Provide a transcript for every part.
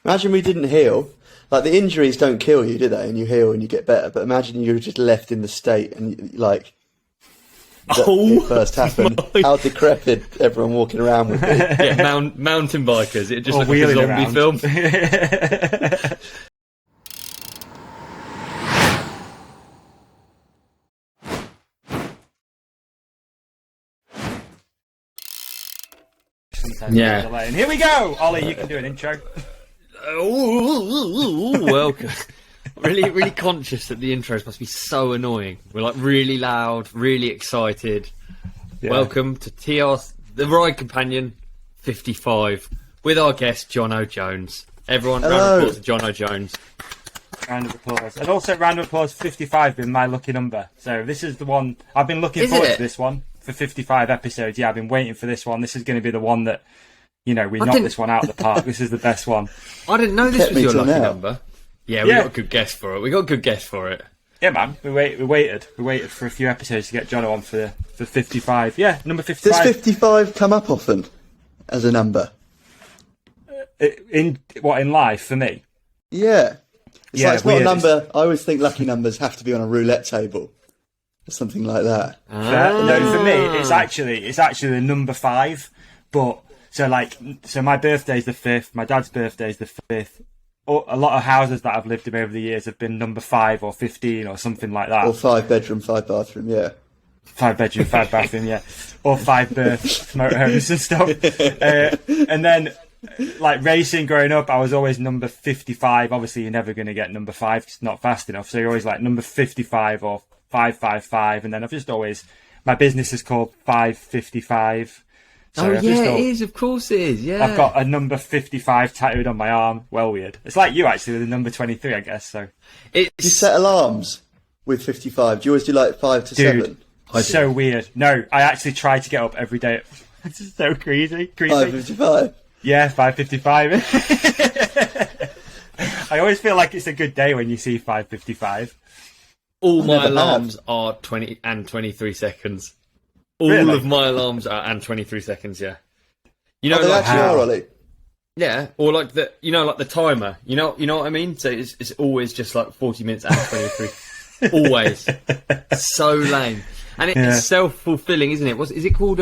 Imagine we didn't heal. Like, the injuries don't kill you, do they? And you heal and you get better. But imagine you were just left in the state and, like, it first happened. How decrepit everyone walking around would be. Yeah, mountain bikers. It just looks like a zombie around. film. Yeah. And here we go! Ollie, you can do an intro. Welcome. Really conscious that the intros must be so annoying. We're like really loud, really excited. Yeah. Welcome to TR's The Ride Companion 55 with our guest Jono Jones. Everyone, round of applause to Jono Jones. Round of applause. And also round of applause 55 being my lucky number. So this is the one, I've been looking forward to this one for 55 episodes. Yeah, I've been waiting for this one. This is going to be the one that, you know, we knocked this one out of the park. This is the best one. I didn't know this was your lucky number. Yeah, we got a good guess for it. Yeah, man. We waited for a few episodes to get Jono on for 55. Yeah, number 55. Does 55 come up often as a number? In life for me? Yeah. It's not a number. I always think lucky numbers have to be on a roulette table or something like that. No, for me, it's actually the number 5. But so my birthday's the 5th. My dad's birthday's the 5th. A lot of houses that I've lived in over the years have been number 5 or 15 or something like that. Or 5 bedroom, 5 bathroom, yeah. 5 bedroom, 5 bathroom, yeah. Or 5 motorhomes and stuff. And then, like, racing growing up, I was always number 55. Obviously, you're never going to get number 5 because it's not fast enough. So you're always like number 55 or 555. And then I've just always, my business is called 555. So it is. Of course it is, yeah. I've got a number 55 tattooed on my arm. Well, weird. It's like you, actually, with the number 23, I guess. So you set alarms with 55? Do you always do, like, 5 to 7? So weird. No, I actually try to get up every day. It's just so crazy. 5:55? Yeah, 5:55. I always feel like it's a good day when you see 5:55. All my alarms are 20 and 23 seconds. All of my alarms are and 23 seconds, yeah. You know, they actually are, Ollie? Yeah, or like the timer. You know what I mean? So it's always just like 40 minutes and 23. Always. So lame. And it's self-fulfilling, isn't it? Is it called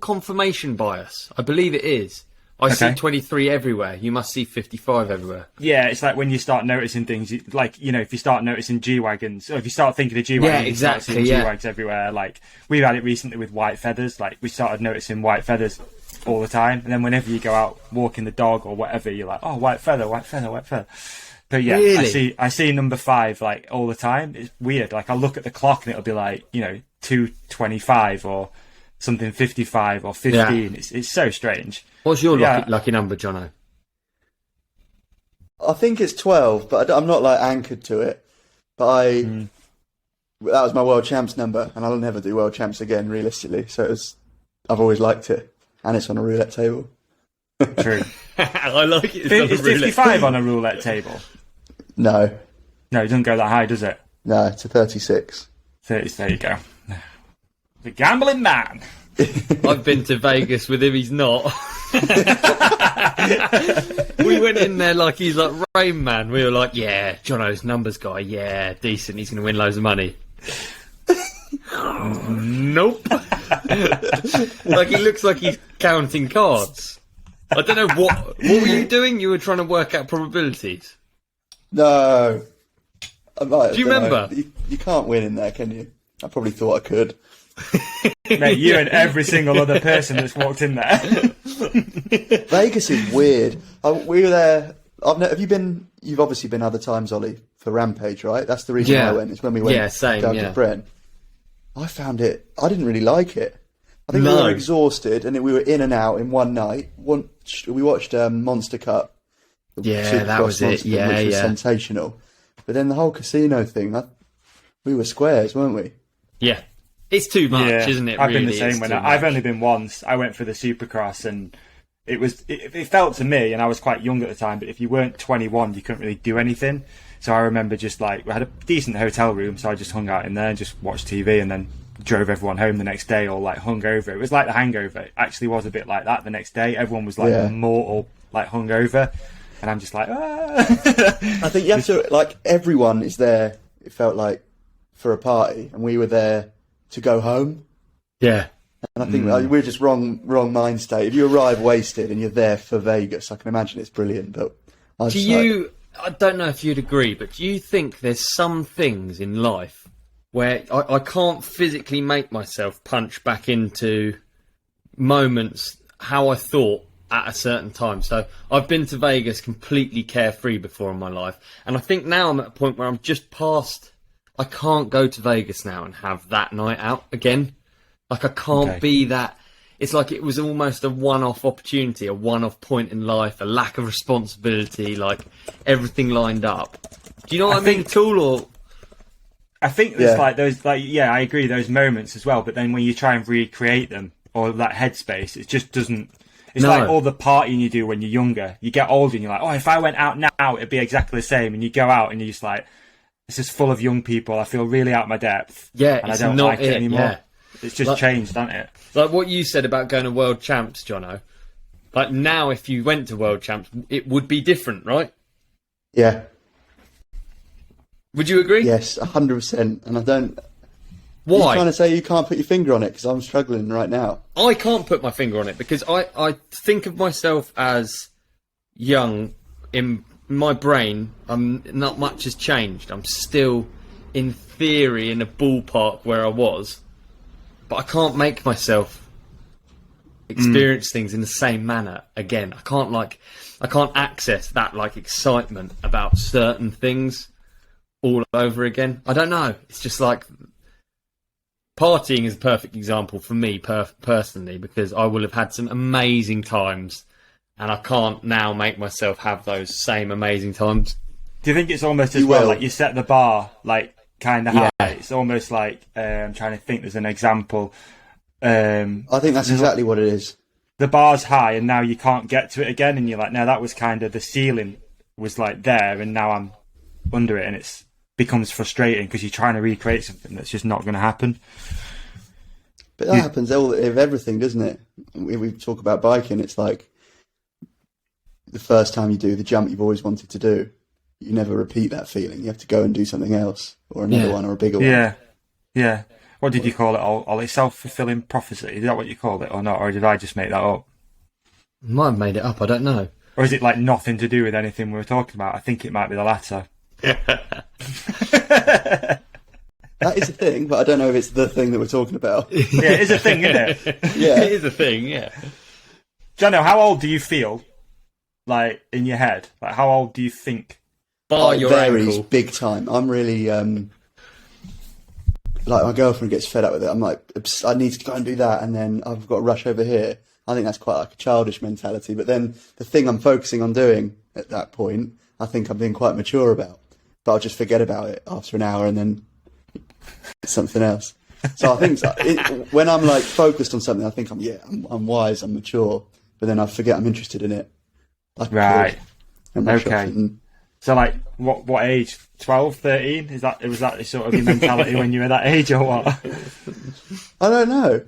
confirmation bias? I believe it is. I see 23 everywhere. You must see 55 everywhere. Yeah, it's like when you start noticing things, like, you know, if you start noticing G-Wagons, or if you start thinking of G-Wagons, you start seeing G-Wags everywhere. Like, we've had it recently with white feathers. Like, we started noticing white feathers all the time. And then whenever you go out walking the dog or whatever, you're like, oh, white feather, white feather, white feather. But yeah, really? I see number 5, like, all the time. It's weird. Like, I'll look at the clock and it'll be like, you know, 2:25 or something 55 or 15. Yeah. It's so strange. What's your lucky number, Jono? I think it's 12, but I'm not, like, anchored to it. But that was my world champs number, and I'll never do world champs again, realistically. So I've always liked it, and it's on a roulette table. True. I like it. Is 55 on a roulette table? No, it doesn't go that high, does it? No, it's a 36. 30, there you go. The gambling man. I've been to Vegas with him. He's not. We went in there like he's like Rain Man. We were like, yeah, Jono's numbers guy. Yeah, decent. He's going to win loads of money. Nope. Like, he looks like he's counting cards. I don't know what were you doing? You were trying to work out probabilities. No. Do you remember? You can't win in there, can you? I probably thought I could. Mate, you and every single other person that's walked in there. Vegas is weird. We were there. Have you been? You've obviously been other times, Ollie, for Rampage, right? That's the reason I went. It's when we went. Yeah, same. Down to Brent. I found it. I didn't really like it. I think we were exhausted, and we were in and out in one night. We watched Monster Cup. That was it. Yeah, which was sensational. But then the whole casino thing, we were squares, weren't we? Yeah. It's too much, isn't it? I've been the same. I've only been once. I went for the Supercross, and it felt to me, and I was quite young at the time, but if you weren't 21, you couldn't really do anything. So I remember just like, we had a decent hotel room, so I just hung out in there and just watched TV, and then drove everyone home the next day, or like hungover. It was like The Hangover. It actually was a bit like that the next day. Everyone was like mortal, like hungover. and I'm just like, I think you have to, like, everyone is there, it felt like, for a party, and we were there to go home. Yeah. And I think we're just wrong mind state. If you arrive wasted and you're there for Vegas, I can imagine it's brilliant, but... I don't know if you'd agree, but do you think there's some things in life where I can't physically make myself punch back into moments how I thought at a certain time? So I've been to Vegas completely carefree before in my life, and I think now I'm at a point where I'm just past... I can't go to Vegas now and have that night out again. Like, I can't be that... It's like it was almost a one-off opportunity, a one-off point in life, a lack of responsibility, like, everything lined up. Do you know what I mean at all, or...? I think there's like those, like, yeah, I agree, those moments as well, but then when you try and recreate them, or that headspace, it just doesn't... It's like all the partying you do when you're younger. You get older and you're like, oh, if I went out now, it'd be exactly the same. And you go out and you're just like... This is full of young people. I feel really out of my depth. Yeah, and I don't like it anymore. Yeah. It's just changed, hasn't it? Like what you said about going to World Champs, Jono. Like now, if you went to World Champs, it would be different, right? Yeah. Would you agree? Yes, 100%. And I don't... Why? You're trying to say you can't put your finger on it, because I'm struggling right now. I can't put my finger on it, because I think of myself as young in... my brain, not much has changed. I'm still, in theory, in a ballpark where I was, but I can't make myself experience things in the same manner again. I can't access that like excitement about certain things all over again. I don't know. It's just like partying is a perfect example for me personally, because I will have had some amazing times. And I can't now make myself have those same amazing times. Do you think it's almost as well, like you set the bar, like, kind of high? It's almost like, I'm trying to think, there's an example. I think that's exactly what it is. The bar's high and now you can't get to it again, and you're like, no, that was kind of, the ceiling was like there and now I'm under it, and it becomes frustrating because you're trying to recreate something that's just not going to happen. But that happens with everything, doesn't it? We talk about biking, it's like, the first time you do the jump you've always wanted to do, you never repeat that feeling. You have to go and do something else, or another one, or a bigger one. Yeah. What did you call it, Ollie? Self-fulfilling prophecy? Is that what you called it, or not? Or did I just make that up? Might have made it up, I don't know. Or is it like nothing to do with anything we were talking about? I think it might be the latter. That is a thing, but I don't know if it's the thing that we're talking about. Yeah, it is a thing, isn't it? Yeah. It is a thing, yeah. Jono, how old do you feel? Like, in your head? Like, how old do you think? It varies big time. I'm really, like, my girlfriend gets fed up with it. I'm like, I need to go and do that, and then I've got to rush over here. I think that's quite like a childish mentality. But then the thing I'm focusing on doing at that point, I think I'm being quite mature about. But I'll just forget about it after an hour, and then it's something else. So I think when I'm, like, focused on something, I think I'm wise, I'm mature. But then I forget I'm interested in it. Right. Okay. So, like, what age? 12, 13? Was that sort of your mentality when you were that age, or what? I don't know.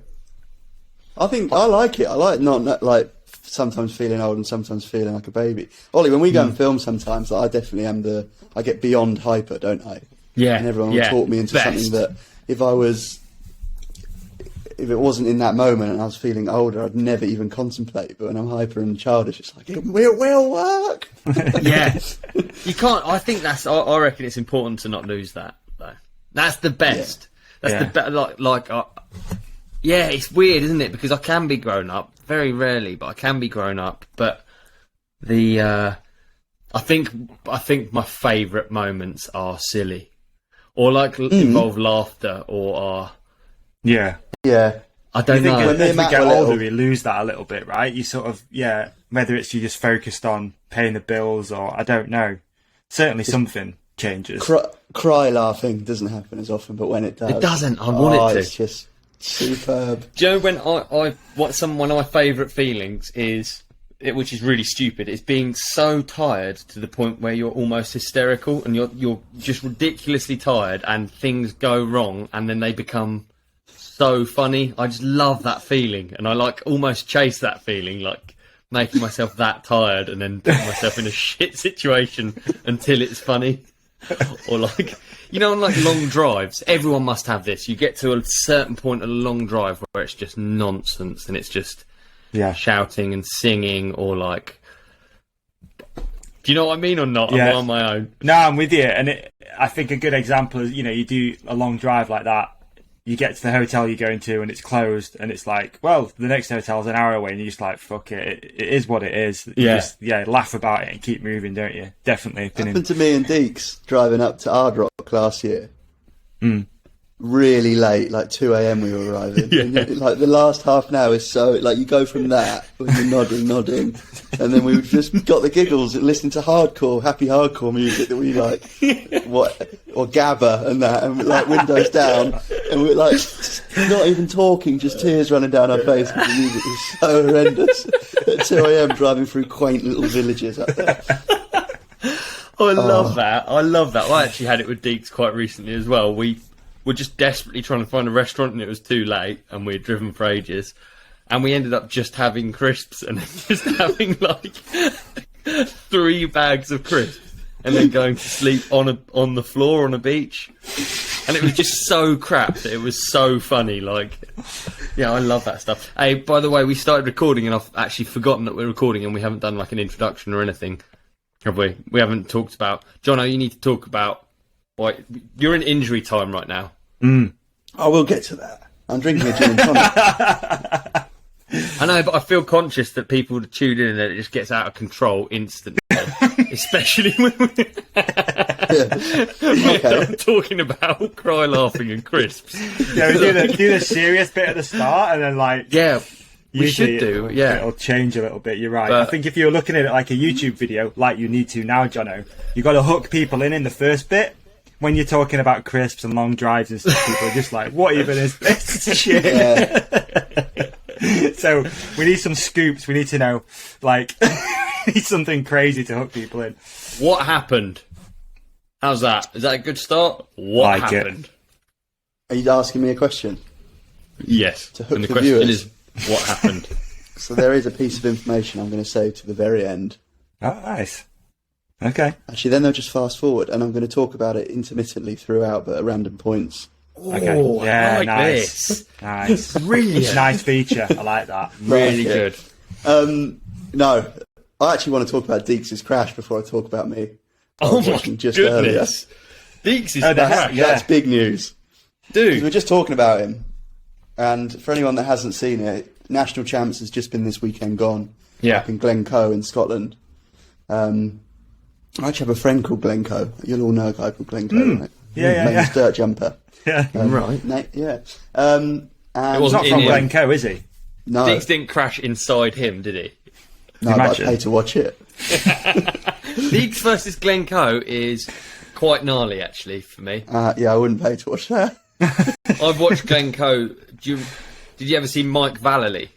I think I like it. I like not like sometimes feeling old and sometimes feeling like a baby. Ollie, when we go and film sometimes, I definitely am I get beyond hyper, don't I? Yeah. And everyone will talk me into something that if it wasn't in that moment and I was feeling older, I'd never even contemplate. But when I'm hyper and childish, it's like, it will work. Yeah. You can't, I think I reckon it's important to not lose that, though. That's the best. Yeah. That's the best, yeah, it's weird, isn't it? Because I can be grown up, very rarely, but I can be grown up. But I think my favourite moments are silly. Or like involve laughter or are... Yeah. Yeah. I don't know. As we get older, we lose that a little bit, right? You sort of, whether it's you just focused on paying the bills or I don't know. Certainly something changes. Cry laughing doesn't happen as often, but when it does... It doesn't, I want it to. It's just superb. Do you know when one of my favourite feelings is, which is really stupid, is being so tired to the point where you're almost hysterical and you're just ridiculously tired and things go wrong and then they become... so funny. I just love that feeling, and I like almost chase that feeling, like making myself that tired and then putting myself in a shit situation until it's funny. Or like, you know, on like long drives, everyone must have this. You get to a certain point on a long drive where it's just nonsense and it's just shouting and singing, or like, do you know what I mean or not? Yeah. I'm on my own. No, I'm with you. And I think a good example is, you know, you do a long drive like that. You get to the hotel you're going to and it's closed, and it's like, well, the next hotel's an hour away, and you're just like, fuck it, it is what it is. You just, laugh about it and keep moving, don't you? Definitely. Happened to me and Deeks driving up to Ard Rock last year. Really late, like 2 a.m. we were arriving. And, like, the last half an hour is so, like, you go from that when you're nodding, and then we just got the giggles and listening to happy hardcore music that we like, or Gabba and that, and like windows down, and we're like not even talking, just tears running down our face because the music was so horrendous at 2 a.m. driving through quaint little villages up there. I love that. I actually had it with Deeks quite recently as well. We were just desperately trying to find a restaurant, and it was too late, and we had driven for ages, and we ended up just having crisps and just having like 3 bags of crisps, and then going to sleep on the floor on a beach, and it was just so crap that it was so funny. Like, yeah, I love that stuff. Hey, by the way, we started recording, and I've actually forgotten that we're recording, and we haven't done like an introduction or anything, have we? We haven't talked about. Jono, you need to talk about. Why you're in injury time right now. I will get to that. I'm drinking a gin and tonic. I know, but I feel conscious that people tune in and it just gets out of control instantly. Especially when we're talking about cry, laughing and crisps. Yeah, we do the serious bit at the start, and then like... Yeah, we should do, It'll change a little bit, you're right. But I think if you're looking at it like a YouTube video, like you need to now, Jono, you've got to hook people in the first bit. When you're talking about crisps and long drives and stuff, people are just like, what even is this shit? Yeah. So we need some scoops. We need to know, like, we need something crazy to hook people in. What happened? How's that? Is that a good start? What happened? Are you asking me a question? Yes. To hook and the the question viewers. is, what happened? So there is a piece of information I'm going to say to the very end. Oh, nice. Okay. Actually, then they'll just fast forward, and I'm going to talk about it intermittently throughout, but at random points. Okay. Oh, yeah, I like nice. this. Nice. Brilliant. Nice feature. I like that. Really good. No, I actually want to talk about Deeks' crash before I talk about me. Oh my goodness. Deeks' crash. That's big news. Dude. We're just talking about him. And for anyone that hasn't seen it, National Champs has just been this weekend gone. Yeah. Up in Glencoe in Scotland. I actually have a friend called Glencoe. You'll all know a guy called Glencoe, right? Name's Dirt Jumper. Yeah. Right. Yeah. It He's wasn't not from in him. Glencoe, is he? No. Deeks didn't crash inside him, did he? No, but I Imagine. pay to watch it. Deeks versus Glencoe is quite gnarly, actually, for me. Yeah, I wouldn't pay to watch that. I've watched Glencoe. Did you ever see Mike Vallely?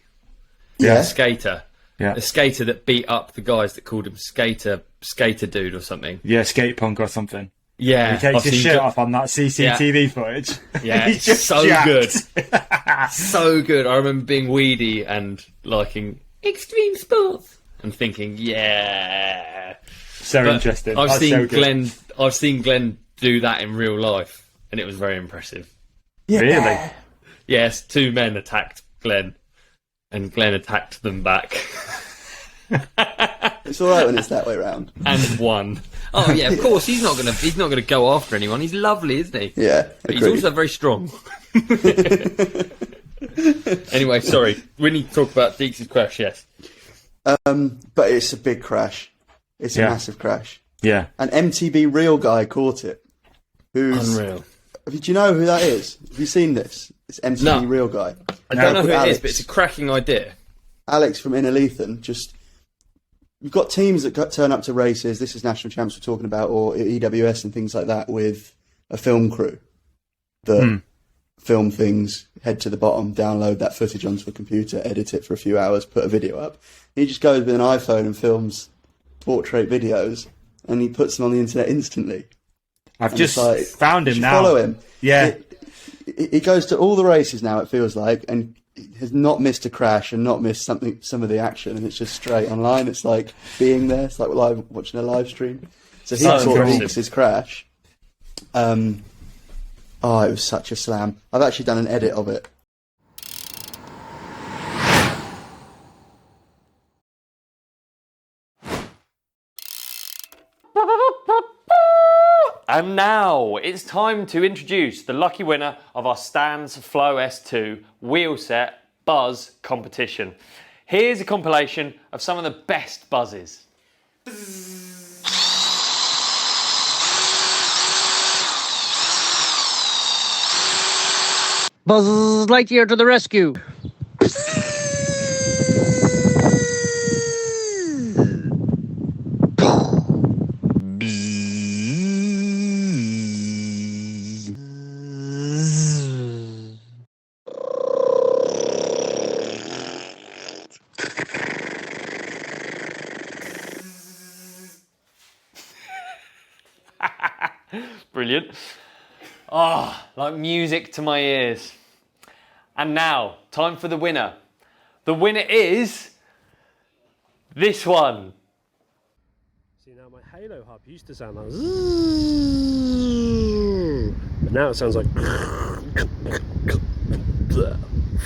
Yeah. The skater. Yeah. The skater that beat up the guys that called him skater dude or something. Yeah, skate punk or something. Yeah. He takes I've his seen shirt off on that CCTV footage. Yeah, He's it's just so jacked. good. So good. I remember being weedy and liking extreme sports and thinking, yeah. So But interesting. I've That's seen so good. Glenn do that in real life, and it was very impressive. Really? Yes, 2 men attacked Glenn, and Glenn attacked them back. It's all right when it's that way round. And won. Oh yeah, of course he's not gonna go after anyone. He's lovely, isn't he? Yeah, But he's agreed. also very strong. Anyway, sorry. We need to talk about Deeks' crash. Yes. But it's a big crash. It's a Yeah. massive crash. Yeah. An MTV real guy caught it. Who's Unreal. Do you know who that is? Have you seen this? It's MTV No. real guy. I don't know who it Alex. is, but it's a cracking idea. Alex from Innerleithen. You've got teams that turn up to races. This is National Champs we're talking about, or EWS and things like that, with a film crew that film things, head to the bottom, download that footage onto a computer, edit it for a few hours, put a video up. He just goes with an iPhone and films portrait videos, and he puts them on the internet instantly. I've And just it's like, found you him should now. Follow him. Yeah. He goes to all the races now, it feels like, and has not missed a crash and not missed some of the action, and it's just straight online. It's like being there. It's like watching a live stream. So he caught Deeks' crash. It was such a slam. I've actually done an edit of it. And now it's time to introduce the lucky winner of our Stan's Flow S2 Wheelset Buzz competition. Here's a compilation of some of the best buzzes. Buzz Lightyear to the rescue. Brilliant. Like music to my ears. And now, time for the winner. The winner is this one. See, now my Halo hub used to sound like zzzz, but now it sounds like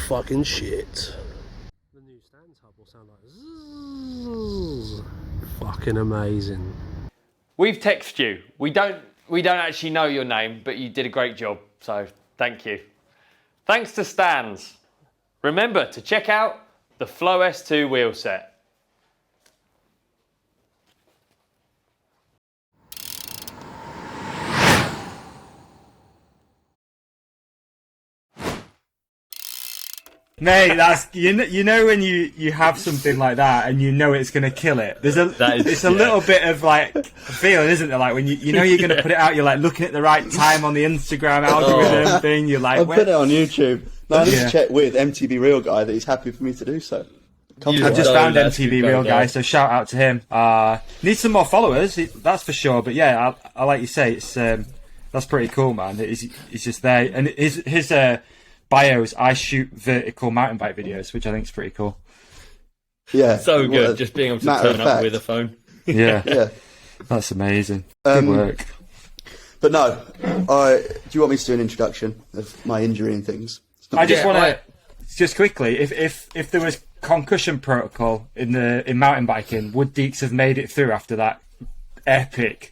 fucking shit. The new Stan's hub will sound like zzzz, fucking amazing. We've texted you. We don't actually know your name, but you did a great job, so thank you. Thanks to Stans. Remember to check out the Flow S2 wheel set. Mate, that's you know when you have something like that and you know it's gonna kill it. It's a little bit of like feeling, isn't it? Like when you know you're gonna put it out, you're like looking at the right time on the Instagram algorithm thing. You're like, I'll put it on YouTube. No, I need to check with MTV Real Guy that he's happy for me to do so. I've just found MTV Real Guy, so shout out to him. Need some more followers, that's for sure. But yeah, I like you say, it's that's pretty cool, man. He's just there, and his bios, I shoot vertical mountain bike videos, which I think is pretty cool. Yeah, so good. Just being able to turn up with a phone. Yeah, yeah, that's amazing. Good work. But no, do you want me to do an introduction of my injury and things? I just want to just quickly, if there was concussion protocol in mountain biking, would Deeks have made it through after that epic?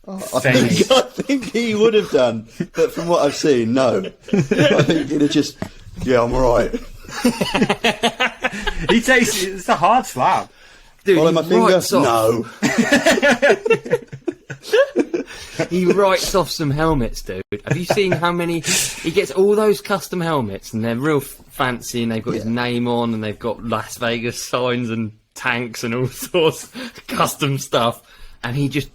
I think he would have done, but from what I've seen, no. I think he'd have just, I'm alright. It's a hard slab. Dude, follow my finger? No. He writes off some helmets, dude. Have you seen how many? He gets all those custom helmets, and they're real fancy, and they've got his name on, and they've got Las Vegas signs and tanks and all sorts of custom stuff, and he just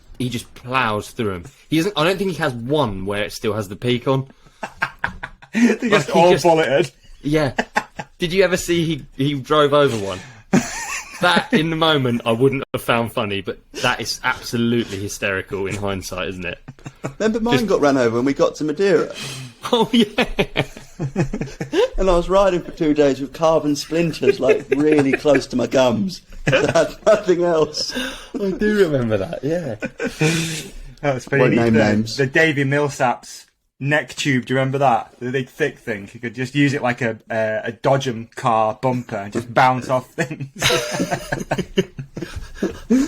plows through them. He doesn't. I don't think he has one where it still has the peak on. They're just all bulleted. Yeah. Did you ever see he drove over one? That, in the moment, I wouldn't have found funny, but that is absolutely hysterical in hindsight, isn't it? Remember mine got run over when we got to Madeira? Oh, yeah. And I was riding for 2 days with carbon splinters, like, really close to my gums. I had nothing else. I do remember that, yeah. That was funny. Won't name names. The Davy Millsap's neck tube, do you remember that? The big thick thing. You could just use it like a Dodgem car bumper and just bounce off things.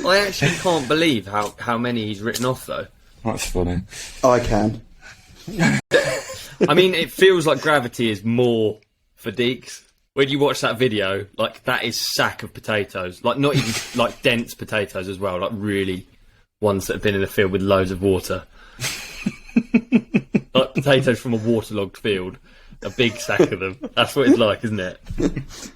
I actually can't believe how many he's written off, though. That's funny. Oh, I can. I mean, it feels like gravity is more for Deeks. When you watch that video, like, that is sack of potatoes. Like, not even, like, dense potatoes as well. Like, really ones that have been in a field with loads of water. Like potatoes from a waterlogged field. A big sack of them. That's what it's like, isn't it?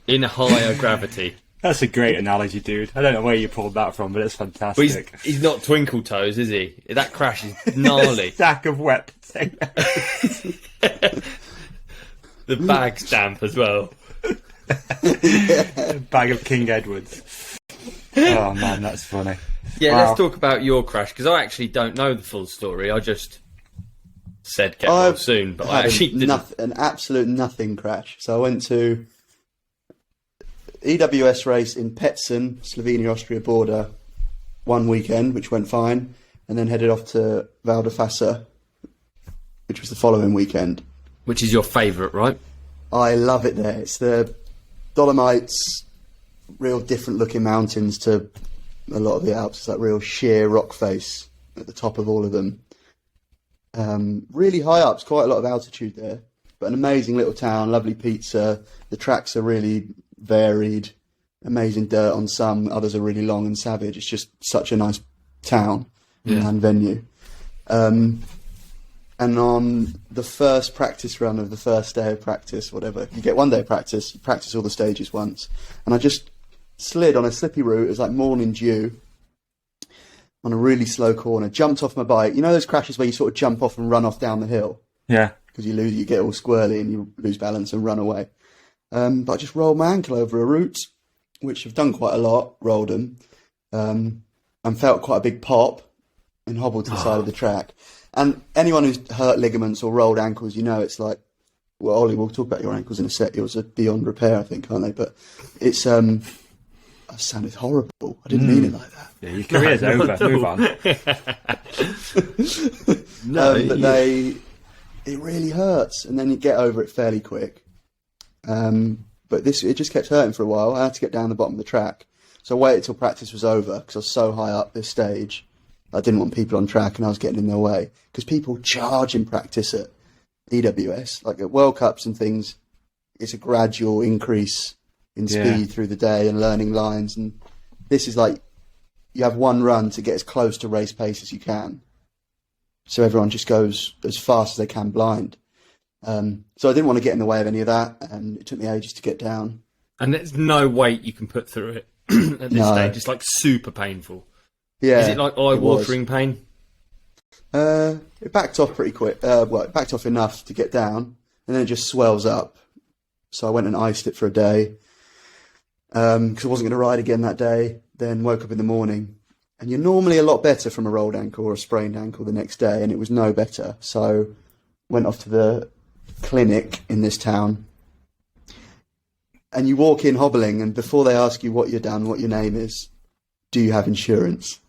In higher gravity. That's a great analogy, dude. I don't know where you pulled that from, but it's fantastic. But he's not Twinkle Toes, is he? That crash is gnarly. A sack of wet potatoes. The bag stamp as well. A bag of King Edwards. Oh man, that's funny. Yeah, wow. Let's talk about your crash, because I actually don't know the full story. I just said get well soon, but I actually didn't. An absolute nothing crash. So I went to EWS race in Petzen, Slovenia-Austria border, one weekend, which went fine, and then headed off to Val d'Ifasa, which was the following weekend. Which is your favourite, right? I love it there. It's the Dolomites, real different looking mountains to a lot of the Alps. It's that real sheer rock face at the top of all of them. Really high up, it's quite a lot of altitude there, but an amazing little town, lovely pizza. The tracks are really varied, amazing dirt on some, others are really long and savage. It's just such a nice town and venue. And on the first practice run of the first day of practice, whatever, you get 1 day of practice, you practice all the stages once. And I just slid on a slippy route, it was like morning dew, on a really slow corner, jumped off my bike. You know those crashes where you sort of jump off and run off down the hill? Yeah. Because you get all squirrely and you lose balance and run away. But I just rolled my ankle over a route, which I've done quite a lot, rolled them, and felt quite a big pop and hobbled to the side of the track. And anyone who's hurt ligaments or rolled ankles, you know it's like, well, Ollie, we'll talk about your ankles in a sec. Yours are beyond repair, I think, aren't they? But it's, I sounded horrible. I didn't mean it like that. Yeah, your career's over. Move on. But it really hurts, and then you get over it fairly quick. But it just kept hurting for a while. I had to get down the bottom of the track. So I waited till practice was over because I was so high up this stage. I didn't want people on track and I was getting in their way. Because people charge in practice at EWS. Like at World Cups and things, it's a gradual increase in speed through the day and learning lines. And this is like, you have one run to get as close to race pace as you can. So everyone just goes as fast as they can blind. So I didn't want to get in the way of any of that, and it took me ages to get down. And there's no weight you can put through it at this stage. It's like super painful. Yeah. Is it like eye-watering pain? It backed off pretty quick. It backed off enough to get down, and then it just swells up. So I went and iced it for a day, because I wasn't going to ride again that day. Then woke up in the morning, and you're normally a lot better from a rolled ankle or a sprained ankle the next day, and it was no better. So went off to the clinic in this town, and you walk in hobbling, and before they ask you what you've done, what your name is, do you have insurance?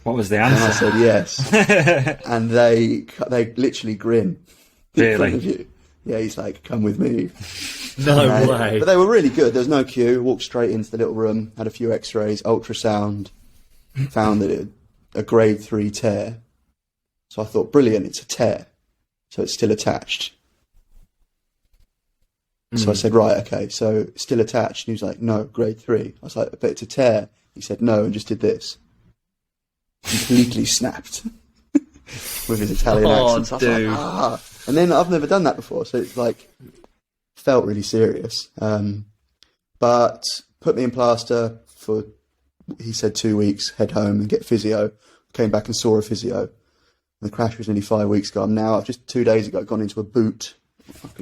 What was the answer? And I said yes. And they literally grin in front of you. Yeah, he's like, come with me. No way. But they were really good. There was no queue. Walked straight into the little room, had a few x-rays, ultrasound, found that it had a grade 3 tear. So I thought, brilliant, it's a tear. So it's still attached. So I said, right, okay, so it's still attached. And he was like, no, grade 3. I was like, but it's a tear. He said, no, and just did this. Completely snapped with his Italian accent. So I was like, ah. And then I've never done that before, so it's like, felt really serious. But put me in plaster for, he said 2 weeks, head home and get physio. Came back and saw a physio. The crash was nearly 5 weeks ago. Now I've just 2 days ago gone into a boot.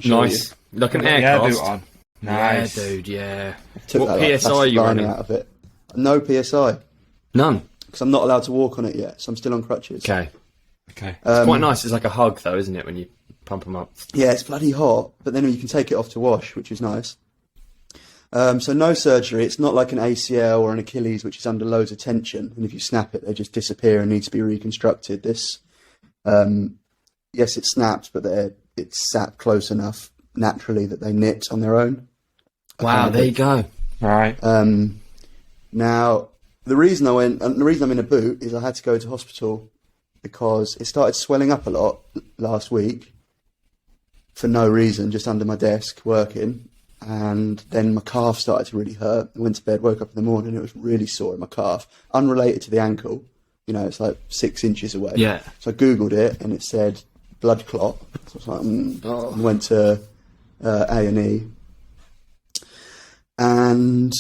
Nice. Like an aircraft. Boot on. Nice. Yeah, dude, yeah. Took What that, PSI are you running? out of it. No PSI. None. Because I'm not allowed to walk on it yet, so I'm still on crutches. Okay. Okay. It's quite nice. It's like a hug, though, isn't it, when you pump them up? Yeah, it's bloody hot, but then you can take it off to wash, which is nice. So no surgery. It's not like an ACL or an Achilles, which is under loads of tension, and if you snap it, they just disappear and need to be reconstructed. This, yes, it snaps, but it's sat close enough naturally that they knit on their own. Wow, there you go. Right. Now, the reason I'm in a boot is I had to go to hospital because it started swelling up a lot last week for no reason, just under my desk working. And then my calf started to really hurt. I went to bed, woke up in the morning, it was really sore in my calf, unrelated to the ankle. You know, it's like 6 inches away. Yeah. So I Googled it and it said blood clot. So I was like, I went to A&E. And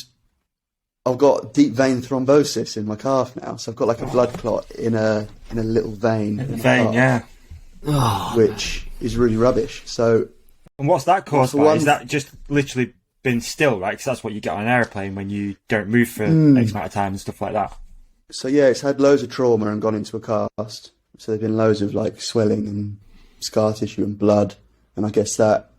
I've got deep vein thrombosis in my calf now. So I've got like a blood clot in a little vein. In the Vein, calf, yeah. which is really rubbish. So. And what's that caused by? One, is that just literally been still, right? Because that's what you get on an airplane when you don't move for X amount of time and stuff like that. So yeah, it's had loads of trauma and gone into a cast. So there's been loads of like swelling and scar tissue and blood. And I guess that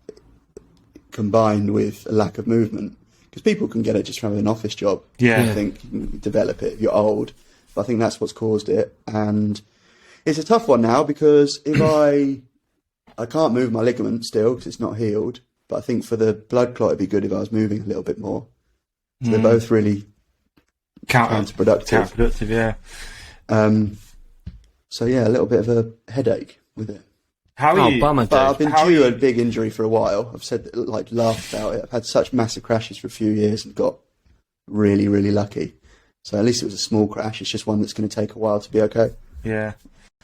combined with a lack of movement, because people can get it just from an office job. Yeah. I think you can develop it if you're old, but I think that's what's caused it. And it's a tough one now, because if I can't move my ligament still because it's not healed, but I think for the blood clot it'd be good if I was moving a little bit more. So they're both really counterproductive. Counterproductive, yeah. So yeah, a little bit of a headache with it. How are you? Bummer, But I've Dave. been due a big injury for a while. I've said, like, laughed about it. I've had such massive crashes for a few years and got really, really lucky. So at least it was a small crash. It's just one that's going to take a while to be okay. Yeah.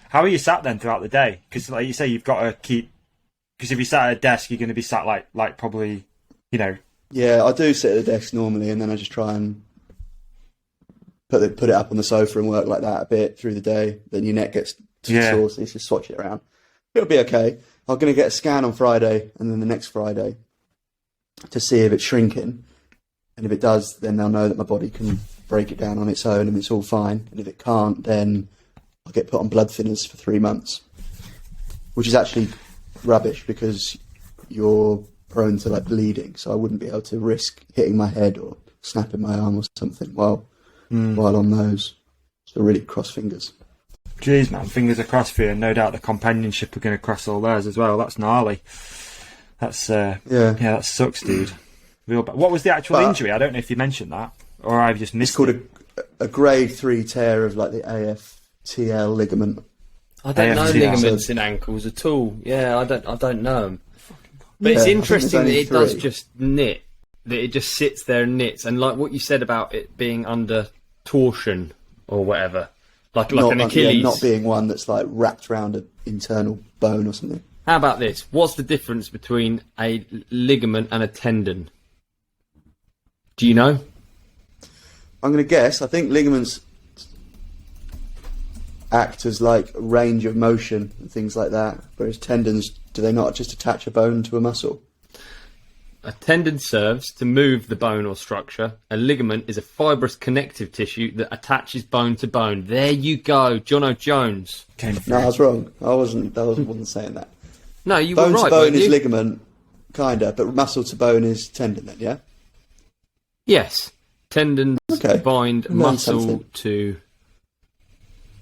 How are you sat then throughout the day? Because, like you say, you've got to keep. Because if you sat at a desk, you're going to be sat like probably, you know. Yeah, I do sit at the desk normally, and then I just try and put it up on the sofa and work like that a bit through the day. Then your neck gets sore, so you just swatch it around. It'll be okay. I'm going to get a scan on Friday, and then the next Friday, to see if it's shrinking. And if it does, then they'll know that my body can break it down on its own and it's all fine. And if it can't, then I'll get put on blood thinners for 3 months, which is actually rubbish because you're prone to, like, bleeding. So I wouldn't be able to risk hitting my head or snapping my arm or something while on those. So really cross fingers. Jeez, man, fingers are crossed for you, and no doubt the companionship are going to cross all theirs as well. That's gnarly. That's yeah, that sucks, dude. Real bad. What was the actual injury? I don't know if you mentioned that, or I've just missed. It's called a grade 3 tear of, like, the AFTL ligament. I don't know AFTL. ligaments in ankles at all. Yeah, I don't know them. But Yeah, it's I think interesting that there's it only does 3. just knit. That it just sits there and knits, and like what you said about it being under torsion or whatever. Like an Achilles. Yeah, not being one that's, like, wrapped around an internal bone or something. How about this? What's the difference between a ligament and a tendon? Do you know? I'm going to guess. I think ligaments act as, like, range of motion and things like that, whereas tendons, do they not just attach a bone to a muscle? A tendon serves to move the bone or structure. A ligament is a fibrous connective tissue that attaches bone to bone. There you go, Jono Jones. No, I was wrong. I wasn't saying that. No, you Bone were right. to bone weren't is you? ligament, kinda, but muscle to bone is tendon then, yeah? Yes. Tendons Okay. bind Learned muscle something. to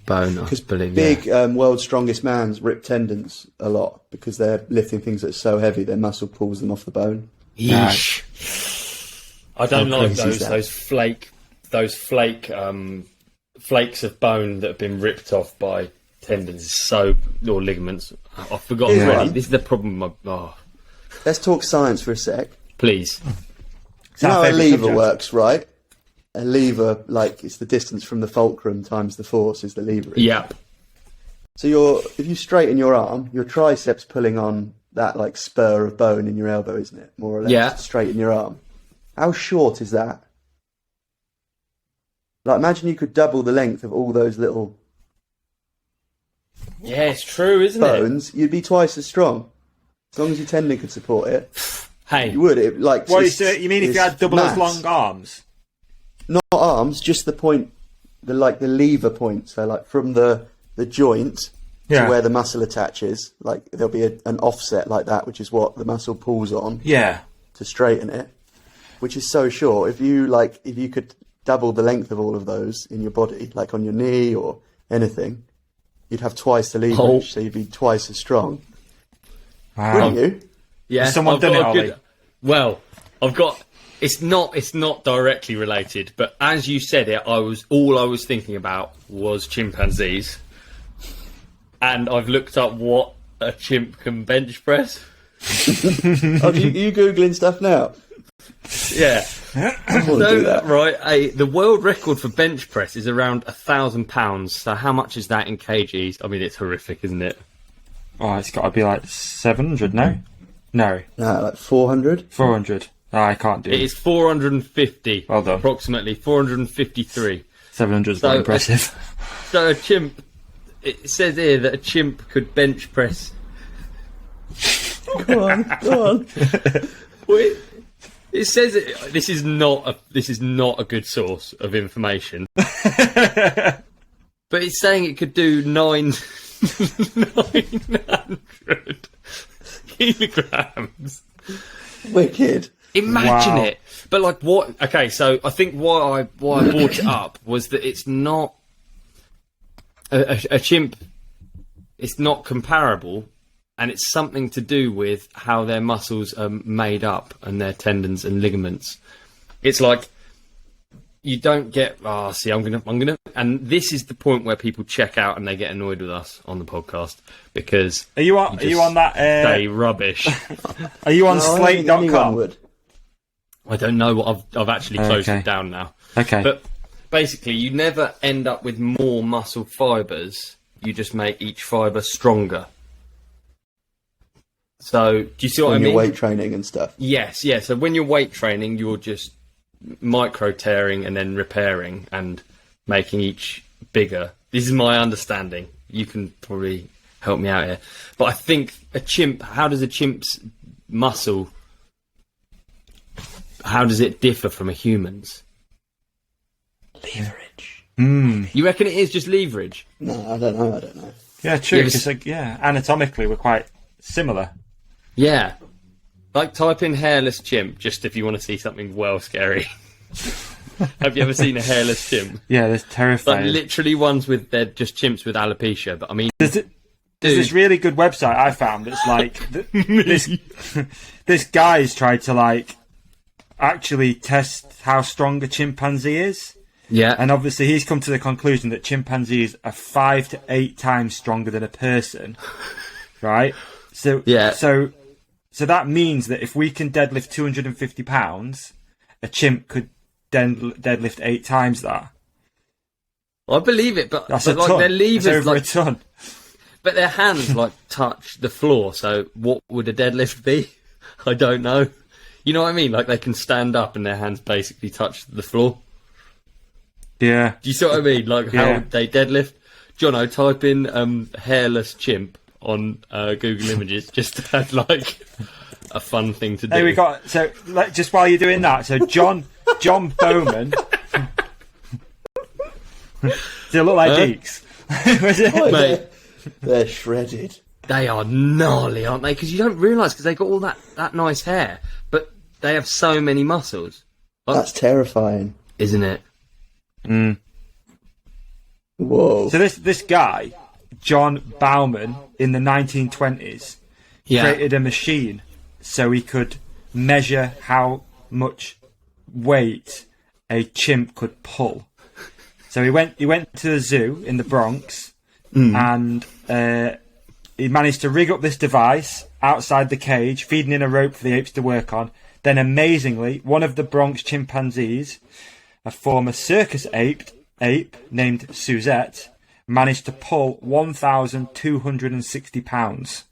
bone, I Because believe. big world's strongest man's rip tendons a lot because they're lifting things that are so heavy their muscle pulls them off the bone. Yeesh. I don't How like crazy is that? those flakes of bone that have been ripped off by tendons or ligaments. I've forgotten Here's already. one. This is the problem. Let's talk science for a sec. Please. You know how a favourite lever subject. works, right? A lever, like, it's the distance from the fulcrum times the force is the lever. Yep. So if you straighten your arm, your triceps pulling on that, like, spur of bone in your elbow, isn't it? More or less. Yeah. To straighten your arm. How short is that? Like, imagine you could double the length of all those little Yeah, it's true, isn't bones. You'd be twice as strong. As long as your tendon could support it. it? Hey. You would. It, like, What it's- you mean if you it's had double as mass. long arms? Not arms, just the point, the lever point. So, like, from the joint Yeah. to where the muscle attaches, like, there'll be an offset like that, which is what the muscle pulls on Yeah. to straighten it, which is so short. If you could double the length of all of those in your body, like on your knee or anything, you'd have twice the leverage, so you'd be twice as strong. Wow. Wouldn't you? Yeah, Has someone I've done got it, a Ollie? Well, I've got. It's not directly related, but as you said it, all I was thinking about was chimpanzees, and I've looked up what a chimp can bench press. Oh, you googling stuff now? Yeah. I want to do that. Right, the world record for bench press is around 1,000 pounds. So how much is that in kgs? I mean, it's horrific, isn't it? Oh, it's got to be like 700, no? No, No, like 400. 400. Oh, I can't do It is 450. Well done. Approximately 453. 700 is So, quite impressive. So a chimp. It says here that a chimp could bench press. Go on. Well, it says it. This is not a good source of information. But it's saying it could do 900 kilograms. Wicked. Imagine Wow. it. But like what? Okay, so I think why I brought it up was that it's not a chimp. It's not comparable, and it's something to do with how their muscles are made up and their tendons and ligaments. It's like you don't get. Oh, see, I'm gonna, and this is the point where people check out and they get annoyed with us on the podcast because Are you on that? say rubbish. Are you on No, I don't think anyone slate.com? would. I don't know what I've actually closed Okay. it down now. Okay. But basically, you never end up with more muscle fibres. You just make each fibre stronger. So, do you see what I When mean? you're weight training and stuff. Yes, yeah. So when you're weight training, you're just micro tearing and then repairing and making each bigger. This is my understanding. You can probably help me out here. But I think a chimp, how does a chimp's muscle, how does it differ from a human's? Leverage. You reckon it is just leverage? No, I don't know. Yeah, true. Yeah, Because anatomically we're quite similar. Yeah. Like type in hairless chimp, just if you want to see something well scary. Have you ever seen a hairless chimp? Yeah, that's Like terrifying. literally ones with, they're just chimps with alopecia, but I mean... There's this really good website I found that's like this guy's tried to like actually test how strong a chimpanzee is, Yeah. and obviously he's come to the conclusion that chimpanzees are 5 to 8 times stronger than a person, right? So Yeah. so that means that if we can deadlift 250 pounds, a chimp could deadlift 8 times that. I believe it, but, That's but a like ton. their It's levers, over like, a ton. but their hands like touch the floor. So what would a deadlift be? I don't know. You know what I mean? Like they can stand up and their hands basically touch the floor. Yeah. Do you see what I mean? Like how Yeah. would they deadlift? Jono, type in hairless chimp on Google Images just to have like a fun thing to do. Hey, we got just while you're doing that. So John Bowman. Does it look like Deeks? Was it? Oh, Mate. they're shredded. They are gnarly, aren't they? Because you don't realise because they got all that nice hair, but they have so many muscles. Like, That's terrifying. isn't it? Whoa. So this guy, John Bowman, in the 1920s, created a machine so he could measure how much weight a chimp could pull. So he went to the zoo in the Bronx, and he managed to rig up this device outside the cage, feeding in a rope for the apes to work on. Then, amazingly, one of the Bronx chimpanzees, a former circus ape named Suzette, managed to pull 1,260 pounds.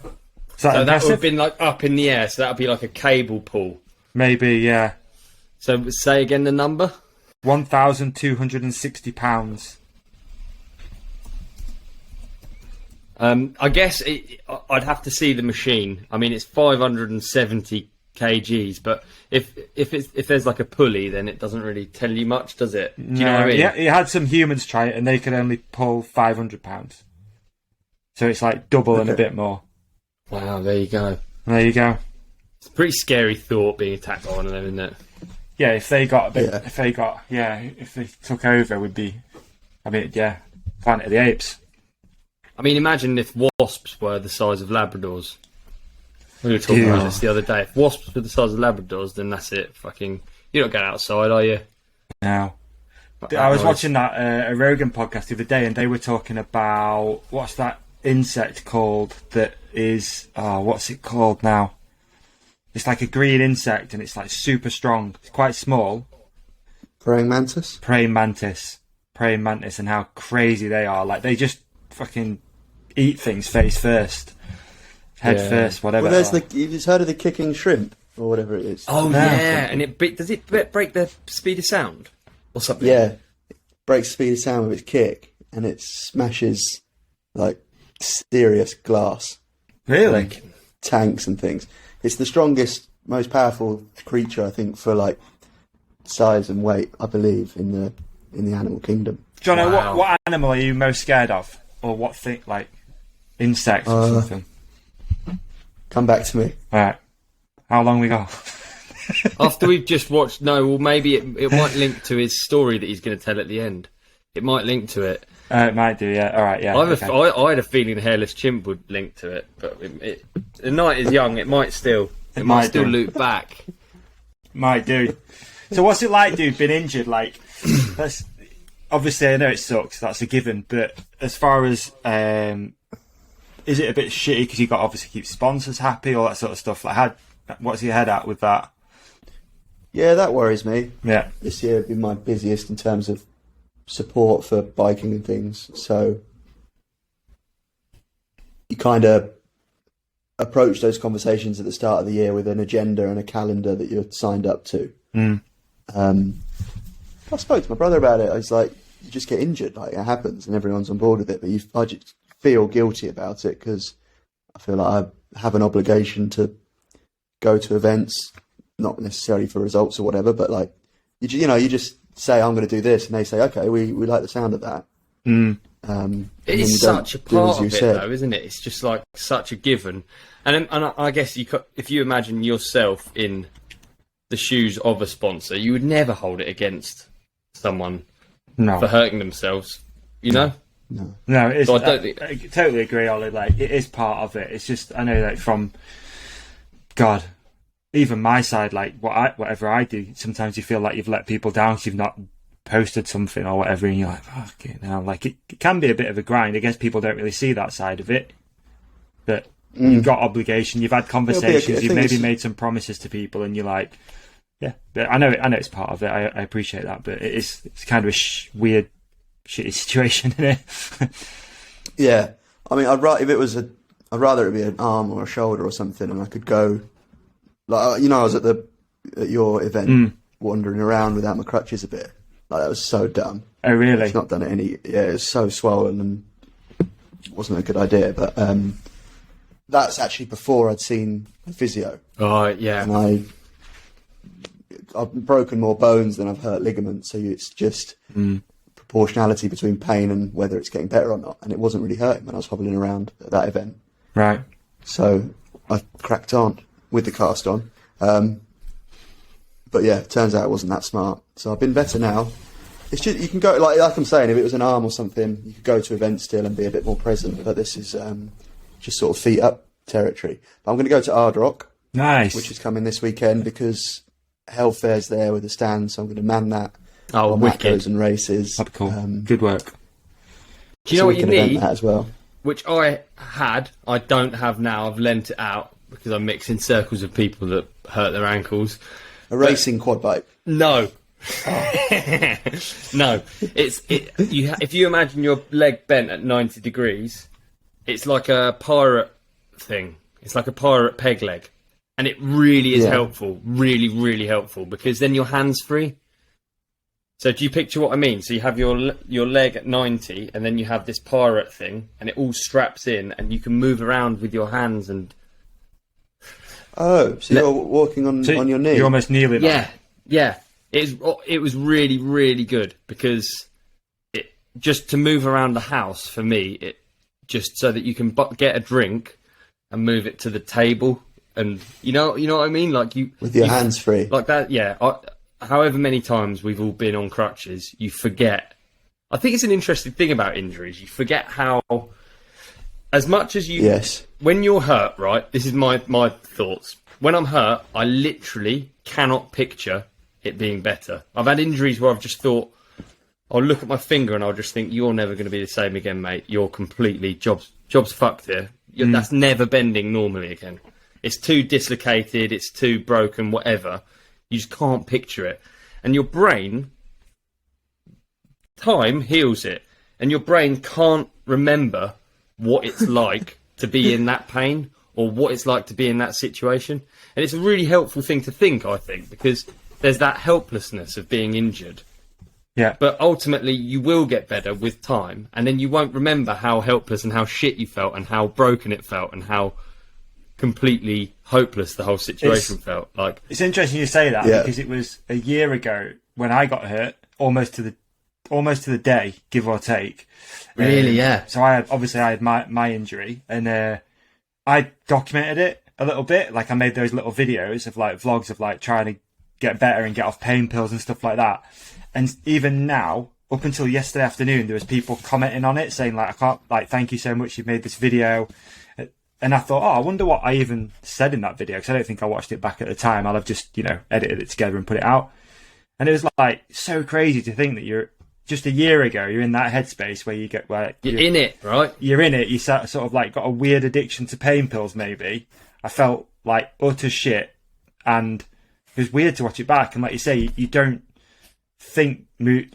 Is that So that would impressive? have been like up in the air. So that would be like a cable pull. Maybe, yeah. So say again the number. 1,260 pounds. I guess I'd have to see the machine. I mean, it's 570 kgs, but if there's like a pulley, then it doesn't really tell you much, does it? Do you know what I mean? Yeah, he had some humans try it, and they could only pull 500 pounds. So it's like double and a bit more. Wow, there you go. There you go. It's a pretty scary thought being attacked by one of them, isn't it? Yeah, if they got a bit, Yeah. if they took over, would be, I mean, yeah, Planet of the Apes. I mean, imagine if wasps were the size of Labradors. We were talking about this the other day. If wasps were the size of Labradors, then that's it. Fucking, you're not going outside, are you? No. But I was noise. watching that a Rogan podcast the other day, and they were talking about what's that insect called that is what's it called now? It's like a green insect, and it's like super strong. It's quite small. Praying mantis? Praying mantis, and how crazy they are. Like they just fucking eat things face first, head first, whatever. Well, there's you've just heard of the kicking shrimp or whatever it is. Oh No. yeah, and does it break the speed of sound or something? Yeah, it breaks the speed of sound with its kick, and it smashes like serious glass Really? tanks and things. It's the strongest, most powerful creature, I think, for like size and weight, I believe, in the animal kingdom. Jono, Wow. what animal are you most scared of, or what thing, like insects or something? Come back to me. All right. How long we got? After we've just watched, maybe it might link to his story that he's going to tell at the end. It might link to it. It might do, yeah. All right, yeah. I had a feeling the Hairless Chimp would link to it, but the night is young. It might still loop back. Might do. So what's it like, dude? Been injured? Like, obviously I know it sucks. That's a given. But as far as is it a bit shitty because you got to obviously keep sponsors happy, all that sort of stuff? Like, what's your head at with that? Yeah, that worries me. Yeah, this year has been my busiest in terms of support for biking and things. So you kind of approach those conversations at the start of the year with an agenda and a calendar that you're signed up to. I spoke to my brother about it. I was like, you just get injured, like it happens, and everyone's on board with it. But I just feel guilty about it because I feel like I have an obligation to go to events, not necessarily for results or whatever, but like you just say, I'm going to do this, and they say, okay, we like the sound of that. It is such a part of it, though, isn't it? It's just like such a given. And I guess if you imagine yourself in the shoes of a sponsor, you would never hold it against someone for hurting themselves, you know? No, it's, so I totally agree, Ollie. Like, it is part of it. It's just, I know, like, from God, even my side, like, whatever I do, sometimes you feel like you've let people down because you've not posted something or whatever, and you're like, fuck it now. Like, it can be a bit of a grind. I guess people don't really see that side of it, but you've got obligation. You've had conversations. You've maybe made some promises to people, and you're like, yeah. But I know it's part of it. I appreciate that, but it's kind of a weird, shitty situation, isn't it? Yeah, I mean, I'd rather it be an arm or a shoulder or something, and I could go. Like, you know, I was at your event wandering around without my crutches a bit. Like, that was so dumb. Oh, really? It's not done it any. Yeah, it was so swollen and it wasn't a good idea. But that's actually before I'd seen a physio. Oh, yeah. And I've broken more bones than I've hurt ligaments. So it's just proportionality between pain and whether it's getting better or not. And it wasn't really hurting when I was hobbling around at that event. Right. So I cracked on with the cast on. But yeah, it turns out it wasn't that smart. So I've been better now. It's just, you can go, like I'm saying, if it was an arm or something, you could go to events still and be a bit more present. But this is just sort of feet up territory. But I'm going to go to Ardrock. Nice. Which is coming this weekend because Hellfair's there with the stand. So I'm going to man that. Oh, wicked. And races. That'd be cool. Good work. Do you know what you need? As well. Which I don't have now. I've lent it out because I'm mixing circles of people that hurt their ankles. A racing quad bike? No. No. If you imagine your leg bent at 90 degrees, it's like a pirate thing. It's like a pirate peg leg. And it really is helpful. Really, really helpful. Because then your hand's free. So do you picture what I mean? So you have your leg at 90 and then you have this pirate thing and it all straps in and you can move around with your hands and... Oh, so you're walking on your knee? You're almost kneeling. Yeah. It was really, really good because just to move around the house for me, it just so that you can get a drink and move it to the table, and you know what I mean, like with your hands free, like that. Yeah. However many times we've all been on crutches, you forget. I think it's an interesting thing about injuries. You forget how, as much as you... Yes. When you're hurt, right, this is my thoughts. When I'm hurt, I literally cannot picture it being better. I've had injuries where I've just thought, I'll look at my finger and I'll just think, you're never going to be the same again, mate. You're completely... Job's fucked here. That's never bending normally again. It's too dislocated, it's too broken, whatever. You just can't picture it. And your brain, time heals it. And your brain can't remember what it's like to be in that pain or what it's like to be in that situation. And it's a really helpful thing to think, I think, because there's that helplessness of being injured. Yeah. But ultimately, you will get better with time. And then you won't remember how helpless and how shit you felt and how broken it felt and how completely hopeless the whole situation felt. Like, it's interesting you say that because it was a year ago when I got hurt, almost to the day, give or take. Really, yeah. So I had my injury, and I documented it, a little bit. Like I made those little videos of like vlogs of like trying to get better and get off pain pills and stuff like that. And even now, up until yesterday afternoon, there was people commenting on it saying like, I can't, like, thank you so much, you've made this video. And I thought, I wonder what I even said in that video, because I don't think I watched it back at the time. I'll have just, edited it together and put it out. And it was like so crazy to think that you're just a year ago, you're in that headspace where you're in it, right? You're in it. You sort of like got a weird addiction to pain pills, maybe. I felt like utter shit, and it was weird to watch it back. And like you say, you don't think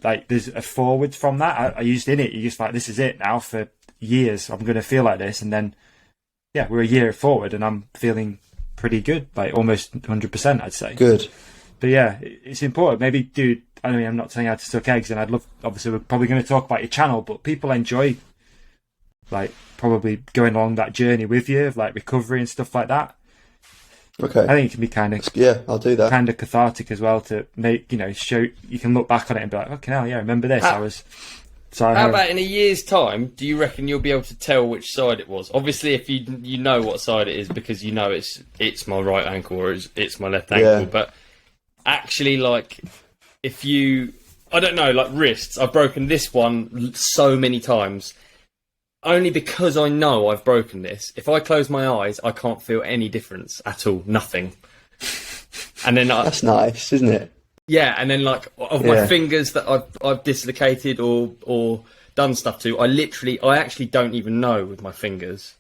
like there's a forward from that. I used in it. You're just like, this is it now for years. I'm going to feel like this, and then we're a year forward, and I'm feeling pretty good, like almost 100%, I'd say. Good. But yeah, it's important. Maybe, dude, I mean, I'm not saying how to suck eggs, and I'd love, obviously, we're probably going to talk about your channel, but people enjoy, like, probably going along that journey with you, of like recovery and stuff like that. Okay. I think it can be kind of, I'll do that. Kind of cathartic as well to make, show, you can look back on it and be like, okay, now, remember this? How about in a year's time, do you reckon you'll be able to tell which side it was? Obviously, if you know what side it is, because it's my right ankle or it's my left ankle. But actually, like, if I don't know, like wrists, I've broken this one so many times. Only because I know I've broken this. If I close my eyes, I can't feel any difference at all. Nothing. And then that's nice, isn't it? Yeah, and then like of my fingers that I've dislocated or done stuff to, I actually don't even know with my fingers.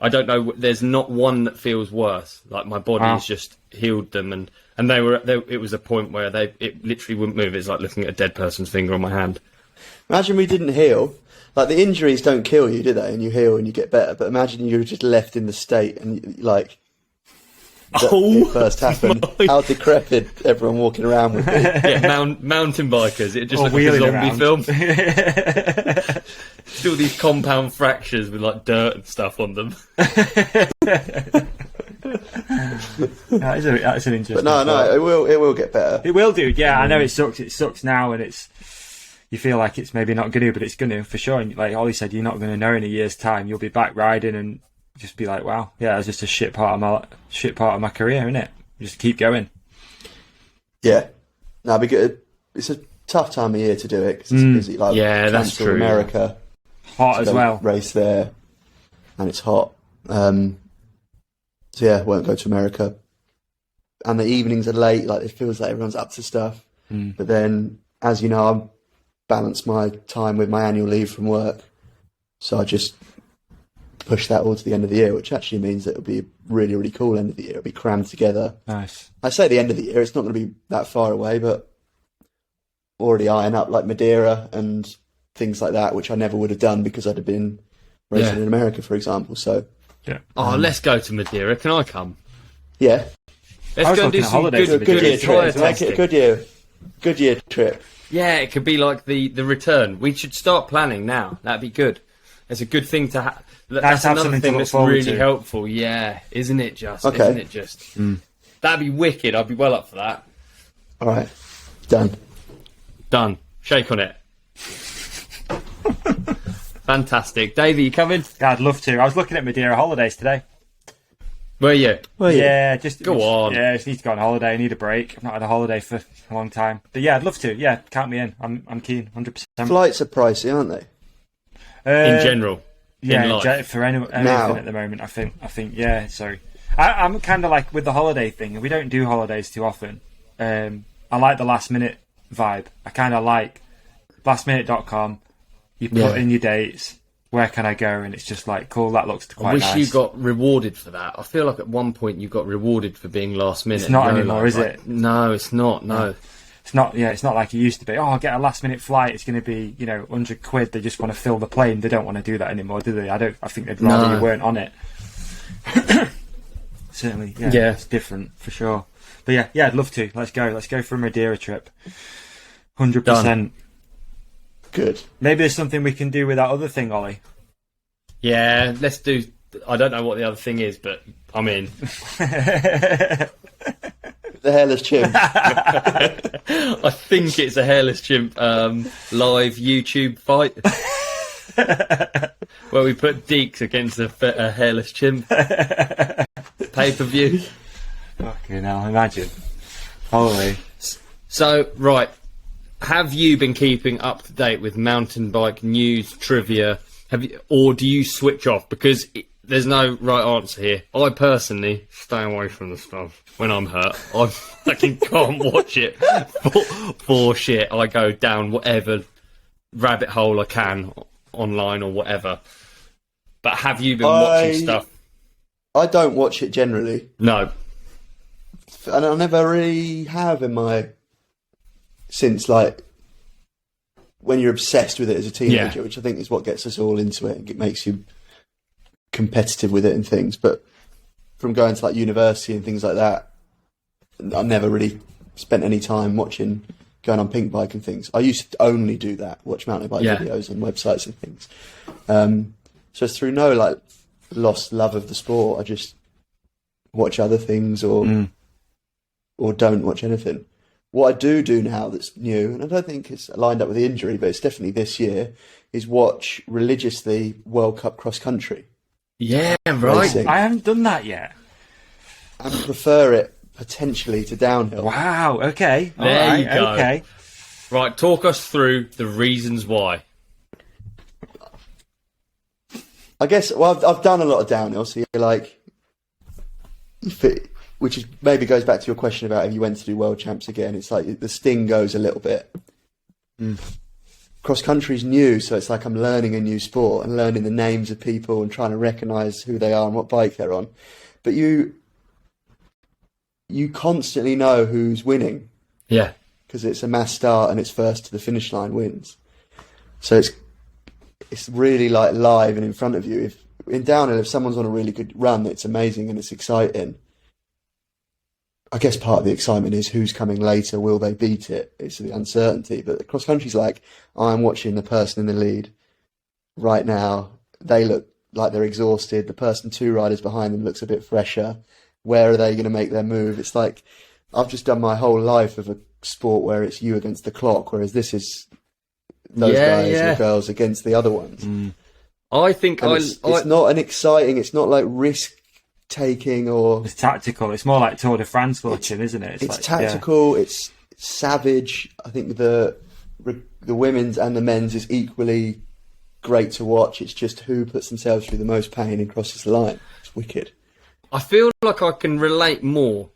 I don't know. There's not one that feels worse. Like my body has just healed them, and it was a point where it literally wouldn't move. It's like looking at a dead person's finger on my hand. Imagine we didn't heal. Like the injuries don't kill you, do they? And you heal and you get better. But imagine you were just left in the state and like. It first happened. How decrepit everyone walking around would be. Mountain bikers. It just looked like a zombie film. Still these compound fractures with like dirt and stuff on them. That's an interesting. But no, it will get better. It will do. Yeah, I know it sucks. It sucks now, and you feel like it's maybe not going to, but it's going to for sure. And like Ollie said, you're not going to know in a year's time. You'll be back riding and just be like, wow, it was just a shit part of my career, isn't it? Just keep going. Yeah, no, because it's a tough time of year to do it because it's busy. Like, that's true. America, hot as well. Race there, and it's hot. So won't go to America. And the evenings are late. Like it feels like everyone's up to stuff. But then, as you know, I balance my time with my annual leave from work, so I just push that all to the end of the year, which actually means that it'll be a really, really cool end of the year. It'll be crammed together. Nice. I say the end of the year, it's not going to be that far away, but already eyeing up like Madeira and things like that, which I never would have done because I'd have been racing in America, for example. So, let's go to Madeira. Can I come? Yeah. Let's go and do some good year trip. Make it a good year trip. Yeah, it could be like the return. We should start planning now. That'd be good. It's a good thing to have. That's another thing that's really helpful. Yeah, isn't it just? Okay. Isn't it just? That'd be wicked. I'd be well up for that. All right. Done. Shake on it. Fantastic. Davey, you coming? Yeah, I'd love to. I was looking at Madeira holidays today. Were you? Yeah, just go on. Yeah, I just need to go on holiday. I need a break. I've not had a holiday for a long time. But yeah, I'd love to. Yeah, count me in. I'm keen, 100%. Flights are pricey, aren't they? In general. Yeah, for anything at the moment, I think, yeah. So I'm kind of like with the holiday thing, and we don't do holidays too often. I like the last minute vibe. I kind of like lastminute.com. You put in your dates. Where can I go? And it's just like, cool, that looks quite nice. I wish you got rewarded for that. I feel like at one point you got rewarded for being last minute. It's not anymore, is it? No, it's not. No. It's not. Yeah, it's not like it used to be. Oh, I'll get a last minute flight. It's going to be, £100. They just want to fill the plane. They don't want to do that anymore, do they? I think they'd rather you weren't on it. Certainly, yeah, it's different for sure. But yeah, I'd love to. Let's go for a Madeira trip. 100%. Good. Maybe there's something we can do with that other thing, Ollie. Yeah, let's do. I don't know what the other thing is, but I'm in. The hairless chimp. I think it's a hairless chimp live YouTube fight where we put Deeks against a hairless chimp. pay-per-view. Fucking hell, imagine. Holy. So, right, have you been keeping up to date with mountain bike news, trivia, or do you switch off? Because there's no right answer here. I personally stay away from the stuff when I'm hurt. I fucking can't watch it for shit. I go down whatever rabbit hole I can online or whatever. But have you been watching stuff? I don't watch it generally. No. And I never really have since like when you're obsessed with it as a teenager, which I think is what gets us all into it and it makes you competitive with it and things. But from going to like university and things like that, I never really spent any time going on Pink Bike and things. I used to only do that, watch mountain bike videos on websites and things. So it's through no like lost love of the sport. I just watch other things or don't watch anything. What I do now that's new, and I don't think it's lined up with the injury, but it's definitely this year, is watch religiously World Cup cross country. Yeah, right. Racing. I haven't done that yet. And prefer it potentially to downhill. Wow, okay. There you go. Okay. Right, talk us through the reasons why. I guess, well, I've done a lot of downhill, so you're like, which is maybe goes back to your question about if you went to do World Champs again, it's like the sting goes a little bit. Cross country's new, so it's like I'm learning a new sport and learning the names of people and trying to recognise who they are and what bike they're on. But you constantly know who's winning. Yeah. Because it's a mass start and it's first to the finish line wins. So it's really like live and in front of you. If in downhill, if someone's on a really good run, it's amazing and it's exciting. I guess part of the excitement is who's coming later, will they beat it? It's the uncertainty. But cross country's like, I'm watching the person in the lead right now. They look like they're exhausted. The person 2 riders behind them looks a bit fresher. Where are they going to make their move? It's like, I've just done my whole life of a sport where it's you against the clock, whereas this is those guys or girls against the other ones. I think it's not an exciting, it's not like risk taking or it's tactical. It's more like Tour de France watching, isn't it? It's like, tactical. It's savage. I think the women's and the men's is equally great to watch. It's just who puts themselves through the most pain and crosses the line. It's wicked. I feel like I can relate more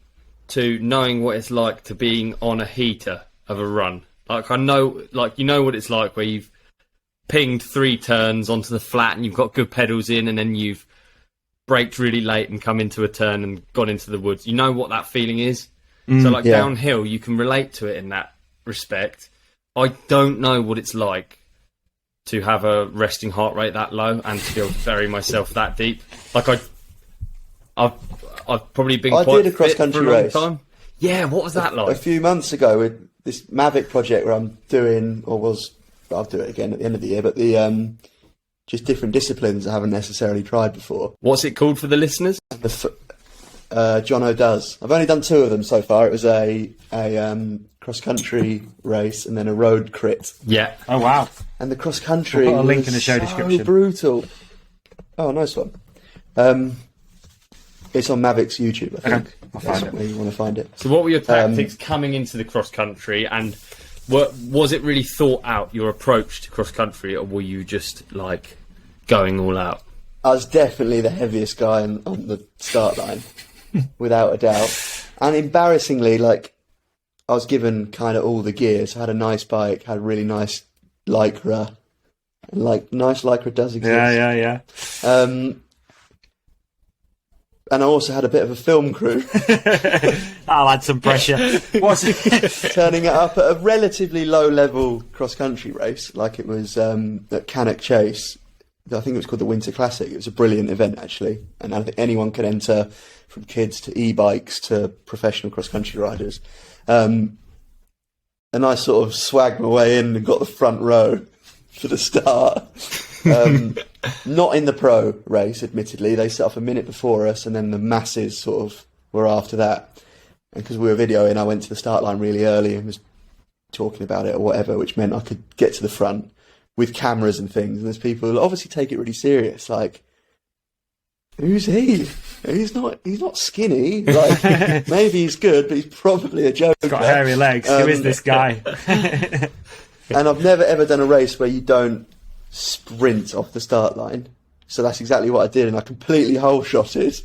to knowing what it's like to being on a heater of a run. Like I know, like you know what it's like where you've pinged 3 turns onto the flat and you've got good pedals in, and then you've braked really late and come into a turn and gone into the woods. You know what that feeling is. So like downhill, you can relate to it in that respect. I don't know what it's like to have a resting heart rate that low and to be able to bury myself that deep. Like I've probably been quite did a cross country race. Time. Yeah, what was that like? A few months ago with this Mavic project where I'm doing, I'll do it again at the end of the year, but the just different disciplines I haven't necessarily tried before. What's it called for the listeners? Jono does. I've only done 2 of them so far. It was a cross country race and then a road crit. Yeah. Oh wow. And the cross country we'll put a link in the show description. Brutal. Oh, nice one. It's on Mavic's YouTube, I think. Okay. I'll find it. Where you want to find it. So what were your tactics coming into the cross country, and was it really thought out, your approach to cross country, or were you just like going all out? I was definitely the heaviest guy on the start line, without a doubt. And embarrassingly, like, I was given kind of all the gear. So I had a nice bike, had a really nice Lycra, and like nice Lycra does exist. Yeah. And I also had a bit of a film crew. I'll add some pressure. What's turning it up at a relatively low level cross country race, like it was at Cannock Chase. I think it was called the Winter Classic. It was a brilliant event actually, and I think anyone could enter, from kids to e-bikes to professional cross country riders. And I sort of swagged my way in and got the front row for the start. Not in the pro race, admittedly. They set off a minute before us, and then the masses sort of were after that. And because we were videoing, I went to the start line really early and was talking about it or whatever, which meant I could get to the front with cameras and things. And there's people who obviously take it really serious. Like, Who's he? He's not skinny. Like, maybe he's good, but he's probably a joker. He's got hairy legs. Who is this guy? And I've never ever done a race where you don't sprint off the start line. So that's exactly what I did, and I completely hole shotted.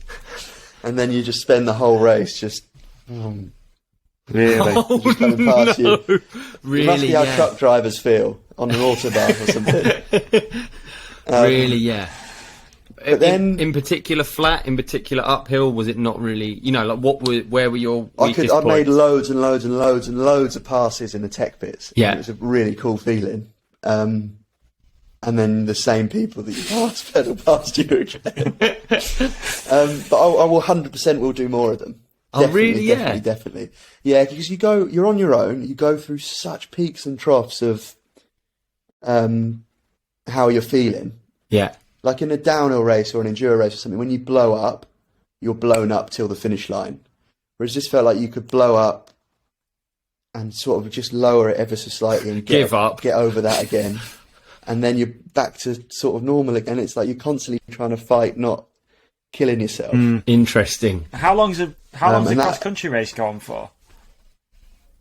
And then you just spend the whole race just Really? just coming past you. Really, It must be how truck drivers feel on an autobahn or something. Really, yeah. But then, in particular flat, in particular uphill, was it not really? You know, like where were your weakest I points? made loads and loads and loads and loads of passes in the tech bits. Yeah, it was a really cool feeling. And then the same people that you pass pedal past you again. But I will 100% will do more of them. Definitely. Yeah, because you're on your own. You go through such peaks and troughs of how you're feeling. Yeah. Like in a downhill race or an enduro race or something, when you blow up, you're blown up till the finish line. Whereas this felt like you could blow up and sort of just lower it ever so slightly and give up, get over that again. And then you're back to sort of normal again. It's like you're constantly trying to fight, not killing yourself. Interesting. How long's a cross-country race go on for?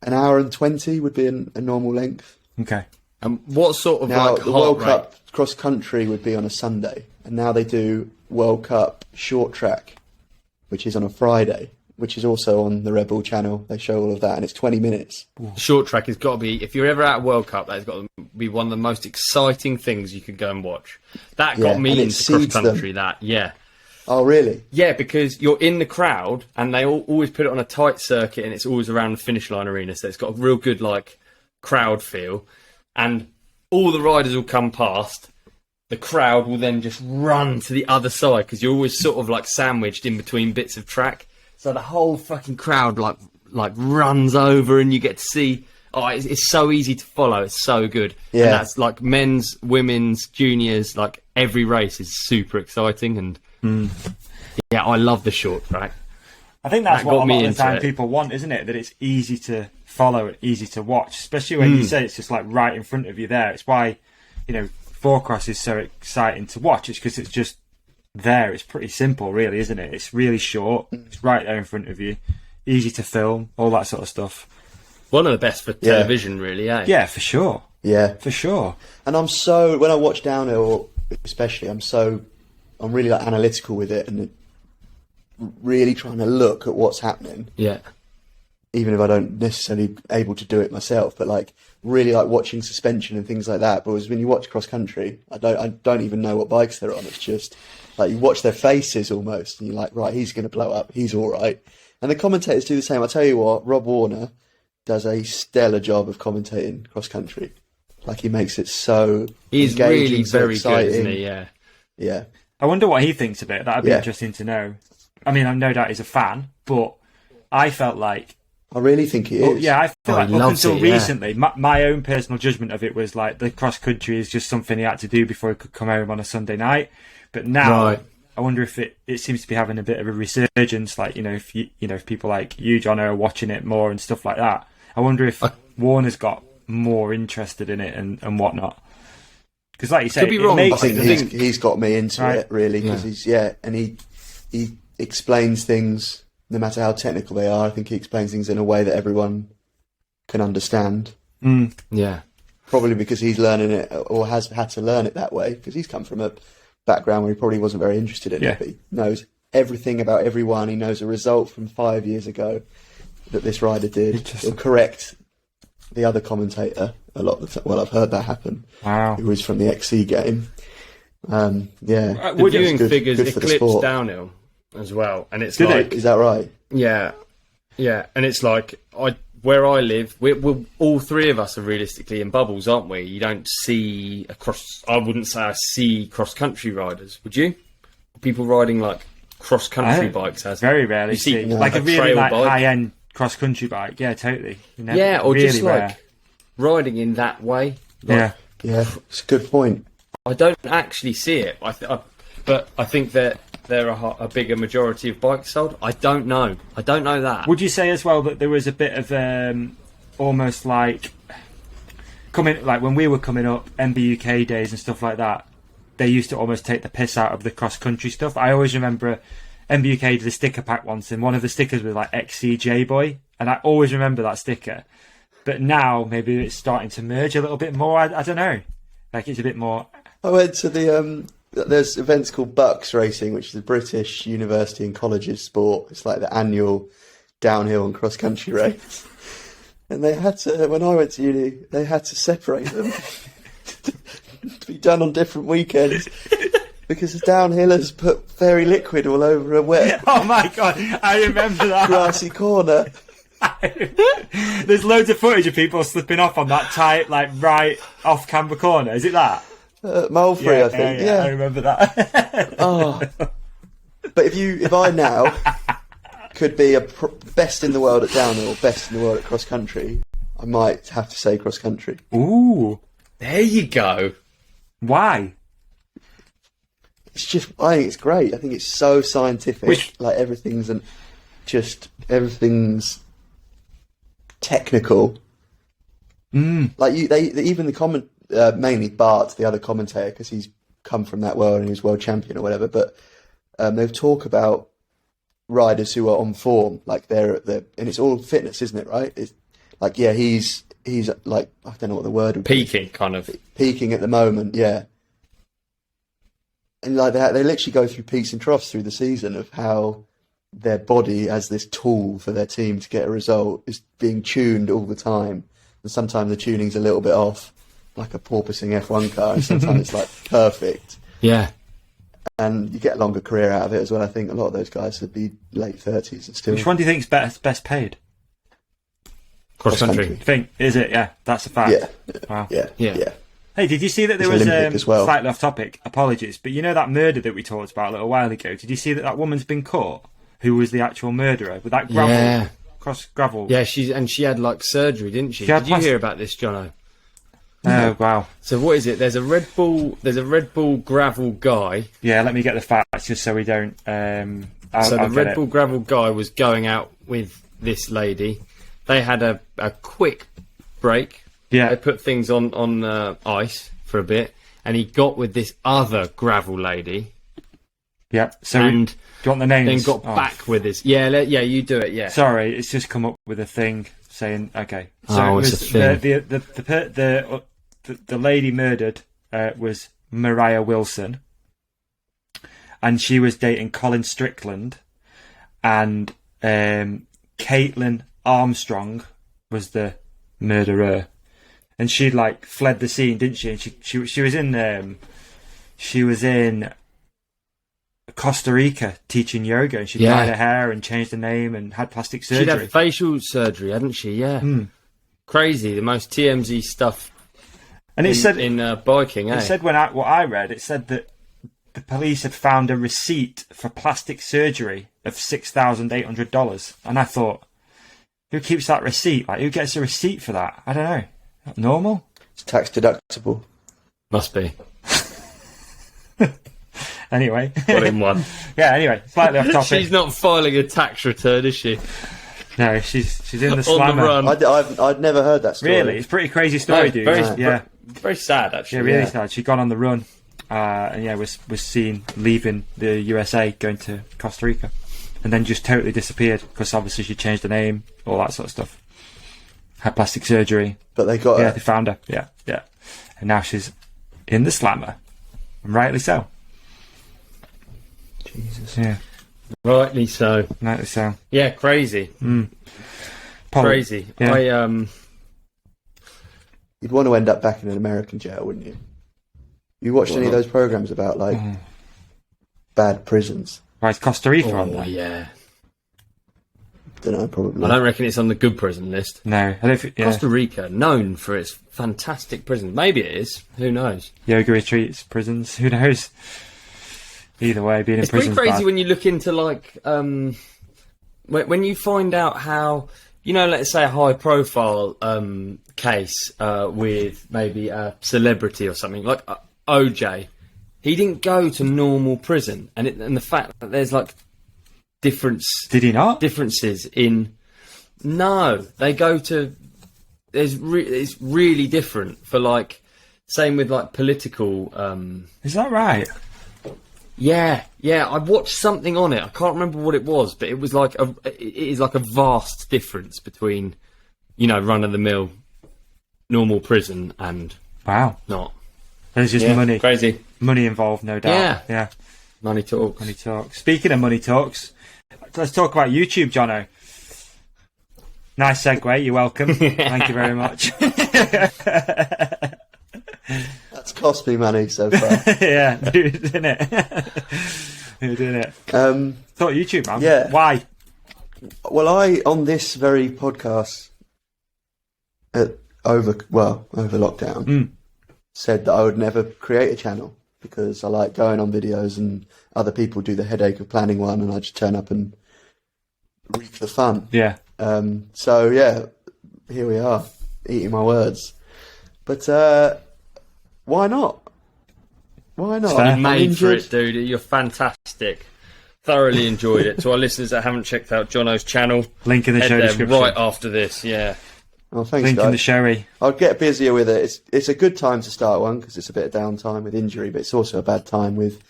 An hour and 20 would be a normal length. Okay. And what sort of Now, like the heart World rate? Cup cross-country would be on a Sunday. And now they do World Cup short track, which is on a Friday, which is also on the Red Bull channel. They show all of that, and it's 20 minutes. Short track has got to be, if you're ever at a World Cup, that's got to be one of the most exciting things you could go and watch. That got me into cross-country, yeah. Oh, really? Yeah, because you're in the crowd, and they always put it on a tight circuit, and it's always around the finish line arena, so it's got a real good, like, crowd feel. And all the riders will come past. The crowd will then just run to the other side, because you're always sort of, like, sandwiched in between bits of track. So the whole fucking crowd, like runs over, and you get to see... Oh, it's so easy to follow. It's so good. Yeah. And that's, like, men's, women's, juniors, like, every race is super exciting, and... Yeah, I love the short track. I think that's That what got a me lot of the into time it. people want, isn't it? That it's easy to follow, easy to watch, especially when you say it's just like right in front of you there. It's why, four-cross is so exciting to watch. It's because it's just there. It's pretty simple, really, isn't it? It's really short. It's right there in front of you. Easy to film, all that sort of stuff. One of the best for television, really, eh? Yeah, for sure. Yeah. For sure. And when I watch downhill, especially, I'm really like analytical with it and really trying to look at what's happening. Yeah. Even if I don't necessarily able to do it myself, but like really like watching suspension and things like that. But when you watch cross country, I don't even know what bikes they're on. It's just like you watch their faces almost, and you're like, right, he's going to blow up. He's all right. And the commentators do the same. I tell you what, Rob Warner does a stellar job of commentating cross country. Like he makes it so he's engaging, really so very exciting. good, isn't he? Yeah. Yeah. I wonder what he thinks of it. That'd be interesting to know. I mean, I'm no doubt he's a fan, but I felt like... I really think he is. Well, yeah, I feel like up until it, recently, my own personal judgment of it was like the cross-country is just something he had to do before he could come home on a Sunday night. But now, I wonder if it seems to be having a bit of a resurgence, like, if people like you, Jono, are watching it more and stuff like that. I wonder if Warner's got more interested in it and whatnot. Because, like you said, Could be wrong, I think he's got me into it really because Yeah. he explains things no matter how technical they are. I think he explains things in a way that everyone can understand. Yeah, probably because he's learning it or has had to learn it that way because he's come from a background where he probably wasn't very interested in it. But he knows everything about everyone. He knows a result from 5 years ago that this rider did. He'll correct the other commentator a lot of the time. Well, I've heard that happen. Wow. Who was from the XC game. the viewing figures eclipse downhill as well, and it's is that right? Yeah, and it's like where I live, we're all three of us are realistically in bubbles, aren't we? You don't see I wouldn't say I see cross country riders. Would you? People riding like cross country bikes as very rarely you see like a really trail like bike. high end cross country bike. Yeah, totally. Yeah, or really just rare. like riding in that way. Yeah, it's a good point. I don't actually see it, but I think that there are a bigger majority of bikes sold. I don't know that. Would you say as well that there was a bit of almost like when we were coming up, MBUK days and stuff like that? they used to almost take the piss out of the cross-country stuff. I always remember MBUK did a sticker pack once, and one of the stickers was like XCJ Boy, and I always remember that sticker. But now maybe it's starting to merge a little bit more. I don't know. Like it's a bit more. I went to there's events called Bucks Racing, which is the British university and colleges sport. It's like the annual downhill and cross-country race. And they had to, when I went to uni, they had to separate them to be done on different weekends because the downhillers put fairy liquid all over a wet. Oh my God, I remember that. Grassy corner. There's loads of footage of people slipping off on that tight, like right off camber corner. Is it that? Mulfrey, I think. Yeah, I remember that. Oh. But if I now could be best in the world at downhill, best in the world at cross country, I might have to say cross country. Ooh, There you go. why? It's just, I think it's great. I think it's so scientific. Like everything's technical. Like even the comment, mainly Bart, the other commentator, because he's come from that world and he's world champion or whatever. But they've talked about riders who are on form, like they're and it's all fitness, isn't it? Right? It's like he's like, I don't know what the word would be. Peaking, kind of. Peaking at the moment, yeah. And like they literally go through peaks and troughs through the season of how their body as this tool for their team to get a result is being tuned all the time. And sometimes the tuning's a little bit off, like a porpoising F1 car, and sometimes it's like perfect. Yeah. And you get a longer career out of it as well. I think a lot of those guys would be late 30s and still. Which one do you think's best paid? Cross country. Is it? Yeah, that's a fact. Yeah. Wow. Yeah. Hey, did you see that there It's was Olympic as well. slightly off topic? Apologies, but you know that murder that we talked about a little while ago. Did you see that woman's been caught? Who was the actual murderer with that gravel? Yeah. Cross gravel. Yeah, she had like surgery, didn't she? had Did you hear about this, Jono? Oh wow. So what is it? There's a Red Bull gravel guy. Yeah, let me get the facts just so we don't. The Red Bull gravel guy was going out with this lady. They had a quick break. Yeah. They put things on ice for a bit, and he got with this other gravel lady. Yeah. So and do you want the names? Then got back with his. Yeah, you do it. Yeah. Sorry, it's just come up with a thing saying okay. So Oh, it was it's a thing. the lady murdered was Mariah Wilson, and she was dating Colin Strickland, and Caitlin Armstrong was the murderer, and she like fled the scene, didn't she? And she was in Costa Rica teaching yoga, and she dyed her hair and changed her name and had plastic surgery. She'd had facial surgery, hadn't she? Yeah. Crazy, the most TMZ stuff. And it said in biking. It said what I read. It said that the police had found a receipt for plastic surgery of $6,800, and I thought, who keeps that receipt? Like, who gets a receipt for that? I don't know. Not normal. It's tax deductible. Must be. Anyway, got in one. Yeah. Anyway, slightly off topic. She's not filing a tax return, is she? No, she's in the On slammer. the run. I'd never heard that story. Really, it's a pretty crazy story, dude. Very sad, actually. Yeah, really sad. She'd gone on the run, and was seen leaving the USA, going to Costa Rica, and then just totally disappeared because obviously she changed her name, all that sort of stuff. Had plastic surgery, but they got her. Yeah, they found her. Yeah, and now she's in the slammer, and rightly so. Jesus. Yeah. Rightly so. Yeah, crazy. Crazy. Yeah. You'd want to end up back in an American jail, wouldn't you? You watched any of those programs about like bad prisons? Right, Costa Rica on there. Yeah. Don't know, probably. I don't reckon it's on the good prison list. No, I don't think. Yeah. Costa Rica, known for its fantastic prisons. Maybe it is. Who knows? Yoga retreats, prisons. Who knows? Either way, being in prison. It's pretty crazy when you look into like when you find out how, you know, let's say a high profile case with maybe a celebrity or something like OJ. He didn't go to normal prison, and the fact that there's like Did he not? differences in. No, they go to. It's really different for like Same with like political. Is that right? Yeah. I watched something on it. I can't remember what it was, but it was like it is like a vast difference between, run of the mill, normal prison and not. There's just money. Crazy. Money involved, no doubt. Yeah. Money talks. Money talks. Speaking of money talks, let's talk about YouTube, Jono. Nice segue. You're welcome. Thank you very much. That's cost me money so far. Yeah, didn't it? Didn't it? Thought YouTube, man. Yeah. Why? Well, on this very podcast over lockdown said that I would never create a channel because I like going on videos and other people do the headache of planning one and I just turn up and reap the fun. Yeah. So yeah, here we are, eating my words. But why not? Why not? You're made for it, dude. You're fantastic. Thoroughly enjoyed it. To our listeners that haven't checked out Jono's channel, link in the show description right after this. Yeah. Oh, thanks, link guys. in the showy. I'll get busier with it. It's a good time to start one because it's a bit of downtime with injury, but it's also a bad time with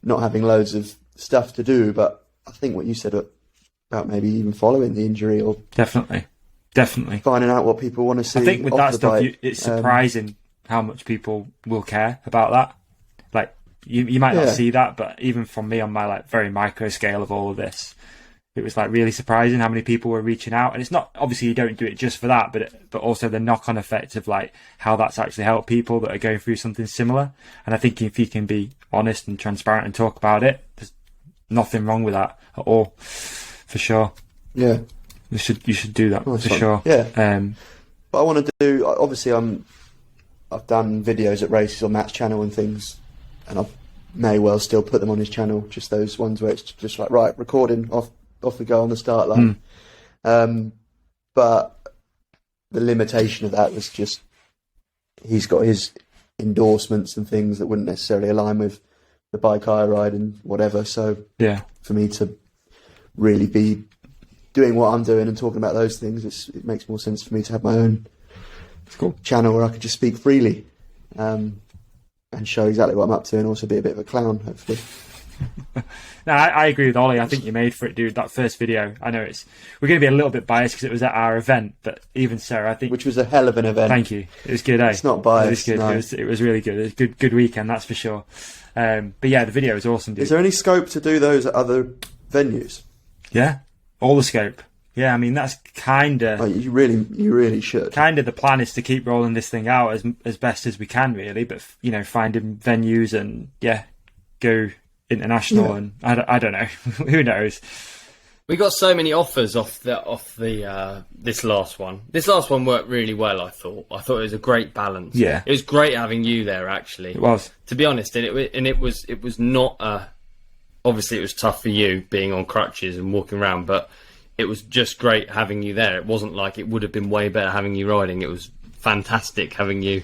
not having loads of stuff to do. But I think what you said about maybe even following the injury or definitely finding out what people want to see. I think with that stuff, bike, it's surprising how much people will care about that. Like you might not see that, but even from me on my like very micro scale of all of this, it was like really surprising how many people were reaching out. And it's not, obviously you don't do it just for that, but also the knock-on effect of like how that's actually helped people that are going through something similar. And I think if you can be honest and transparent and talk about it, there's nothing wrong with that at all, for sure. Yeah, you should do that for fun. sure. Yeah. But I want to do. Obviously, I've done videos at races on Matt's channel and things, and I may well still put them on his channel. Just those ones where it's just like right, recording off we go on the start line. But the limitation of that was just he's got his endorsements and things that wouldn't necessarily align with the bike I ride and whatever. So for me to really be doing what I'm doing and talking about those things, it makes more sense for me to have my own channel where I could just speak freely and show exactly what I'm up to and also be a bit of a clown, hopefully. No, I agree with Ollie. I think you're made for it, dude. That first video, I know we're going to be a little bit biased because it was at our event, but even so, I think which was a hell of an event. Thank you. It was good. It's not biased. It was good. No. It was really good. It was a good weekend, that's for sure. But yeah, the video was awesome, dude. Is there any scope to do those at other venues? Yeah, all the scope. Yeah, I mean that's kind of. You really should. Kind of the plan is to keep rolling this thing out as best as we can, really. But finding venues and go international and I don't know. Who knows? We got so many offers off the this last one. This last one worked really well. I thought it was a great balance. Yeah, it was great having you there. Actually, it was. To be honest, and it was not. Obviously, it was tough for you being on crutches and walking around, but it was just great having you there. It wasn't like it would have been way better having you riding. It was fantastic having you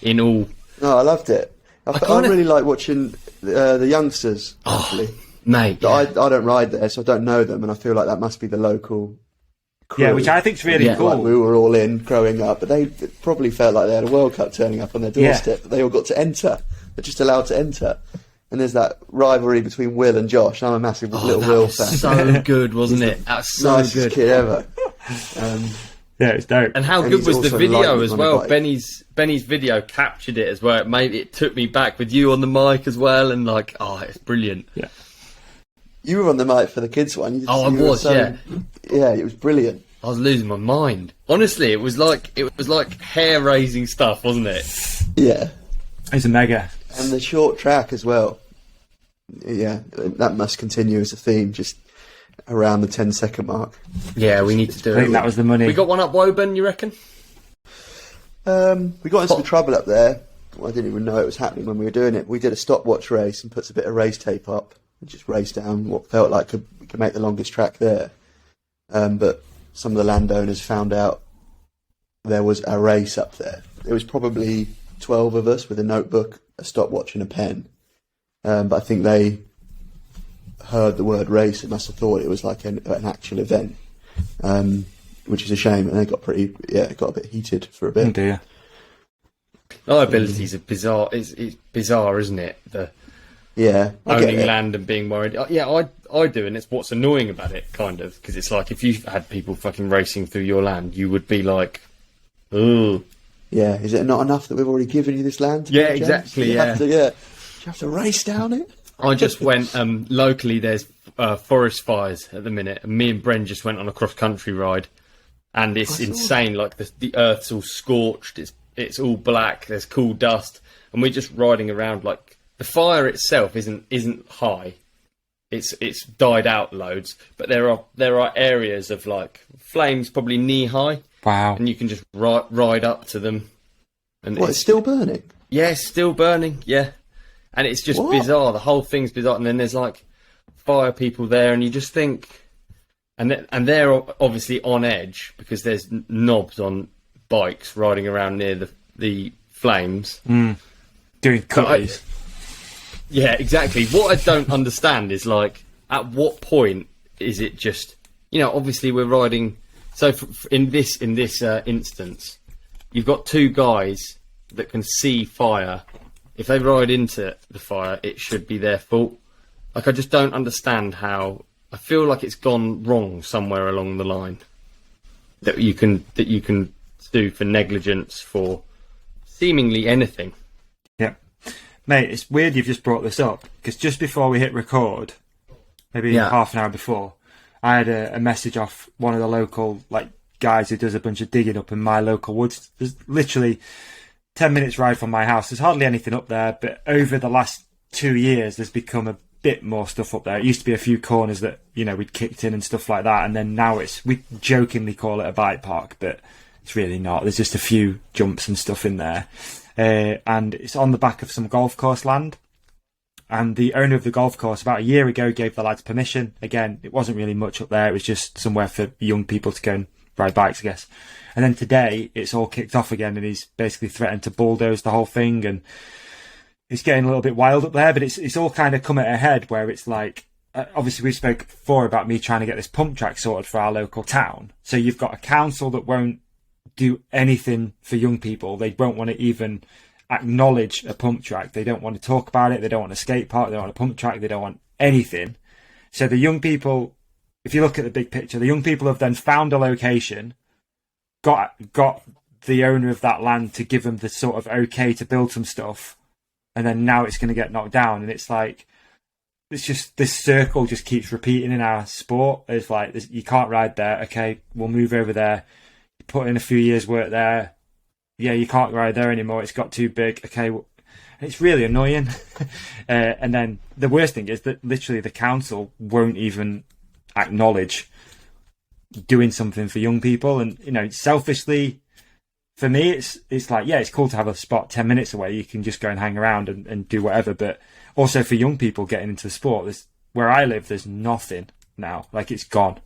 in all. No, I loved it. I really like watching the youngsters. Actually, mate. Yeah. I don't ride there, so I don't know them, and I feel like that must be the local crew. Yeah, which I think is really cool. Like we were all in growing up, but they probably felt like they had a World Cup turning up on their doorstep. But they all got to enter. They're just allowed to enter. And there's that rivalry between Will and Josh. I'm a massive little Will fan. So good, wasn't it? That was so nicest good. Kid ever. Yeah, it's dope. And how good was the video as well? Benny's video captured it as well. It took me back with you on the mic as well, and it's brilliant. Yeah. You were on the mic for the kids one. I was. Yeah, it was brilliant. I was losing my mind. Honestly, it was like hair raising stuff, wasn't it? Yeah. It's a mega. And the short track as well. Yeah, that must continue as a theme, just around the 10-second mark. Yeah, we need to do it. I think that was the money. We got one up Woburn, you reckon? We got into some trouble up there. I didn't even know it was happening when we were doing it. We did a stopwatch race and put a bit of race tape up and just raced down what felt like we could make the longest track there. But some of the landowners found out there was a race up there. It was probably 12 of us with a notebook, a stopwatch and a pen. But I think they heard the word race and must have thought it was like an actual event, which is a shame. And they got it got a bit heated for a bit. Oh dear. Liabilities are bizarre. It's bizarre, isn't it? Yeah, owning land and being worried. Yeah, I do, and it's what's annoying about it, kind of, because it's like if you had people fucking racing through your land, you would be like, oh. Yeah, is it not enough that we've already given you this land? Yeah, exactly. You have to race down it. I just went locally. There's forest fires at the minute, and me and Bren just went on a cross country ride, and it's insane. Like the earth's all scorched. It's all black. There's cool dust, and we're just riding around. Like the fire itself isn't high. It's died out loads, but there are areas of like flames probably knee high. Wow! And you can just ride up to them. And it's still burning. Yeah, it's still burning. Yeah. And it's just bizarre. The whole thing's bizarre. And then there's like fire people there, and you just think, and they're obviously on edge because there's knobs on bikes riding around near the flames, doing cutties. Yeah, exactly. What I don't understand is like, at what point is it just, obviously we're riding. So in this instance, you've got two guys that can see fire. If they ride into the fire, it should be their fault. Like, I just don't understand how. I feel like it's gone wrong somewhere along the line. That you can sue for negligence for seemingly anything. Yeah, mate, it's weird you've just brought this up because just before we hit record, maybe half an hour before, I had a message off one of the local guys who does a bunch of digging up in my local woods. There's literally 10 minutes ride from my house. There's hardly anything up there, but over the last 2 years, there's become a bit more stuff up there. It used to be a few corners that, we'd kicked in and stuff like that. And then now we jokingly call it a bike park, but it's really not. There's just a few jumps and stuff in there. And it's on the back of some golf course land. And the owner of the golf course about a year ago gave the lads permission. Again, it wasn't really much up there. It was just somewhere for young people to go and ride bikes, I guess. And then today, it's all kicked off again, and he's basically threatened to bulldoze the whole thing, and it's getting a little bit wild up there, but it's all kind of come at a head where it's like, obviously we spoke before about me trying to get this pump track sorted for our local town. So you've got a council that won't do anything for young people. They won't want to even acknowledge a pump track. They don't want to talk about it. They don't want a skate park. They don't want a pump track. They don't want anything. So the young people, if you look at the big picture, the young people have then found a location, got the owner of that land to give them the sort of okay to build some stuff, and then now it's going to get knocked down. And it's like, it's just, this circle just keeps repeating in our sport. It's like, you can't ride there. Okay, we'll move over there. You put in a few years work there. Yeah, you can't ride there anymore. It's got too big. Okay, it's really annoying. And then the worst thing is that literally the council won't even acknowledge doing something for young people. And selfishly, for me, it's like, yeah, it's cool to have a spot 10 minutes away. You can just go and hang around and do whatever. But also for young people getting into the sport, where I live, there's nothing now. Like, it's gone,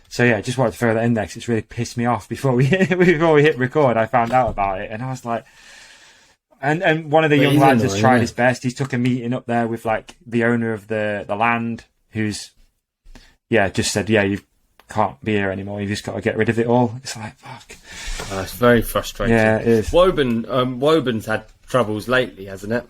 So yeah, just wanted to throw that in there because it's really pissed me off. Before we hit record, I found out about it, and I was like, and one of the young lads has tried his best. He's took a meeting up there with the owner of the land, who's just said, you can't be here anymore. You just got to get rid of it all. It's like, fuck. It's very frustrating. Yeah, it is. Woburn's had troubles lately, hasn't it?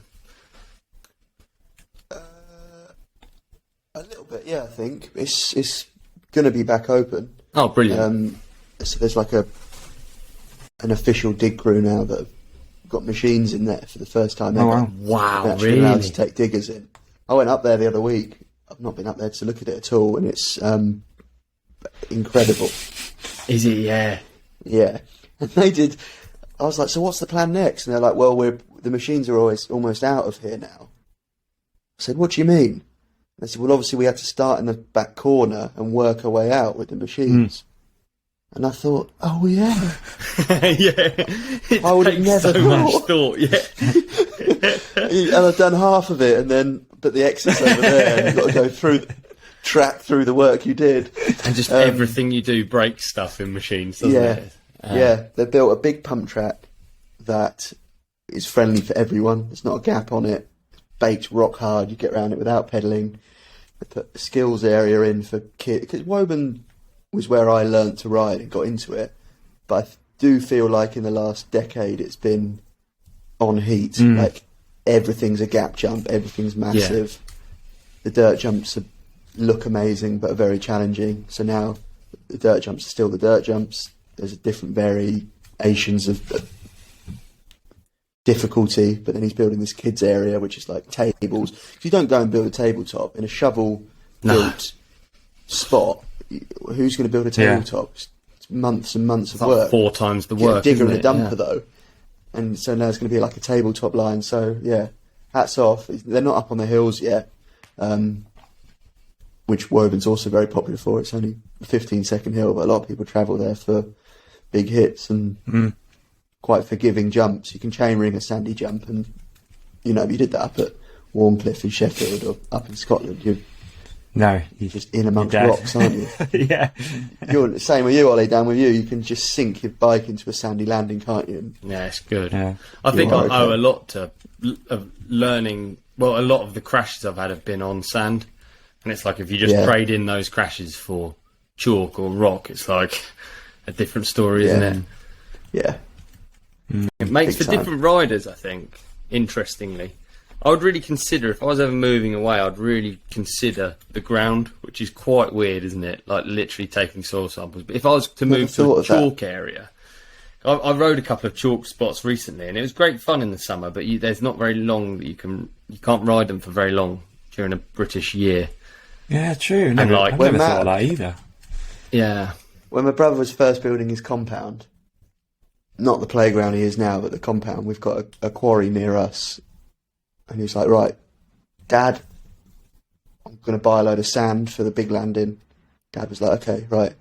A little bit, yeah. I think it's going to be back open. Oh, brilliant! So there's an official dig crew now that have got machines in there for the first time ever. Oh, wow! They're actually allowed to take diggers in. I went up there the other week. I've not been up there to look at it at all, and it's incredible. Is it? Yeah. Yeah. And they did. I was like, so what's the plan next? And they're like, well, the machines are almost out of here now. I said, what do you mean? They said, well, obviously we had to start in the back corner and work our way out with the machines. And I thought, oh yeah, yeah. I would have never thought. Yeah. And I've done half of it, but the exit's over there, and you've got to go track through the work you did. And just everything you do breaks stuff in machines, doesn't it? Yeah, they built a big pump track that is friendly for everyone. There's not a gap on it. It's baked rock hard. You get around it without pedalling. They put a skills area in for kids. Because Woburn was where I learnt to ride and got into it. But I do feel like in the last decade it's been on heat. Like everything's a gap jump, everything's massive. The dirt jumps look amazing but are very challenging. So now the dirt jumps are still the dirt jumps. There's different variations of difficulty, but then he's building this kids area which is like tables. If you don't go and build a tabletop in a shovel built spot, who's going to build a tabletop? It's months and months of work. 4 times the work. Digger and a dumper though, and so now it's going to be like a tabletop line. So yeah, hats off. They're not up on the hills yet, which Woburn's also very popular for. It's only a 15-second hill, but a lot of people travel there for big hits and quite forgiving jumps. You can chainring a sandy jump, and you know, if you did that up at Warncliffe in Sheffield or up in Scotland, you're just in amongst rocks, aren't you? Yeah. You're the same with you, Ollie. Down with you can just sink your bike into a sandy landing, can't you? Yeah, it's good. Yeah. I think I owe a lot to learning. Well, a lot of the crashes I've had have been on sand, and it's like if you just trade in those crashes for chalk or rock, it's like a different story, isn't it? Yeah. It makes Big for time. different riders, I think, interestingly. I would really consider, if I was ever moving away, I'd really consider the ground, which is quite weird, isn't it? Like literally taking soil samples. But if I was to move to a chalk area, I rode a couple of chalk spots recently, and it was great fun in the summer, but there's not very long that you can't ride them for very long during a British year. Yeah, true. I've never thought of that either. Yeah. When my brother was first building his compound, not the playground he is now, but the compound, we've got a quarry near us. And he was like, right, Dad, I'm going to buy a load of sand for the big landing. Dad was like, okay, right,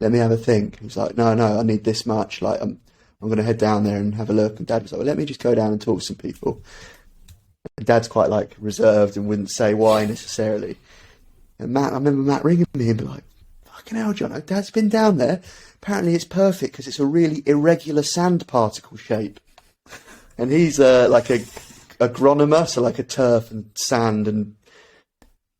let me have a think. He was like, no, I need this much. Like, I'm going to head down there and have a look. And Dad was like, well, let me just go down and talk to some people. And Dad's quite like reserved and wouldn't say why necessarily. And I remember Matt ringing me and be like, fucking hell, Jono, Dad's been down there. Apparently it's perfect because it's a really irregular sand particle shape. And he's like a agronomer, so like a turf and sand and,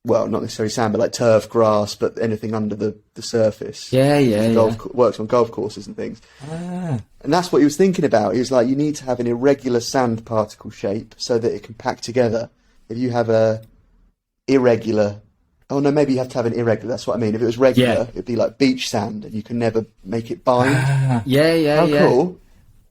well, not necessarily sand, but like turf, grass, but anything under the surface. Works on golf courses and things. And that's what he was thinking about. He was like, you need to have an irregular sand particle shape so that it can pack together. If you have a irregular... Oh, no, maybe you have to have an irregular. That's what I mean. If it was regular, it'd be like beach sand, and you can never make it bind. How cool.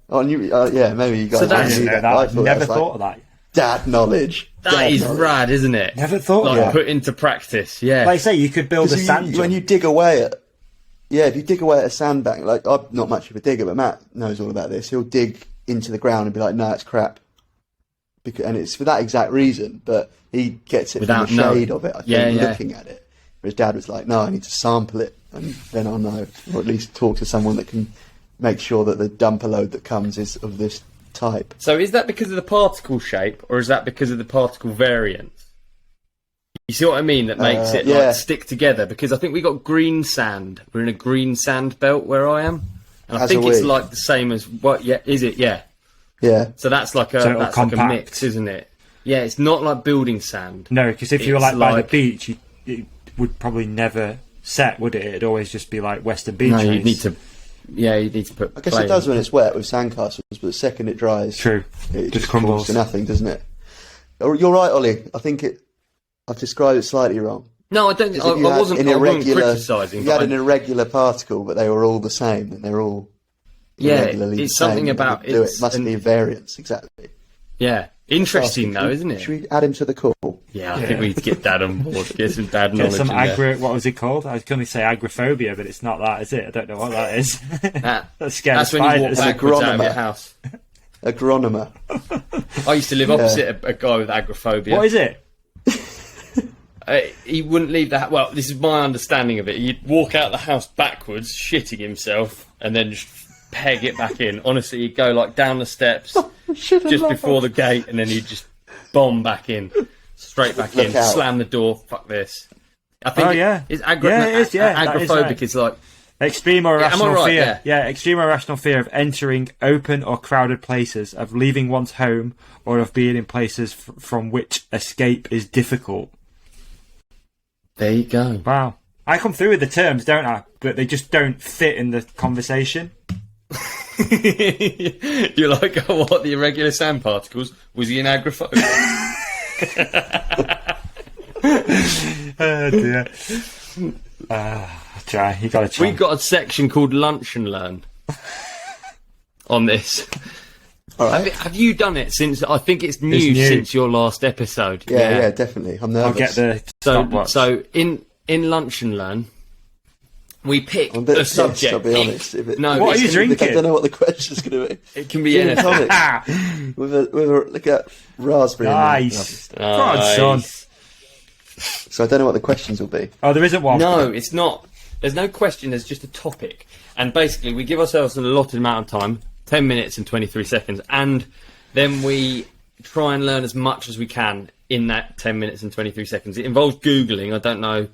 Oh, maybe you guys... So that's... I never thought of that. Dad knowledge. That is rad, isn't it? Never thought of that. Put into practice, yeah. Like I say, you could build a sand jump. When you dig away at... Yeah, if you dig away at a sandbank, like, I'm not much of a digger, but Matt knows all about this. He'll dig into the ground and be like, no, it's crap. And it's for that exact reason, but he gets it Without from the shade of it, I think, looking at it. Whereas Dad was like, no, I need to sample it, and then I'll know. Or at least talk to someone that can make sure that the dumper load that comes is of this type. So is that because of the particle shape, or is that because of the particle variance? You see what I mean? That makes it like stick together. Because I think we got green sand. We're in a green sand belt where I am, and I think it's like the same as what? Yeah, is it? Yeah. Yeah. So that's like like a mix, isn't it? Yeah, it's not like building sand. No, because if you were like by the beach, it would probably never set, would it? It'd always just be like Western Beach. No, you need to. Yeah, you need to put. I guess it does when it's wet with sandcastles, but the second it dries, it just crumbles to nothing, doesn't it? You're right, Ollie. I think I've described it slightly wrong. No, I don't. I wasn't criticising. You had an irregular particle, but they were all the same, and they're all irregularly it's something about it. It must be a variance, exactly. Yeah, interesting though, isn't it? Should we add him to the call? Yeah, I think we need to get Dad on board. Get some Dad knowledge. Get some what was it called? I was going to say agrophobia, but it's not that, is it? I don't know what that is. That's scary. That's when you walk backwards out of your house. Agronomer. I used to live opposite a guy with agrophobia. What is it? He wouldn't leave the house. Well, this is my understanding of it. He'd walk out the house backwards, shitting himself, and then just peg it back in. Honestly, he'd go like down the steps just before the gate, and then he'd just bomb back in, straight back in, slam the door. Fuck this. I think it's agrophobic. It's like extreme or irrational fear. Yeah, extreme or irrational fear of entering open or crowded places, of leaving one's home, or of being in places from which escape is difficult. There you go. Wow. I come through with the terms, don't I? But they just don't fit in the conversation. You're like, oh, what, the irregular sand particles? Was he an agoraphobe? Oh dear. Try. You got to try. We've got a section called Lunch and Learn on this. All right. Have you done it since? I think it's new since your last episode. Yeah, definitely. I'm nervous. I'll get the stopwatch. So in Lunch and Learn, we pick I'm a bit a obsessed, subject. I'll be honest. No, What are you drinking? I don't know what the question's going to be. it can be Gin and anything. tonic. with a look at raspberry. Nice. Come on, son. So I don't know what the questions will be. Oh, there isn't one. No, it's not. There's no question. There's just a topic, and basically we give ourselves an allotted amount of time, 10 minutes and 23 seconds, and then we try and learn as much as we can in that 10 minutes and 23 seconds. It involves Googling. I don't know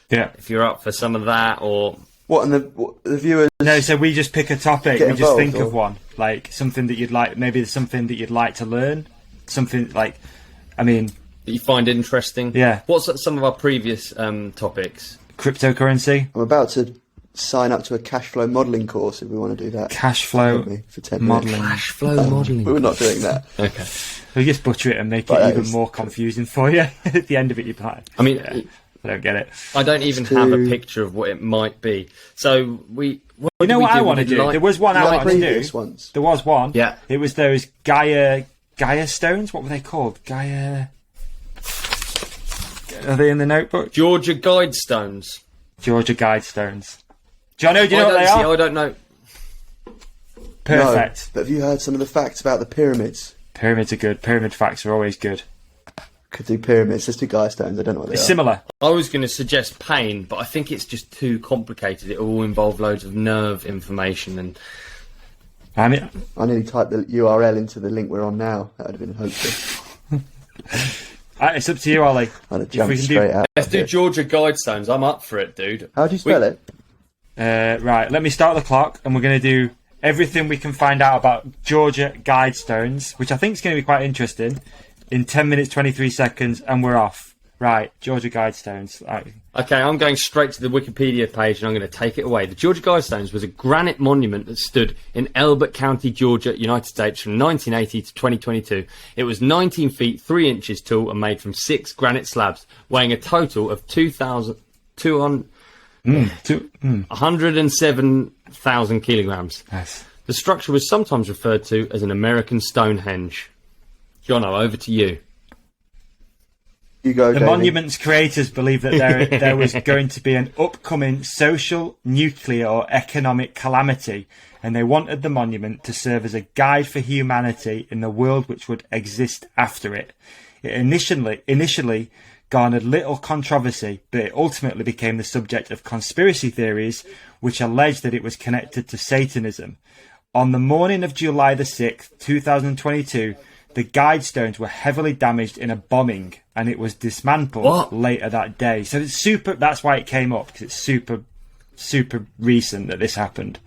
if you're up for some of that or... What, and the viewers... No, so we just pick a topic. Get We just think involved, of one. Like, something that you'd like... Maybe there's something that you'd like to learn. Something like... I mean... that you find interesting. Yeah. What's some of our previous topics? Cryptocurrency. I'm about to sign up to a cash flow modelling course if we want to do that. Cash flow For 10 modelling. minutes. Cash flow modelling. We're not doing that. Okay. We just butcher it and make But it that even is- more confusing for you. At the end of it, you're like... I mean... I don't get it. I don't even have a picture of what it might be. So You know what I want to do? There was one I wanted to previous do. ones. There was one. Yeah. It was those Gaia stones. What were they called? Gaia... Are they in the notebook? Georgia Guidestones. Georgia Guidestones. Jono, do you know what they are? I don't know. Perfect. No, but have you heard some of the facts about the pyramids? Pyramids are good. Pyramid facts are always good. Could do pyramids. Let's do Guidestones. I don't know what they It's are. similar. I was going to suggest pain, but I think it's just too complicated. It will involve loads of nerve information and... I mean, I nearly typed the URL into the link we're on now. That would have been hopeful. it's up to you, Ollie. I'd have If we jumped can straight out. Let's of do it. Georgia Guidestones. I'm up for it, dude. How do you spell it? Right, let me start the clock, and we're going to do everything we can find out about Georgia Guidestones, which I think is going to be quite interesting, in 10 minutes, 23 seconds, and we're off. Right, Georgia Guidestones. Right. Okay, I'm going straight to the Wikipedia page and I'm going to take it away. The Georgia Guidestones was a granite monument that stood in Elbert County, Georgia, United States from 1980 to 2022. It was 19 feet 3 inches tall and made from 6 granite slabs, weighing a total of 107,000 kilograms. Nice. The structure was sometimes referred to as an American Stonehenge. Jono, over to you. You go, The Davey. monument's creators believe that there was going to be an upcoming social, nuclear, or economic calamity, and they wanted the monument to serve as a guide for humanity in the world which would exist after it. It initially garnered little controversy, but it ultimately became the subject of conspiracy theories, which alleged that it was connected to Satanism. On the morning of July the 6th, 2022, the Guidestones were heavily damaged in a bombing, and it was dismantled later that day. So it's super. That's why it came up, because it's super recent that this happened.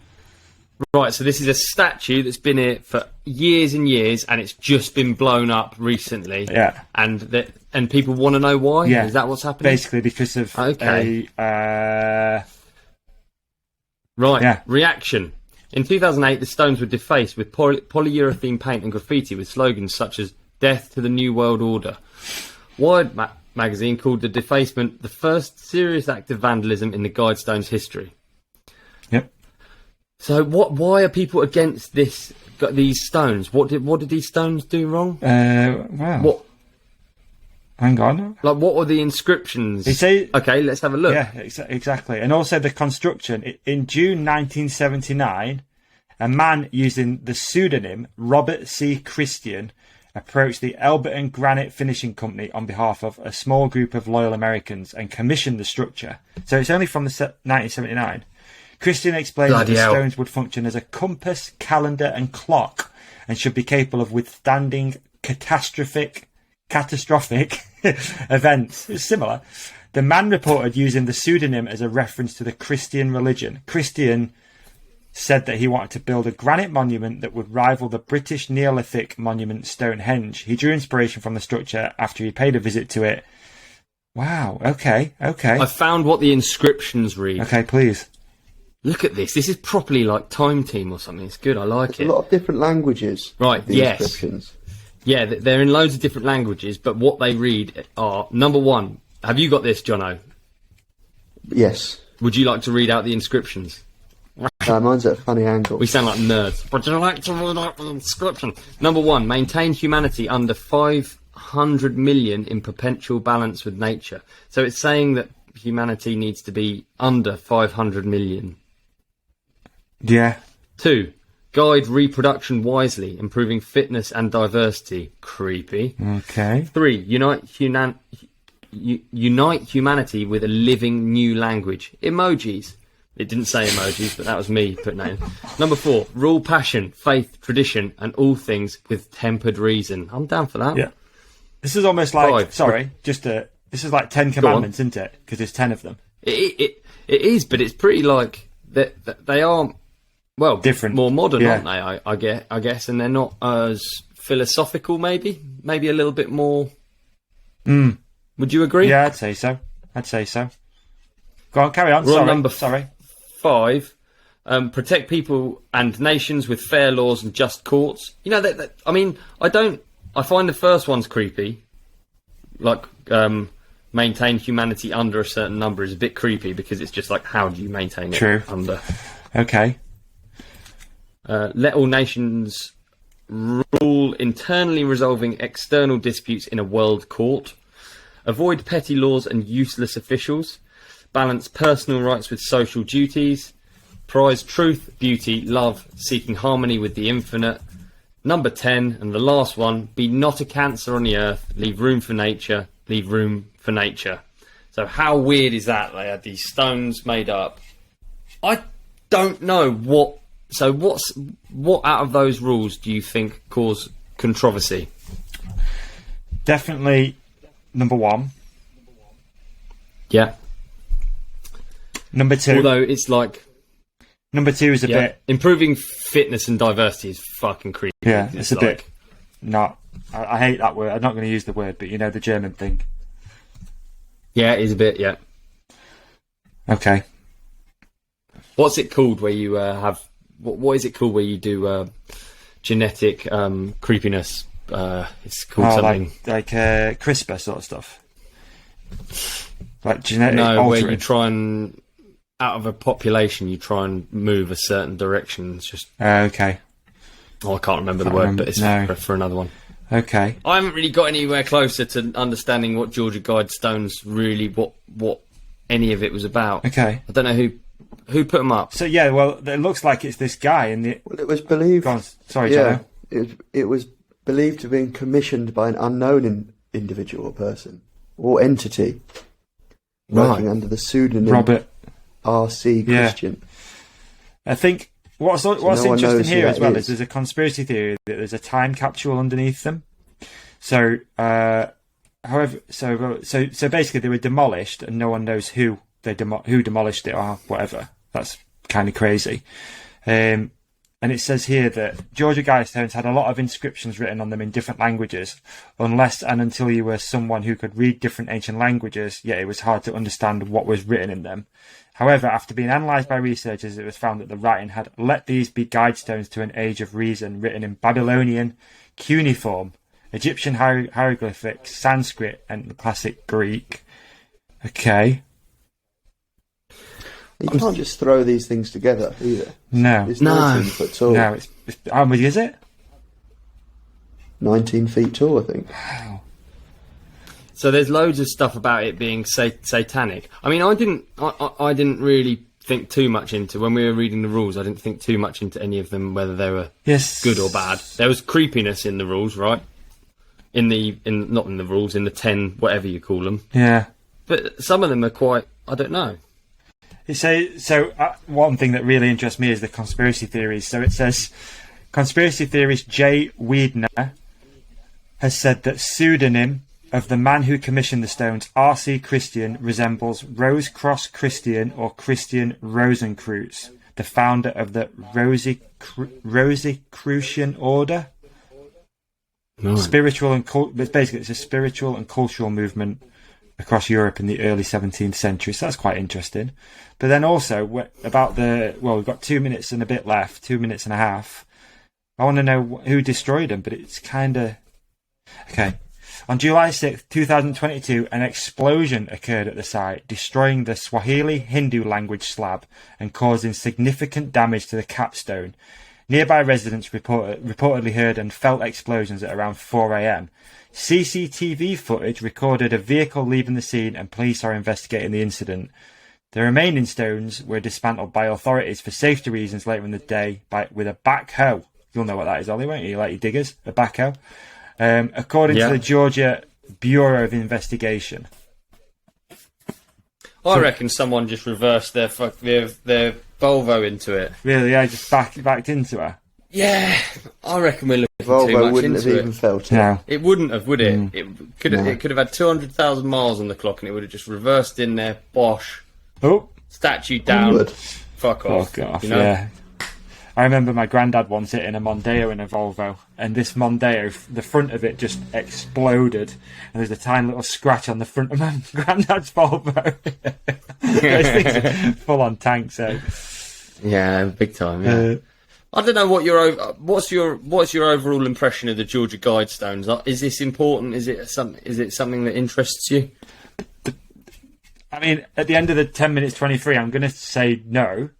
Right, so this is a statue that's been here for years and years, and it's just been blown up recently. Yeah, and people want to know why. Yeah, is that what's happening? Basically, because of right. Yeah. Reaction. In 2008, the stones were defaced with polyurethane paint and graffiti with slogans such as "Death to the New World Order." Wired magazine called the defacement the first serious act of vandalism in the Guidestones' history. Yep. So, why are people against these stones? What did these stones do wrong? Wow. What? Hang on. Like, what were the inscriptions? They say, okay, let's have a look. Yeah, exactly. And also the construction. In June 1979, a man using the pseudonym Robert C. Christian approached the Elberton Granite Finishing Company on behalf of a small group of loyal Americans and commissioned the structure. So it's only from 1979. Christian explained that the stones would function as a compass, calendar, and clock, and should be capable of withstanding catastrophic events. It's similar. The man reported using the pseudonym as a reference to the Christian religion. Christian said that he wanted to build a granite monument that would rival the British Neolithic monument Stonehenge. He drew inspiration from the structure after he paid a visit to it. Wow, okay. I found what the inscriptions read. Okay, please. Look at this. This is properly like Time Team or something. It's good. I like it. A lot of different languages. Right, the yes. inscriptions. Yeah, they're in loads of different languages, but what they read are, number one, have you got this, Jono? Yes. Would you like to read out the inscriptions? Mine's at a funny angle. We sound like nerds. Would you like to read out the inscription? Number one, maintain humanity under 500 million in perpetual balance with nature. So it's saying that humanity needs to be under 500 million. Yeah. 2, guide reproduction wisely, improving fitness and diversity. Creepy. Okay. 3, unite humanity with a living new language. Emojis. It didn't say emojis, but that was me putting that in. Number 4, rule passion, faith, tradition, and all things with tempered reason. I'm down for that. Yeah. This is almost like, 5, this is like 10 Commandments, isn't it? Because there's 10 of them. It is, but it's pretty like they are, well, different, more modern, yeah. aren't they? I guess, and they're not as philosophical. Maybe a little bit more. Would you agree? Yeah, I'd say so. Go on, carry on. Rule Sorry. number Sorry. 5, protect people and nations with fair laws and just courts. You know, I mean, I find the first one's creepy. Like, maintain humanity under a certain number is a bit creepy because it's just like, how do you maintain it True. under? Okay. Let all nations rule internally, resolving external disputes in a world court. Avoid petty laws and useless officials. Balance personal rights with social duties. Prize truth, beauty, love, seeking harmony with the infinite. Number 10, and the last one, be not a cancer on the earth. Leave room for nature. Leave room for nature. So how weird is that? They had these stones made up. I don't know what. So what out of those rules do you think cause controversy? Definitely number 1. Yeah. Number 2. Although it's like, number 2 is a bit. Improving fitness and diversity is fucking creepy. Yeah, it's a bit. Not. I hate that word. I'm not going to use the word, but you know the German thing. Yeah, it is a bit. Yeah. Okay. What's it called where you have? What is it called where you do genetic creepiness? It's called something like CRISPR sort of stuff. Like genetic altering. Where you try and out of a population you try and move a certain direction. It's just okay. Oh, I can't remember the word, but it's for another one. Okay. I haven't really got anywhere closer to understanding what Georgia Guidestones really what any of it was about. Okay. I don't know who put them up. So yeah, well, it looks like it's this guy in the. Well, it was believed. Go on. Sorry, yeah, Jono. it was believed to have been commissioned by an unknown individual or person or entity, working under the pseudonym Robert R.C. Christian. I think what's no interesting here as well is there's a conspiracy theory that there's a time capsule underneath them. So, however, so basically they were demolished, and no one knows who demolished it or whatever. That's kind of crazy. And it says here that Georgia Guidestones had a lot of inscriptions written on them in different languages, unless and until you were someone who could read different ancient languages, yet it was hard to understand what was written in them. However, after being analysed by researchers, it was found that the writing had "Let these be guidestones to an age of reason," written in Babylonian, cuneiform, Egyptian hieroglyphics, Sanskrit, and the classic Greek. Okay. You can't just throw these things together either. No. It's 19 foot tall. No, it's how much is it? 19 feet tall, I think. Wow. So there's loads of stuff about it being satanic. I mean, I didn't really think too much into, when we were reading the rules, I didn't think too much into any of them, whether they were good or bad. There was creepiness in the rules, right? Not in the rules, in the 10, whatever you call them. Yeah. But some of them are quite, I don't know. So one thing that really interests me is the conspiracy theories. So it says, conspiracy theorist Jay Wiedner has said that pseudonym of the man who commissioned the stones, R.C. Christian, resembles Rose Cross Christian or Christian Rosenkreuz, the founder of the Rosicrucian order. Right. Spiritual and it's a spiritual and cultural movement across Europe in the early 17th century. So that's quite interesting. But then also about we've got 2 minutes and a bit left, 2 minutes and a half. I want to know who destroyed them, but it's kind of... Okay. On July 6th, 2022, an explosion occurred at the site, destroying the Swahili Hindu language slab and causing significant damage to the capstone. Nearby residents reportedly heard and felt explosions at around 4 a.m. CCTV footage recorded a vehicle leaving the scene, and police are investigating the incident. The remaining stones were dismantled by authorities for safety reasons later in the day with a backhoe. You'll know what that is, Ollie, won't you? Like your diggers, a backhoe. According to the Georgia Bureau of Investigation. I reckon someone just reversed their Volvo into it. Really? Yeah, just backed into her. Yeah, I reckon we're looking Volvo too much wouldn't into have it. even felt it. No. It wouldn't have, would it? It could have had 200,000 miles on the clock, and it would have just reversed in there. Bosh. Oh, Statue down. Would. Fuck off. You know? Yeah. I remember my granddad once hitting a Mondeo in a Volvo, and this Mondeo, the front of it just exploded, and there's a tiny little scratch on the front of my granddad's Volvo. Those things are full on tanks, so. Yeah, big time. Yeah. I don't know what's your overall impression of the Georgia Guidestones? Is this important? Is it something that interests you? I mean, at the end of the 10 minutes 23, I'm going to say no.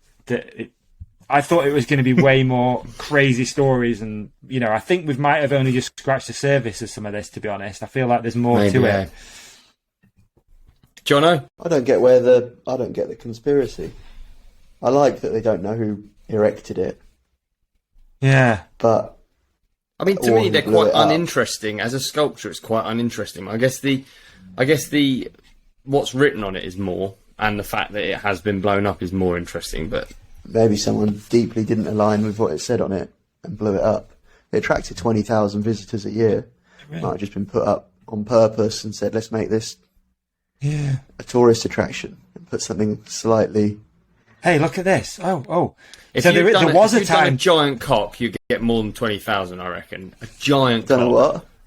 I thought it was going to be way more crazy stories, and I think we might have only just scratched the surface of some of this. To be honest, I feel like there's more to it. Jono, I don't get the conspiracy. I like that they don't know who erected it. Yeah, but I mean, to me, they're quite uninteresting as a sculpture. It's quite uninteresting. I guess the what's written on it is more, and the fact that it has been blown up is more interesting. But maybe someone deeply didn't align with what it said on it and blew it up. It attracted 20,000 visitors a year. Really? Might have just been put up on purpose and said, let's make this a tourist attraction and put something slightly... Hey, look at this. Oh. If so there was a done a time... giant cock, you get more than 20,000, I reckon. A giant Done cock. a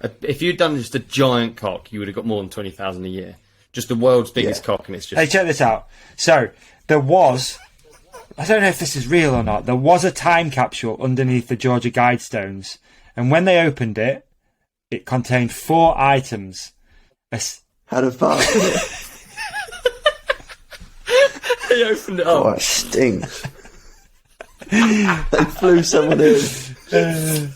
what? If you'd done just a giant cock, you would have got more than 20,000 a year. Just the world's biggest cock, and it's just... Hey, check this out. So, there was... I don't know if this is real or not. There was a time capsule underneath the Georgia Guidestones, and when they opened it, it contained 4 items. Had a fart. They opened it up. Oh, it stinks. They flew someone in. And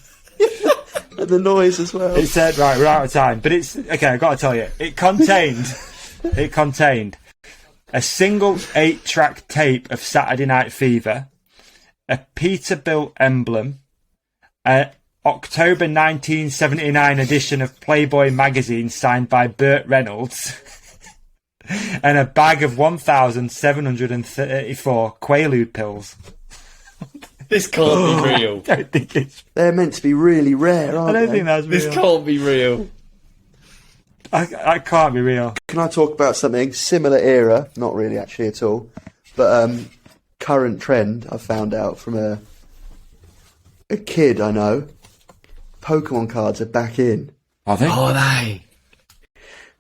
the noise as well. It said, right, we're out of time. But it's... Okay, I've got to tell you. It contained a single 8-track tape of Saturday Night Fever, a Peterbilt emblem, an October 1979 edition of Playboy magazine signed by Burt Reynolds, and a bag of 1,734 Quaalude pills. This can't be real. I don't think it's... They're meant to be really rare, aren't they? I don't think that's real. This can't be real. I can't be real. Can I talk about something similar era? Not really, actually, at all. But current trend I found out from a kid I know. Pokemon cards are back in. Are they? Are they?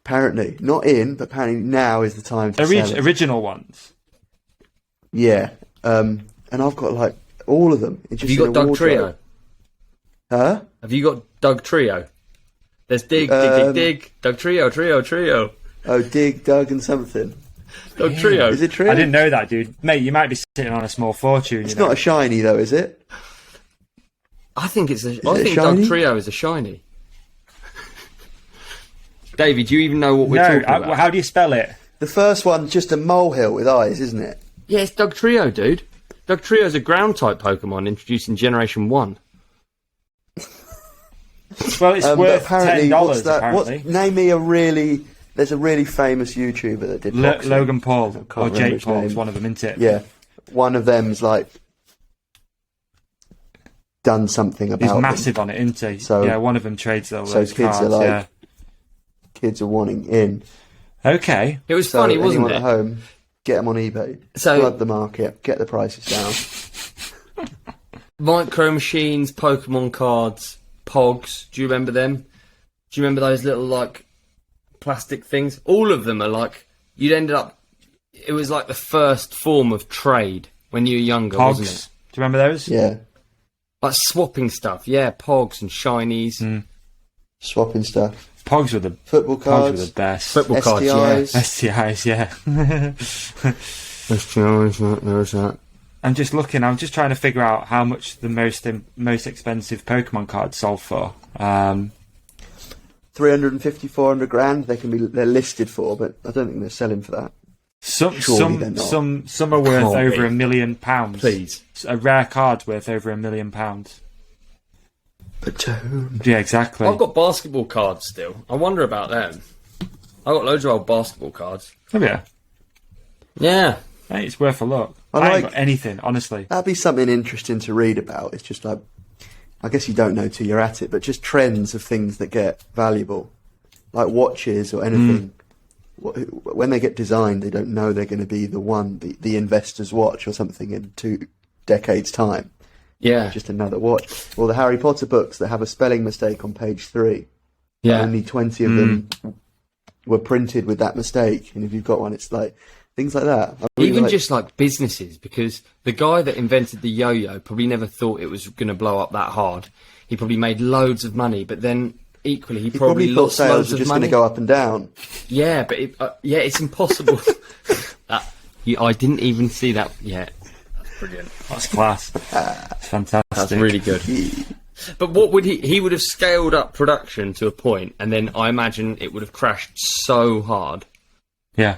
Apparently. Not in, but apparently now is the time to sell it. Original ones? Yeah. And I've got, like, all of them. Have you got Doug Trio? Huh? Have you got Doug Trio? There's Dig, Doug Trio. Oh, Dig, Doug and something. Doug Trio. Is it Trio? I didn't know that, dude. Mate, you might be sitting on a small fortune. It's not a shiny, though, is it? I think Doug Trio is a shiny. David, do you even know what we're talking about? How do you spell it? The first one's just a molehill with eyes, isn't it? Yeah, it's Doug Trio, dude. Doug Trio is a ground-type Pokemon introduced in Generation 1. Well, it's worth $10, apparently. Name me a really... There's a really famous YouTuber that did boxing. Logan Paul, or Jake Paul, is one of them, isn't it? Yeah. One of them's, like, done something about He's massive on it, isn't he? So, yeah, one of them trades those kids cards, are like... Kids are wanting in. Okay. It was funny, wasn't it? At home, get them on eBay. Flood the market, get the prices down. Micro Machines, Pokemon cards... Pogs, do you remember them? Do you remember those little, like, plastic things. All of them are like, you'd ended up, it was like the first form of trade when you were younger, Pogs. wasn't it? Do you remember those? Yeah. Like swapping stuff, yeah, Pogs and Shinies. Swapping stuff. Pogs were the Football Pogs cards. were the best. Football cards, STIs. yeah. STIs, yeah. There's that. I'm just looking. I'm just trying to figure out how much the most expensive Pokemon cards sold for. 350, 400 grand. They're listed for, but I don't think they're selling for that. Some they're not. some are worth Can't over be. £1 million. Please. A rare card's worth over £1 million. But to whom? Yeah, exactly. I've got basketball cards still. I wonder about them. I've got loads of old basketball cards. Oh yeah. Yeah. Hey, it's worth a look. I I ain't like- got anything, honestly. That'd be something interesting to read about. It's just like, I guess you don't know till you're at it, but just trends of things that get valuable, like watches or anything. When they get designed, they don't know they're going to be the investor's watch or something in 2 decades' time. Yeah. Just another watch. Or the Harry Potter books that have a spelling mistake on page 3. Yeah. Only 20 of them were printed with that mistake, and if you've got one, it's like things like that. I really Even like- just like businesses, because the guy that invented the yo-yo probably never thought it was going to blow up that hard. He probably made loads of money, but then equally he he probably thought lost sales loads were of just going money. to go up and down. Yeah, but it's impossible. I didn't even see that yet. That's brilliant. That's class. It's fantastic. That's really good. But what would he would have scaled up production to a point, and then I imagine it would have crashed so hard, Yeah.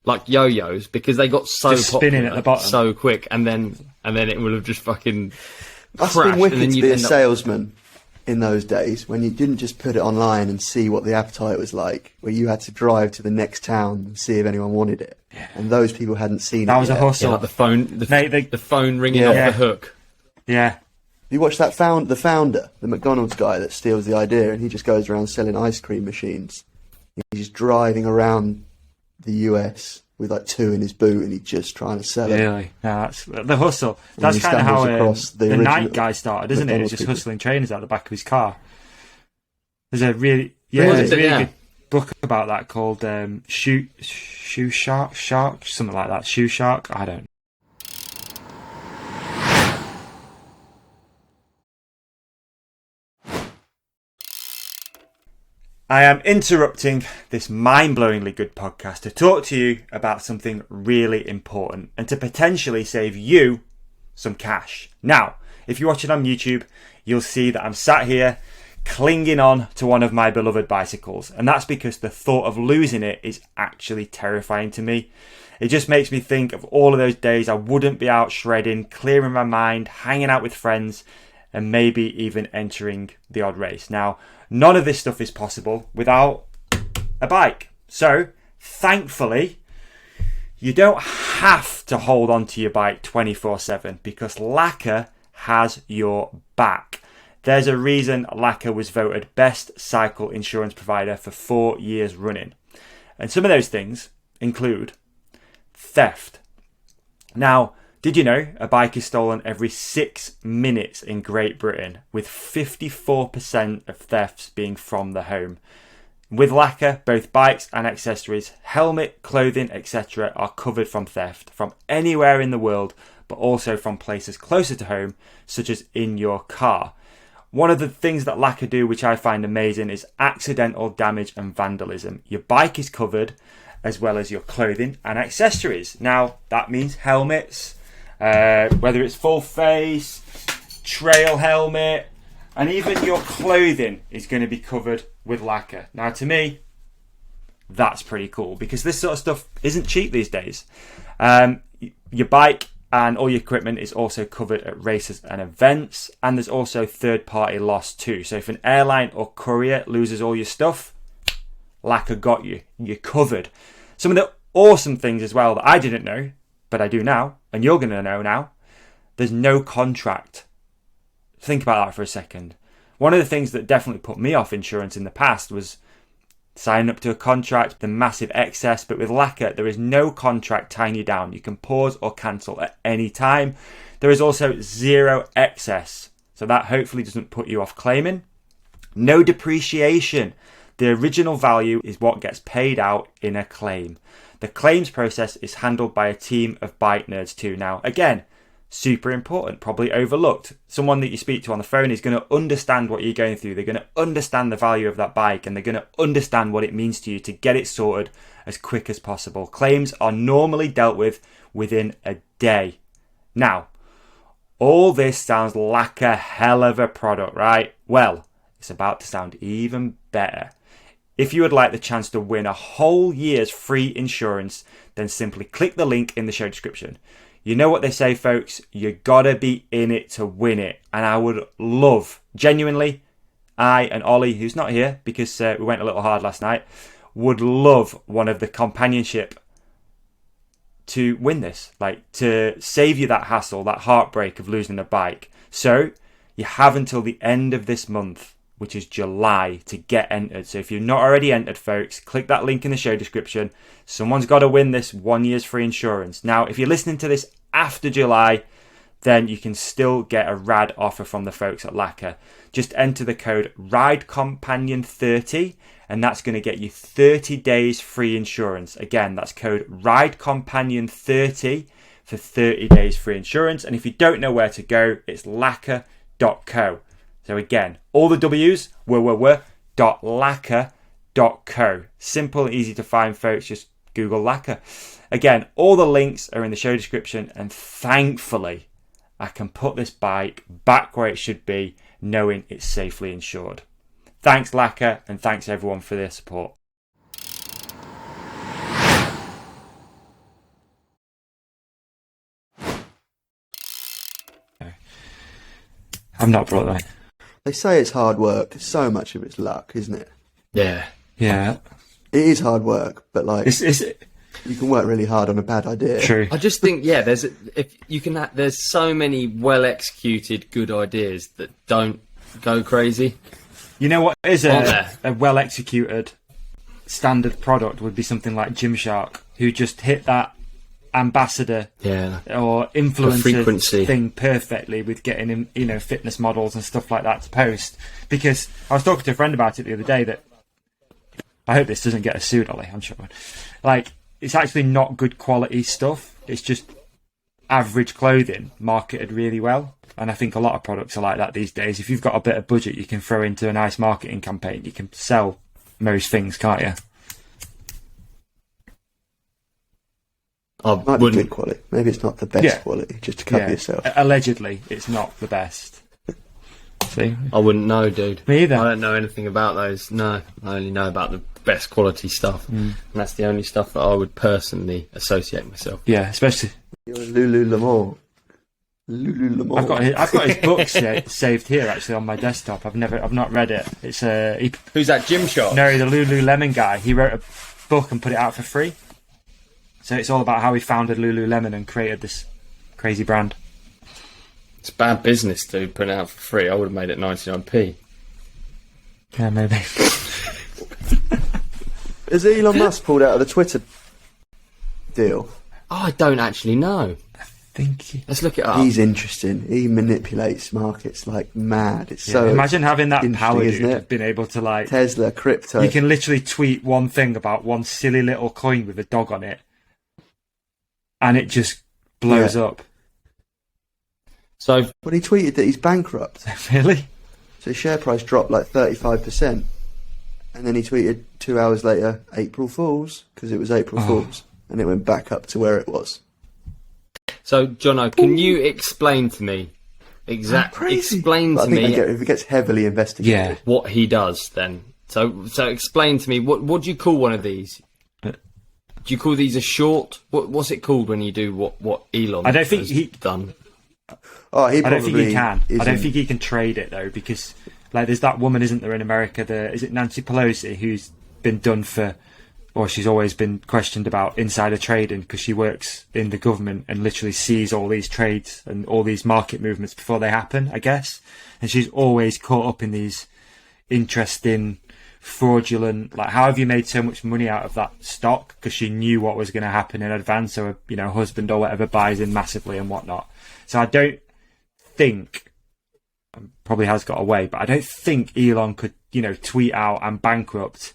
like yo-yos, because they got so Just spinning popular at the bottom. so quick, and then it would have just fucking Must have crashed, been wicked and then to you'd be a end up. salesman in those days when you didn't just put it online and see what the appetite was like, where you had to drive to the next town and see if anyone wanted it. And those people hadn't seen That it was yet. a hustle. Yeah, like the phone, Mate, the phone ringing Yeah. off Yeah. the hook. Yeah. You watch that the founder, the McDonald's guy that steals the idea, and he just goes around selling ice cream machines. He's just driving around the US with like 2 in his boot, and he's just trying to sell it. Really? No, that's the hustle. And That's he kind of stumbles how across the the original night guy started, isn't it? McDonald's Just people. hustling trainers out the back of his car. There's a Really? there's a really Yeah. good book about that called Shoe Shark, something like that. Shoe Shark. I don't. I am interrupting this mind-blowingly good podcast to talk to you about something really important and to potentially save you some cash. Now, if you're watching on YouTube, you'll see that I'm sat here clinging on to one of my beloved bicycles, and that's because the thought of losing it is actually terrifying to me. It just makes me think of all of those days I wouldn't be out shredding, clearing my mind, hanging out with friends, and maybe even entering the odd race. Now, none of this stuff is possible without a bike. So, thankfully, you don't have to hold on to your bike 24/7 because Lacquer has your back. There's a reason Lacquer was voted best cycle insurance provider for 4 years running. And some of those things include theft. Now, did you know a bike is stolen every 6 minutes in Great Britain, with 54% of thefts being from the home? With Lacquer, both bikes and accessories, helmet, clothing, etc. are covered from theft from anywhere in the world, but also from places closer to home, such as in your car. One of the things that Lacquer do, which I find amazing, is accidental damage and vandalism. Your bike is covered, as well as your clothing and accessories. Now, that means helmets, whether it's full face, trail helmet, and even your clothing is going to be covered with Lacquer. Now, to me, that's pretty cool because this sort of stuff isn't cheap these days. Your bike and all your equipment is also covered at races and events, and there's also third-party loss too. So if an airline or courier loses all your stuff, Lacquer got you. You're covered. Some of the awesome things as well that I didn't know, but I do now, and you're going to know now, there's no contract. Think about that for a second. One of the things that definitely put me off insurance in the past was signing up to a contract, the massive excess, but with Lacquer, there is no contract tying you down. You can pause or cancel at any time. There is also zero excess, so that hopefully doesn't put you off claiming. No depreciation. The original value is what gets paid out in a claim. The claims process is handled by a team of bike nerds too. Now, again, super important, probably overlooked. Someone that you speak to on the phone is going to understand what you're going through. They're going to understand the value of that bike, and they're going to understand what it means to you to get it sorted as quick as possible. Claims are normally dealt with within a day. Now, all this sounds like a hell of a product, right? Well, it's about to sound even better. If you would like the chance to win a whole year's free insurance, then simply click the link in the show description. You know what they say, folks, you gotta be in it to win it. And I would love, genuinely, I and Ollie, who's not here because we went a little hard last night, would love one of the companionship to win this, like to save you that hassle, that heartbreak of losing a bike. So you have until the end of this month, which is July, to get entered. So if you're not already entered, folks, click that link in the show description. Someone's got to win this 1 year's free insurance. Now, if you're listening to this after July, then you can still get a rad offer from the folks at Lacquer. Just enter the code RIDECOMPANION30, and that's going to get you 30 days free insurance. Again, that's code RIDECOMPANION30 for 30 days free insurance. And if you don't know where to go, it's lacquer.co. So again, all the W's, lacquer.co. Simple and easy to find, folks. Just Google Lacquer. Again, all the links are in the show description, and thankfully, I can put this bike back where it should be, knowing it's safely insured. Thanks, Lacquer, and thanks everyone for their support. I've not brought that. They say it's hard work. So much of it's luck, isn't it? Yeah. It is hard work, but like you can work really hard on a bad idea. True. I just think, there's so many well executed good ideas that don't go crazy. You know what is a well executed standard product would be something like Gymshark, who just hit that ambassador or influencer thing perfectly with getting him, fitness models and stuff like that to post. Because I was talking to a friend about it the other day that I hope this doesn't get us sued, Ollie. I'm sure. Like, it's actually not good quality stuff. It's just average clothing marketed really well. And I think a lot of products are like that these days. If you've got a bit of budget, you can throw into a nice marketing campaign. You can sell most things, can't you? Might be good quality. Maybe it's not the best quality, just to cover yourself. Allegedly, it's not the best. See? I wouldn't know, dude. Me either. I don't know anything about those. No, I only know about the best quality stuff. And that's the only stuff that I would personally associate myself. Yeah, especially... You're Lululemon. Lululemon. I've got his book saved here, actually, on my desktop. I've not read it. It's Who's that, Gymshark? No, the Lululemon guy. He wrote a book and put it out for free. So it's all about how he founded Lululemon and created this crazy brand. It's bad business to put it out for free. I would have made it 99p. Yeah, maybe. Has Elon Musk pulled out of the Twitter deal? Oh, I don't actually know. Let's look it up. He's interesting. He manipulates markets like mad. It's so imagine having that power, dude, of being able to, like, Tesla, crypto. You can literally tweet one thing about one silly little coin with a dog on it, and it just blows up. So, well, he tweeted that he's bankrupt. Really? So his share price dropped like 35%, and then he tweeted 2 hours later, "April Fools," because it was April Fools, and it went back up to where it was. So, Jono, can you explain to me Explain to me if it gets heavily investigated, what he does then. So explain to me what do you call one of these? Do you call these a short? What's it called when you do what Elon? I don't think he's done. Oh, I don't think he can. I don't think he can trade it though, because like there's that woman, isn't there, in America? Is it Nancy Pelosi, who's been done for, or she's always been questioned about insider trading because she works in the government and literally sees all these trades and all these market movements before they happen, I guess. And she's always caught up in these interesting, fraudulent, like, how have you made so much money out of that stock? Because she knew what was going to happen in advance, so her husband or whatever buys in massively and whatnot. So I don't think, probably has got away, but I don't think Elon could, tweet out, "I'm bankrupt,"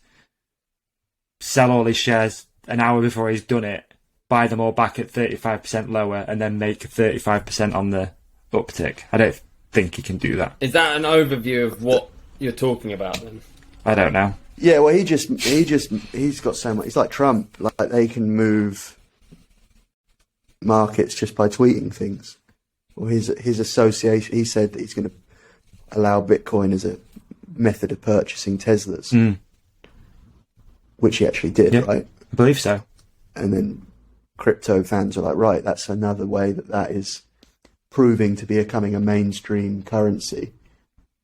sell all his shares an hour before he's done it, buy them all back at 35% lower, and then make 35% on the uptick. I don't think he can do that. Is that an overview of what you're talking about then? I don't know. Yeah, well, he's got so much. He's like Trump. Like they can move markets just by tweeting things. Or his association. He said that he's going to allow Bitcoin as a method of purchasing Teslas, which he actually did, right? I believe so. And then crypto fans are like, right, that's another way that is proving to be becoming a mainstream currency.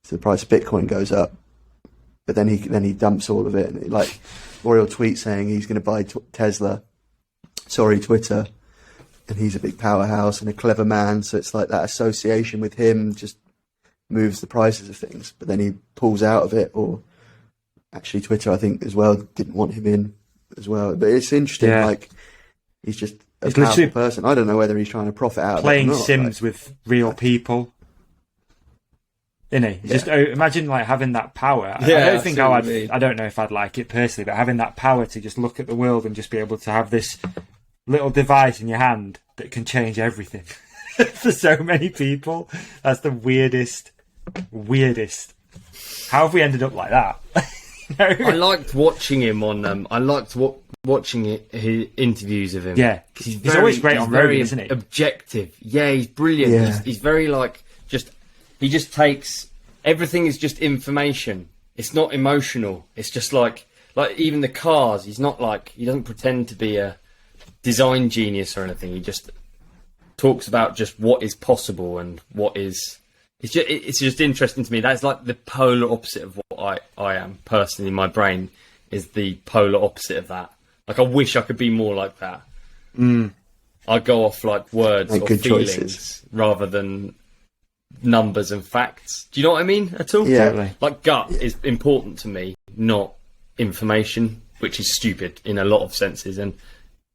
So the price of Bitcoin goes up. But then he dumps all of it, and Oriel tweet saying he's going to buy Twitter, and he's a big powerhouse and a clever man. So it's like that association with him just moves the prices of things. But then he pulls out of it, or actually Twitter, I think as well, didn't want him in as well. But it's interesting, he's just a powerful person. I don't know whether he's trying to profit out of it playing or not, Sims with real people. Innit? Just imagine having that power. I don't think I don't know if I'd like it personally, but having that power to just look at the world and just be able to have this little device in your hand that can change everything for so many people. That's the weirdest. How have we ended up like that? I liked watching him on. I liked watching his interviews of him. Yeah, he's always great on Rogan, isn't he? Objective. Yeah, he's brilliant. Yeah. He's very he just takes everything is just information. It's not emotional. It's just like even the cars. He's not he doesn't pretend to be a design genius or anything. He just talks about just what is possible and what is. It's just interesting to me. That's like the polar opposite of what I am personally. My brain is the polar opposite of that. I wish I could be more like that. I go off words or feelings choices, rather than numbers and facts. Do you know what I mean at all? Yeah. Totally. Gut is important to me, not information, which is stupid in a lot of senses and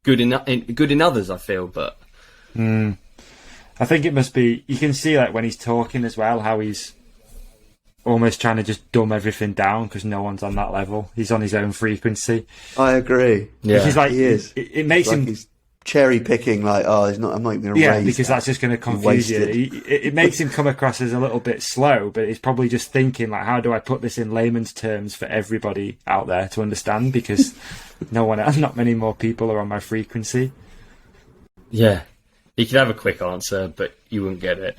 good in others, I feel. But I think it must be. You can see when he's talking as well, how he's almost trying to just dumb everything down because no one's on that level. He's on his own frequency. I agree. Yeah, he is. It makes him. He's cherry picking, I'm not even going to raise because that's just going to confuse you. It makes him come across as a little bit slow, but he's probably just thinking how do I put this in layman's terms for everybody out there to understand, because not many more people are on my frequency. Yeah, he could have a quick answer, but you wouldn't get it.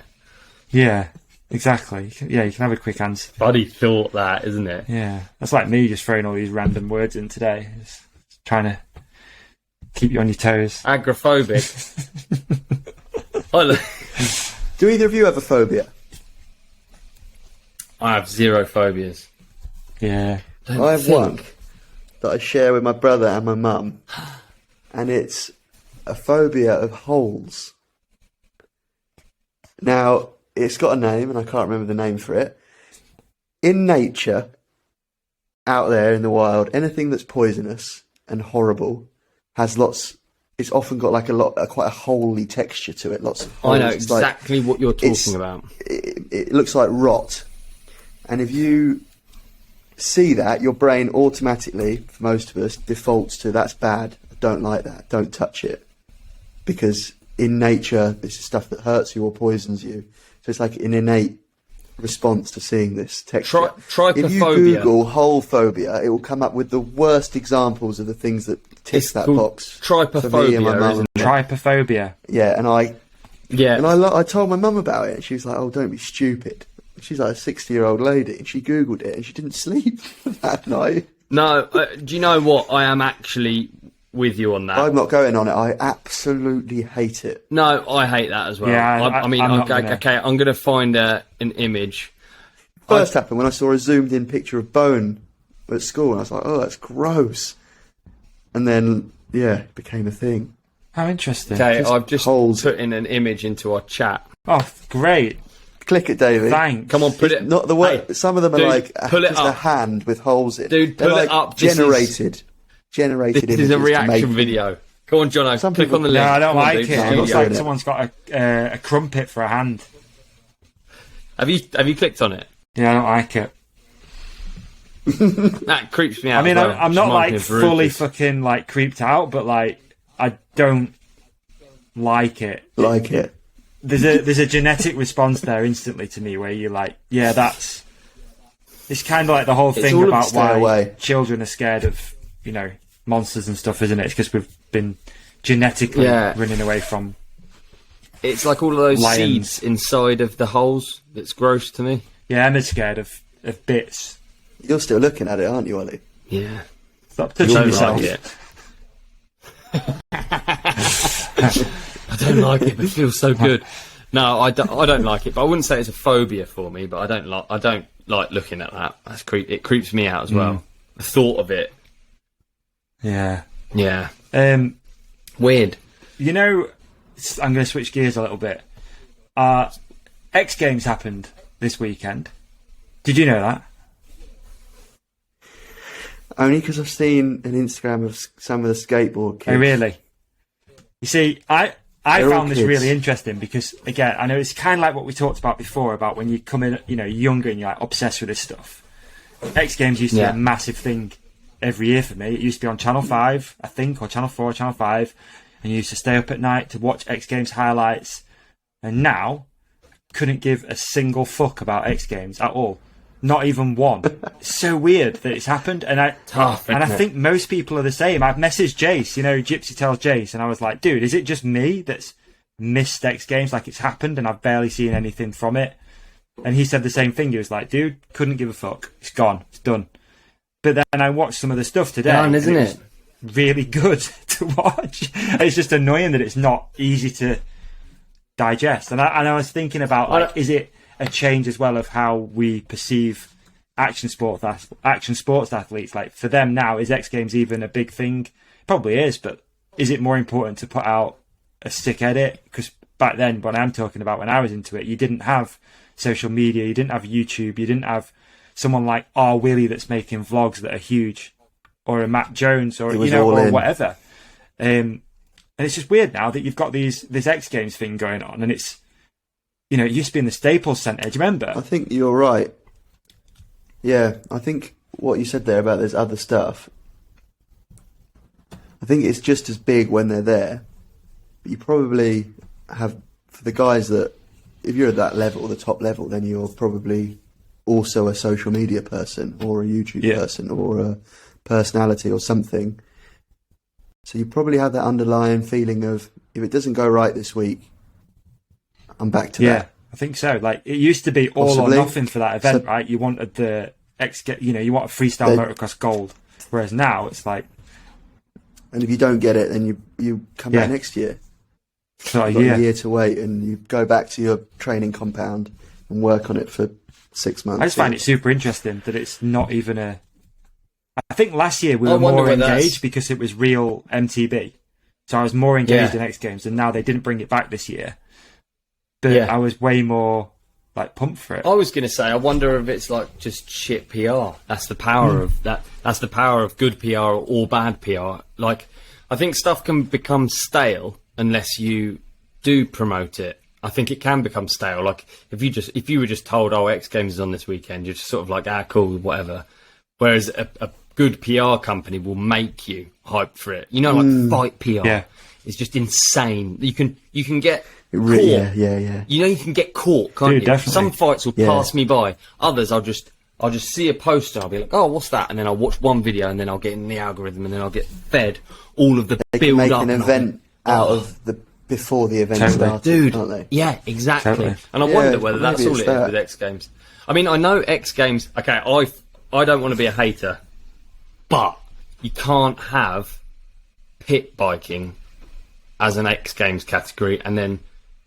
Yeah, exactly. Yeah, you can have a quick answer. Funny thought that, isn't it? Yeah, that's like me just throwing all these random words in today, just trying to keep you on your toes. Agoraphobic. Do either of you have a phobia? I have zero phobias. Yeah. I have one that I share with my brother and my mum, and it's a phobia of holes. Now, it's got a name, and I can't remember the name for it. In nature, out there in the wild, anything that's poisonous and horrible has lots. It's often got quite a holy texture to it. Lots of holes. I know exactly what you're talking about. It looks like rot, and if you see that, your brain automatically, for most of us, defaults to that's bad. I don't like that. Don't touch it, because in nature, this is stuff that hurts you or poisons you. So it's like an innate response to seeing this texture. Trypophobia. If you Google hole phobia, it will come up with the worst examples of the things that tick that box. Trypophobia, isn't it? Trypophobia. Yeah, and I I told my mum about it, and she was like, "Oh, don't be stupid." She's like a 60-year-old lady, and she Googled it, and she didn't sleep that night. No, do you know what? I am actually with you on that. I'm not going on it. I absolutely hate it. No, I hate that as well. Yeah, I'm going to find an image. First happened when I saw a zoomed-in picture of bone at school, and I was like, "Oh, that's gross." And then, it became a thing. How interesting. Okay, I've just holes. put in an image into our chat. Oh, great. Click it, Davey. Thanks. Come on, put it. Not the word. Hey, some of them dude, are pull it just up. a hand with holes in. Dude, They're pull it up. Generated This is a reaction video. Come on, Jono. Click on the link. No, I don't like it. It looks like someone's got a crumpet for a hand. Have you clicked on it? Yeah, I don't like it. That creeps me out. I mean, as well. I'm not Reminds me like of fully Rufus. fucking like creeped out, but like I don't like it. Like it. There's a genetic response there instantly to me where you're like, yeah, that's. It's kind of like the whole thing all about stay why away. children are scared of, monsters and stuff, isn't it? It's because we've been genetically running away from. It's like all of those lions. seeds inside of the holes. That's gross to me. Yeah, I'm scared of bits. You're still looking at it, aren't you, Ollie? Yeah. Stop touching Don't yourself. like it. I don't like it, but it feels so good. No, I don't like it, but I wouldn't say it's a phobia for me. But I don't like looking at that. It creeps me out as well. The thought of it. Yeah. Yeah. I'm Weird. going to switch gears a little bit. X Games happened this weekend. Did you know that? Only because I've seen an Instagram of some of the skateboard kids. Oh, really? You see, I They're all found this kids. really interesting because, again, I know it's kind of like what we talked about before about when you come in, younger and you're like obsessed with this stuff. X Games used to be a massive thing every year for me. It used to be on Channel 5, I think, or Channel 4 or Channel 5, and you used to stay up at night to watch X Games highlights. And now, couldn't give a single fuck about X Games at all. Not even one. It's so weird that it's happened, and I think most people are the same. I've messaged Jace, Gypsy tells Jace, and I was like, dude, is it just me that's missed X Games? Like, it's happened, and I've barely seen anything from it. And he said the same thing. He was like, dude, couldn't give a fuck. It's gone. It's done. But then I watched some of the stuff today. Done, isn't it? Really good to watch. It's just annoying that it's not easy to digest. And I was thinking about, is it a change as well of how we perceive action sports athletes? Like, for them now, is X Games even a big thing? Probably is, but is it more important to put out a sick edit? Because back then, when I'm talking about when I was into it, you didn't have social media, you didn't have YouTube, you didn't have someone like R. Willie that's making vlogs that are huge, or a Matt Jones, or or whatever. And it's just weird now that you've got this X Games thing going on, and it's it used to be in the Staples Centre. Do you remember? I think you're right. Yeah, I think what you said there about there's other stuff, I think it's just as big when they're there. But you probably have, for the guys that, if you're at that level, the top level, then you're probably also a social media person or a YouTube person or a personality or something. So you probably have that underlying feeling of, if it doesn't go right this week, I'm back to that. I think so. Like, it used to be all or nothing for that event, right? You wanted the you want a freestyle motocross gold, whereas now it's like, and if you don't get it, then you come back next year. So You've got a year to wait, and you go back to your training compound and work on it for 6 months. I just find it super interesting that it's not even a. I think last year we were more engaged because it was real MTB, so I was more engaged in X Games, and now they didn't bring it back this year. But I was way more like pumped for it. I was going to say, I wonder if it's like just shit PR. That's the power of that. That's the power of good PR or bad PR. Like, I think stuff can become stale unless you do promote it. I think it can become stale. Like, if you were just told, "Oh, X Games is on this weekend," you're just sort of like, "Ah, cool, whatever." Whereas a good PR company will make you hyped for it. Fight PR is just insane. You can get. Caught. Yeah. You can get caught, can't you? Definitely. Some fights will pass me by. Others, I'll just see a poster. I'll be like, "Oh, what's that?" And then I'll watch one video, and then I'll get in the algorithm, and then I'll get fed all of the build make up. An event out of the before the event started, dude. Can't they? Yeah, exactly. Totally. And I wonder whether that's all it is with X Games. I mean, I know X Games. Okay, I don't want to be a hater, but you can't have pit biking as an X Games category, and then.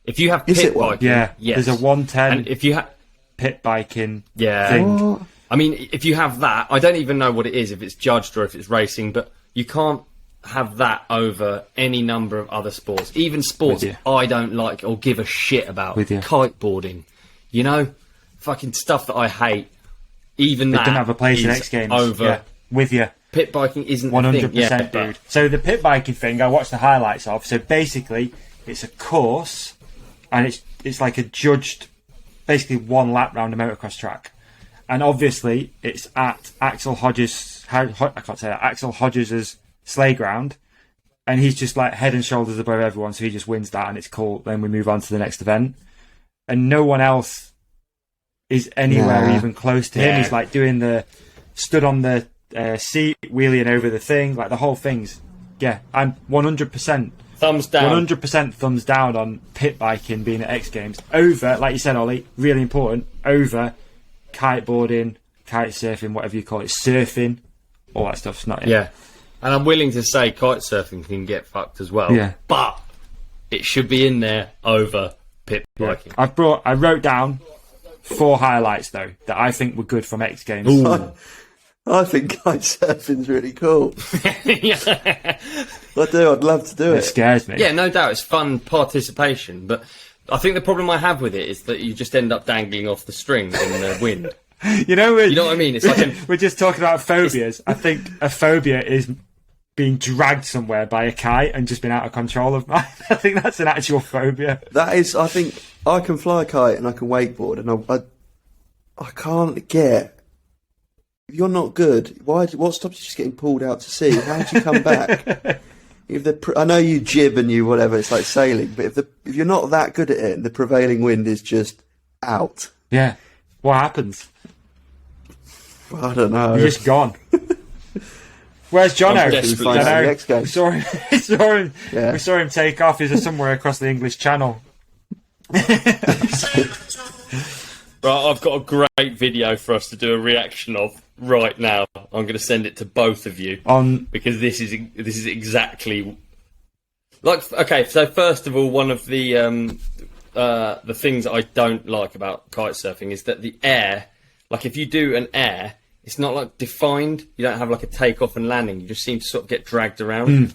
If you have pit biking, there's a 110 and if you have pit biking thing. What? I mean, if you have that, I don't even know what it is, if it's judged or if it's racing, but you can't have that over any number of other sports, even sports I don't like or give a shit about. Kiteboarding, fucking stuff that I hate. Even that don't have a place in X Games. Over with you. Pit biking isn't 100%, dude. So the pit biking thing, I watched the highlights of. So basically, it's a course. And it's like a judged basically one lap round a motocross track. And obviously, it's at Axel Hodges' sleigh ground, and he's just like head and shoulders above everyone, so he just wins that, and it's cool. Then we move on to the next event, and no one else is anywhere even close to him. He's like stood on the seat, wheeling over the thing, like the whole thing's. Yeah, I'm 100% thumbs down. 100% thumbs down on pit biking being at X Games over, like you said, Ollie, really important, over kiteboarding, kite surfing, whatever you call it, surfing, all that stuff's not in. Yeah, and I'm willing to say kite surfing can get fucked as well. Yeah, but it should be in there over pit biking. I wrote down 4 highlights though that I think were good from X Games. I think kite surfing's really cool. Yeah. I do. I'd love to do it. It scares me. Yeah, no doubt. It's fun participation, but I think the problem I have with it is that you just end up dangling off the strings in the wind. You know what I mean? It's like we're just talking about phobias. I think a phobia is being dragged somewhere by a kite and just been out of control of mine. I think that's an actual phobia. That is. I think I can fly a kite and I can wakeboard, and I can't get. If you're not good, what stops you just getting pulled out to sea? How do you come back? I know you jib and you whatever, it's like sailing, but if you're not that good at it and the prevailing wind is just out. Yeah. What happens? I don't know. You're just gone. Where's Jono? We saw him take off. He's somewhere across the English Channel. Right, I've got a great video for us to do a reaction of right now. I'm going to send it to both of you because this is exactly like. Okay, so first of all, one of the things I don't like about kite surfing is that the air, like if you do an air, it's not like defined. You don't have like a takeoff and landing. You just seem to sort of get dragged around.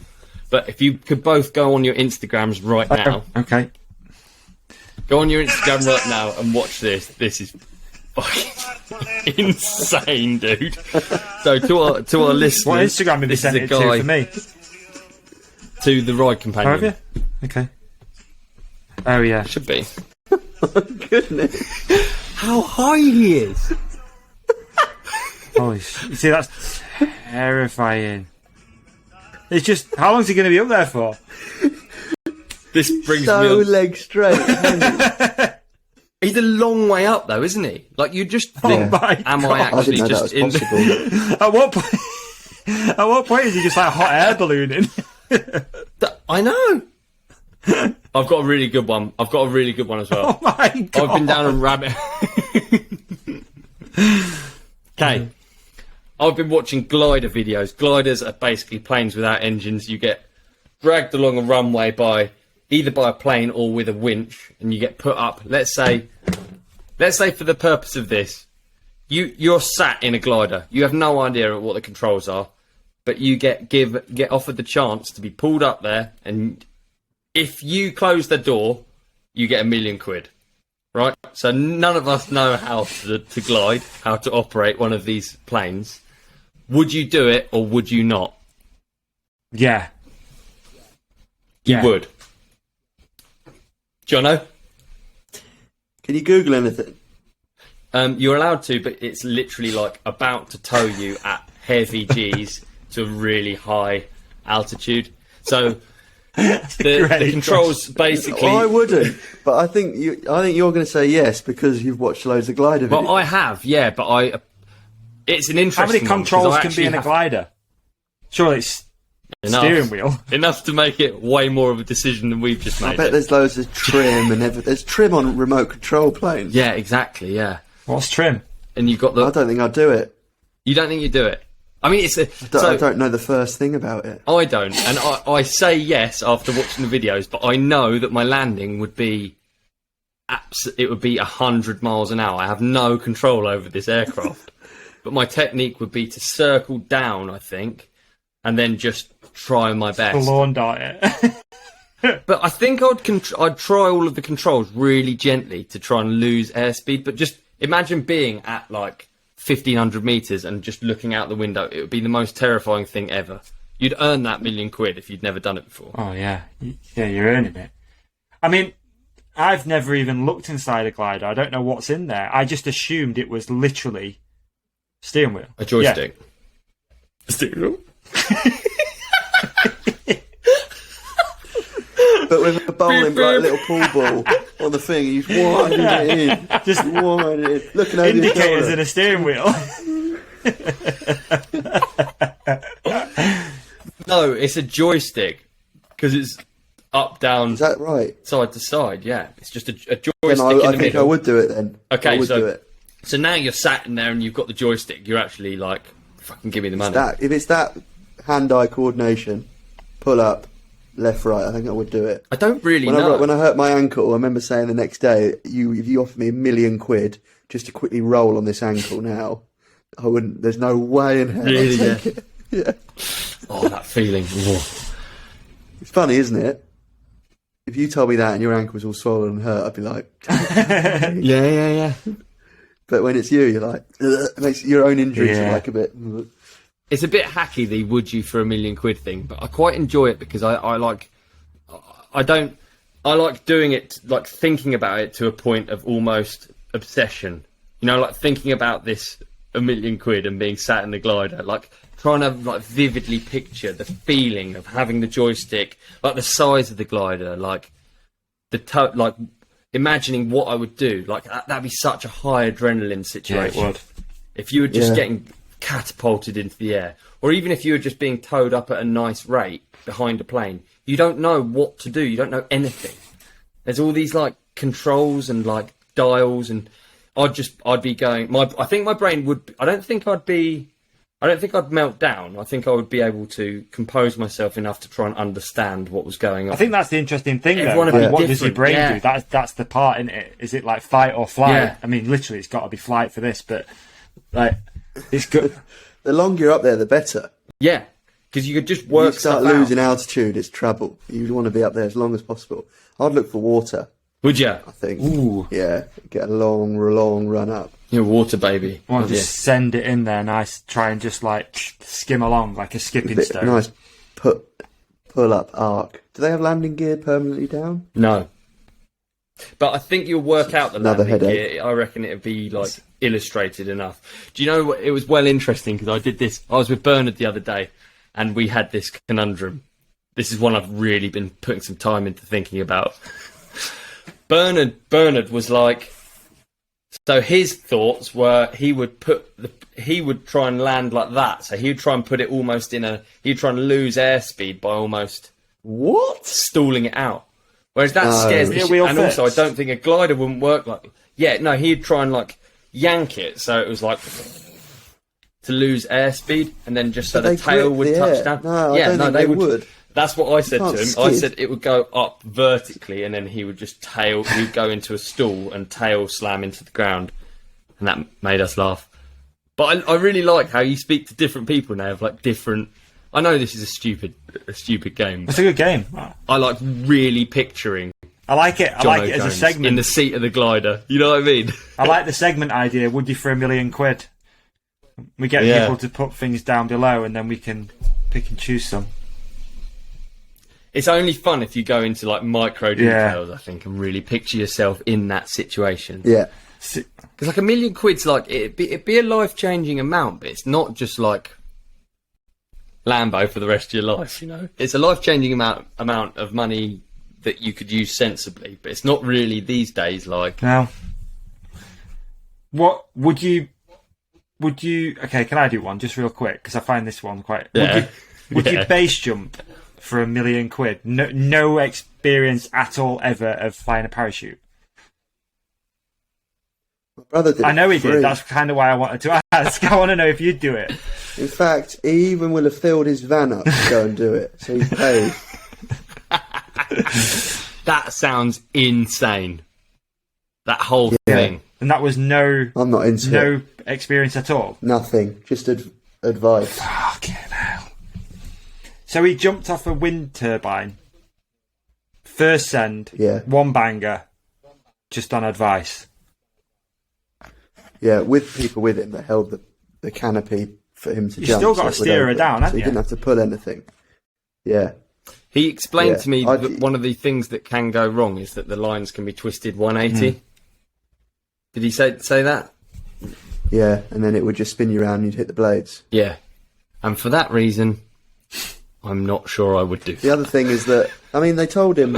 But if you could both go on your Instagrams right now, okay. Go on your Instagram right now and watch this. This is fucking insane, dude. So to our listeners, what Instagram have you sent it to for me? To the Ride Companion. Oh, have you? Okay. Oh yeah, should be. Oh, goodness, how high he is! Holy shit! See, that's terrifying. It's just how long is he going to be up there for? This brings so me on. leg straight. He's a long way up, though, isn't he? Like you just think, am I actually just in? At what point? At what point is he just like hot air ballooning? I know. I've got a really good one. I've got a really good one as well. Oh my God. I've been down a rabbit. Okay. I've been watching glider videos. Gliders are basically planes without engines. You get dragged along a runway either by a plane or with a winch, and you get put up. Let's say for the purpose of this, you're sat in a glider. You have no idea what the controls are, but you get offered the chance to be pulled up there, and if you close the door, you get £1 million, right? So none of us know how to glide, how to operate one of these planes. Would you do it or would you not? Yeah. You would. Jono? Can you Google anything? You're allowed to, but it's literally like about to tow you at heavy G's to a really high altitude. So the controls basically. Well, I wouldn't, but I think you're going to say yes because you've watched loads of glider videos. Well, I have, yeah, but it's an interesting. How many controls can be in a glider? Surely it's steering wheel. Enough to make it way more of a decision than we've just made. I bet there's loads of trim and everything. There's trim on remote control planes. Yeah, exactly. Yeah. What's trim? And you've got the. I don't think I'd do it. You don't think you'd do it? I mean, I don't know the first thing about it. I don't, and I say yes after watching the videos, but I know that my landing would be. It would be 100 miles an hour. I have no control over this aircraft, but my technique would be to circle down, I think, and then just try my best. The lawn dart it. But I think I'd try all of the controls really gently to try and lose airspeed. But just imagine being at like 1,500 meters and just looking out the window. It would be the most terrifying thing ever. You'd earn that £1 million if you'd never done it before. Oh yeah, yeah, you're earning it. I mean, I've never even looked inside a glider. I don't know what's in there. I just assumed it was literally steering wheel. A joystick. Yeah. A steering wheel? But with a bowling, like a little pool ball on the thing, and you just wind it in. Just wind it in. Looking over your indicators shoulder. in a steering wheel. No, it's a joystick because it's up, down, Is that right? side to side. Yeah, it's just a joystick Then in I the think I middle. would do it then. Okay, I would so do it. so now you're sat in there and you've got the joystick. You're actually like, fucking give me the money. If it's that hand-eye coordination, pull up, left, right, I think I would do it. I don't really When know. I hurt my ankle, I remember saying the next day, if you offered me £1 million just to quickly roll on this ankle now, I wouldn't. There's no way in hell. Really, I'd take it. Yeah. Oh, that feeling. Whoa. It's funny, isn't it? If you told me that and your ankle was all swollen and hurt, I'd be like, Yeah. but when it's you, you're like, ugh, it makes your own injuries Yeah. like a bit. It's a bit hacky, the would you for £1 million thing, but I quite enjoy it because I like doing it, like thinking about it to a point of almost obsession. You know, like thinking about this £1 million and being sat in the glider, like trying to like vividly picture the feeling of having the joystick, like the size of the glider, like like imagining what I would do. Like that'd be such a high adrenaline situation. Yeah, it would. If you were just Yeah. getting catapulted into the air, or even if you were just being towed up at a nice rate behind a plane, you don't know what to do. You don't know anything. There's all these like controls and like dials, and I'd be going. I think my brain would. I don't think I'd melt down. I think I would be able to compose myself enough to try and understand what was going on. I think that's the interesting thing, though. Everyone would be Like, what does your different, brain yeah. do? That's the part in it. Is it like fight or flight? Yeah. I mean, literally, it's got to be flight for this, but like, it's good. The longer you're up there, the better. Yeah, because you could just When work you start stuff losing out. altitude, it's trouble. You want to be up there as long as possible. I'd look for water, Would you? I think. Ooh. Yeah, get a long run up. You're a water baby. Well, Oh, just send it in there, nice. Try and just like skim along like a skipping Bit stone. nice pull up arc. Do they have landing gear permanently down? No. But I think you'll work out the Another landing headache. gear. I reckon it'd be like illustrated enough. Do you know what? It was well interesting because I did this. I was with Bernard the other day, and we had this conundrum. This is one I've really been putting some time into thinking about. Bernard was like, so his thoughts were he would try and land like that. So he would try and put it almost he'd try and lose airspeed by almost What? stalling it out. Whereas that No. scares the Rear shit. wheel And also, I fixed. don't think a glider wouldn't work like. Yeah, no, he'd try and like yank it so it was like to lose airspeed, and then just so But the they tail grip would the touch air. down. No, I yeah, don't no, think they they would. would. That's what I said to can't him. I skid. said it would go up vertically, and then he would just he'd go into a stall and tail slam into the ground, and that made us laugh. But I really like how you speak to different people now of like different. I know this is a stupid game. It's a good game. I like really picturing I like it. I Jono like it as a Jones segment. in the seat of the glider. You know what I mean? I like the segment idea. Would you for £1 million? We get Yeah. people to put things down below, and then we can pick and choose some. It's only fun if you go into like micro Yeah. details, I think, and really picture yourself in that situation. Yeah. Because like £1 million, like it'd be a life changing amount, but it's not just like Lambo for the rest of your life. You know, it's a life changing amount of money that you could use sensibly, but it's not really these days. Like, Now, what would you? Okay, can I do one just real quick? Because I find this one quite. Yeah. Would you Yeah. base jump for £1 million? No experience at all ever of flying a parachute. My brother did. I know he it for did. free. That's kind of why I wanted to ask. I want to know if you'd do it. In fact, he even will have filled his van up to go and do it. So he's paid. that sounds insane. That whole thing. And that was no I'm not into it. experience at all. Nothing. Just advice. Fucking hell. So he jumped off a wind turbine. First send. Yeah. One banger. Just on advice. Yeah, with people with him that held the canopy for him to You jump. still got to it would steer her open, down, so haven't you you? didn't have to pull anything. Yeah. He explained Yeah, to me that one of the things that can go wrong is that the lines can be twisted 180. Did he say that? Yeah, and then it would just spin you around and you'd hit the blades. Yeah. And for that reason, I'm not sure I would do The other thing is that, I mean, they told him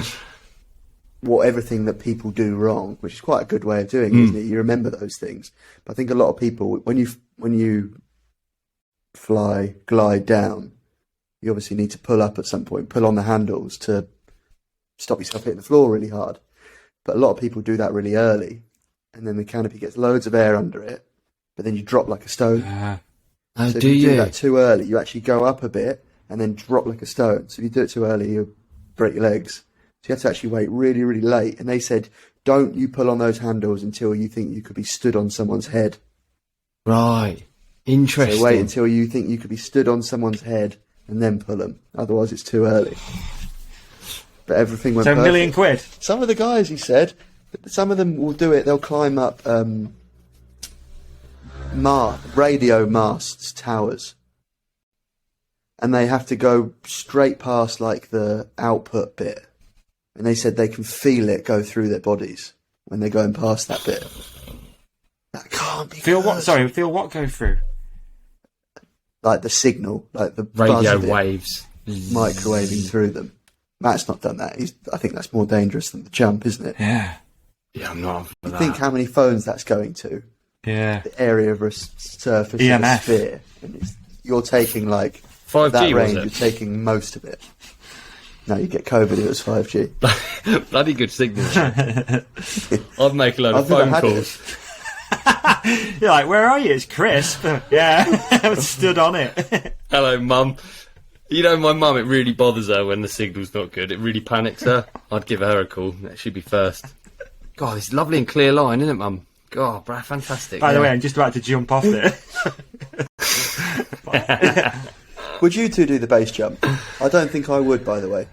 everything that people do wrong, which is quite a good way of doing it, isn't it? You remember those things. But I think a lot of people, when you glide down, you obviously need to pull up at some point, pull on the handles to stop yourself hitting the floor really hard. But a lot of people do that really early, and then the canopy gets loads of air under it, but then you drop like a stone. So if you do that too early, you actually go up a bit and then drop like a stone. So if you do it too early, you break your legs. So you have to actually wait really, really late. And they said, don't you pull on those handles until you think you could be stood on someone's head. Right. Interesting. So wait until you think you could be stood on someone's head and then pull them. Otherwise, it's too early. But everything went So perfect. £1 million? Some of the guys, he said, some of them will do it. They'll climb up radio masts, towers. And they have to go straight past, like, the output bit. And they said they can feel it go through their bodies when they're going past that bit. That can't be Feel good. what? Sorry, feel what go through? Like the signal, like the radio buzz of it waves. microwaving through them. Matt's not done that. I think that's more dangerous than the jump, isn't it? Yeah. Yeah, I'm not for that. Think how many phones that's going to. Yeah. The area of a surface of a EMF. sphere. And you're taking, like, 5G, that range, was you're taking most of it. No, you get COVID if it was 5G. it? Bloody good signal. I'd make a load of I've never phone had calls. You're like, where are you? It's crisp. Yeah. I stood on it. Hello, Mum. You know, my mum, it really bothers her when the signal's not good. It really panics her. I'd give her a call. That should be first. God, it's lovely and clear line, isn't it, Mum? God, bruh, fantastic. By the way, I'm just about to jump off it. Would you two do the base jump? I don't think I would, by the way.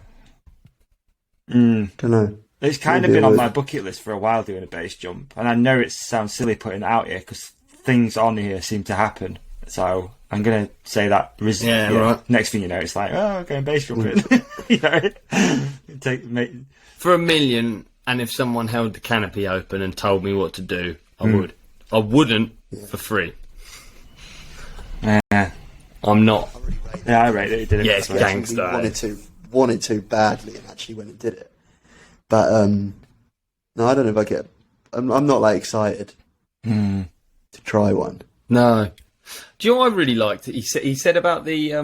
Don't know. It's kind of Maybe been I on would. my bucket list for a while, doing a base jump. And I know it sounds silly putting it out here because things on here seem to happen. So I'm going to say that. Right. Next thing you know, it's like, oh, going base jumping. You know? For $1 million, and if someone held the canopy open and told me what to do, I would. I wouldn't for free. Yeah. I'm not. Yeah, I rate it. It did it. Yeah, it's for me. gangster. Wanted to badly, and actually when it did it. But no, I don't know if I get. I'm not like excited to try one. No. Do you know what I really liked? He said about the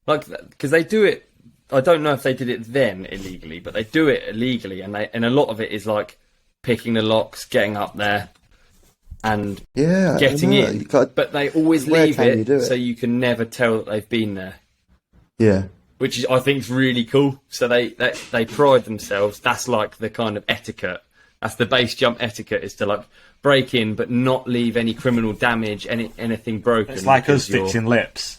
like, because they do it. I don't know if they did it then illegally, but they do it illegally, and a lot of it is like picking the locks, getting up there, and Yeah, getting I know. in. You got- But they always where leave can you it, do it? so you can never tell that they've been there. Yeah, Which is, I think, is really cool. So they pride themselves. That's like the kind of etiquette. That's the base jump etiquette, is to like break in but not leave any criminal damage, anything broken. It's like us because you're- fixing lips.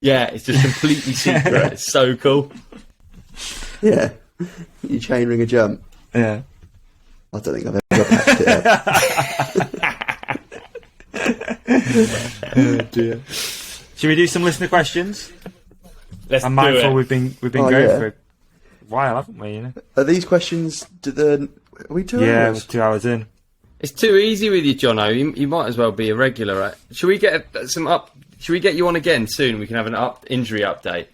Yeah, it's just completely secret. It's so cool. yeah. You chain ring a jump. Yeah. I don't think I've ever patched it up. Oh dear. Should we do some listener questions? Let's I'm do mindful it. we've been Oh, going yeah. for a while, haven't we? You know. Are these questions? Are we 2 Yeah, hours? we're 2 hours in. It's too easy with you, Jono. You might as well be a regular. Right? Should we get Should we get you on again soon? We can have an injury update.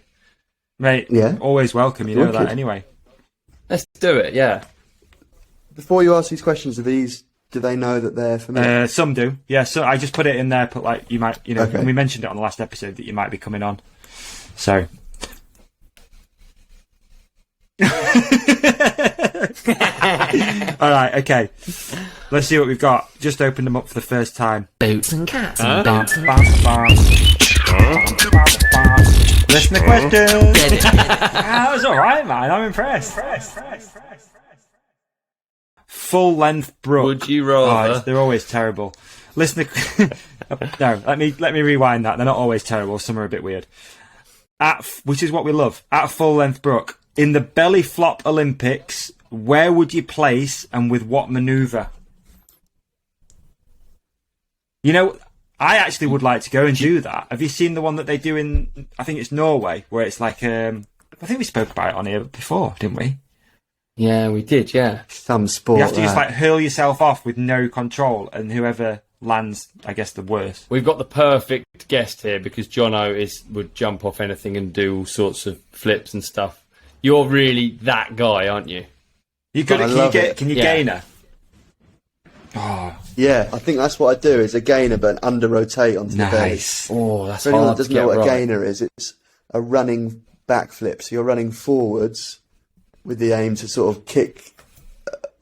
Mate, Yeah. always welcome, you know Wicked. that anyway. Let's do it. Yeah. Before you ask these questions, do they know that they're for me? Some do. Yeah, so I just put it in there, put like, you might, you know, Okay. and we mentioned it on the last episode that you might be coming on. So. Alright, okay. Let's see what we've got. Just opened them up for the first time. Boots and cats. Bam, bam, bam. Listener question. That was alright, man. I'm impressed. Full length Brook. Would you rather? They're always terrible. Listener, no. Let me rewind that. They're not always terrible. Some are a bit weird. Which is what we love. At full length Brook, in the belly flop Olympics, where would you place and with what manoeuvre? You know, I actually would like to go and do that. Have you seen the one that they do in? I think it's Norway, where it's like I think we spoke about it on here before, didn't we? Yeah, we did. Yeah. Some sport. You have to just that. like hurl yourself off with no control, and whoever lands, I guess, the worst. We've got the perfect guest here because Jono would jump off anything and do all sorts of flips and stuff. You're really that guy, aren't you? You good? Can you Yeah. gainer? Oh, Yeah, I think that's what I do. Is a gainer, but under rotate onto the belly. nice. Oh, that's For anyone hard that to doesn't get know what right. a gainer is, it's a running backflip. So you're running forwards with the aim to sort of kick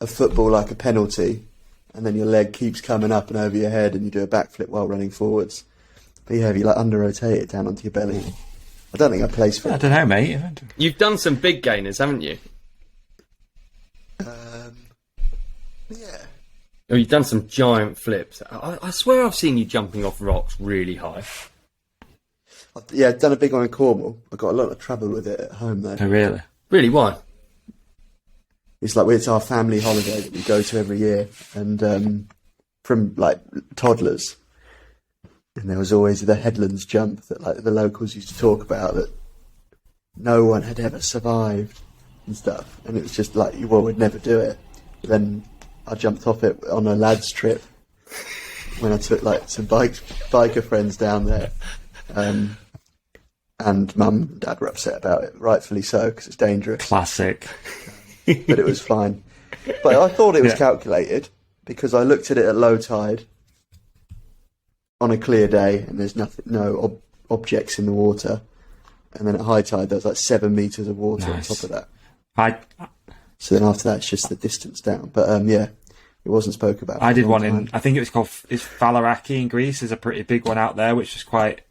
a football like a penalty, and then your leg keeps coming up and over your head, and you do a backflip while running forwards. But yeah, if you like under rotate it down onto your belly. I don't think I place for I it. don't know, mate. You've done some big gainers, haven't you? Yeah. Oh, you've done some giant flips. I swear I've seen you jumping off rocks really high. Yeah, I've done a big one in Cornwall. I got a lot of trouble with it at home though. Oh, really? Really, why? It's like it's our family holiday that we go to every year, and from like toddlers. And there was always the headlands jump that like the locals used to talk about that no one had ever survived and stuff. And it was just like, well, we'd never do it. But then I jumped off it on a lads trip when I took like some biker friends down there. And mum and dad were upset about it, rightfully so, because it's dangerous. Classic. But it was fine. But I thought it was Yeah. calculated because I looked at it at low tide on a clear day, and there's no objects in the water. And then at high tide, there's like 7 meters of water Nice. on top of that. I So then after that, it's just the distance down. But yeah, it wasn't spoke about. I for a did long one time. in, I think it was called, it's Falaraki in Greece. There's a pretty big one out there, which is quite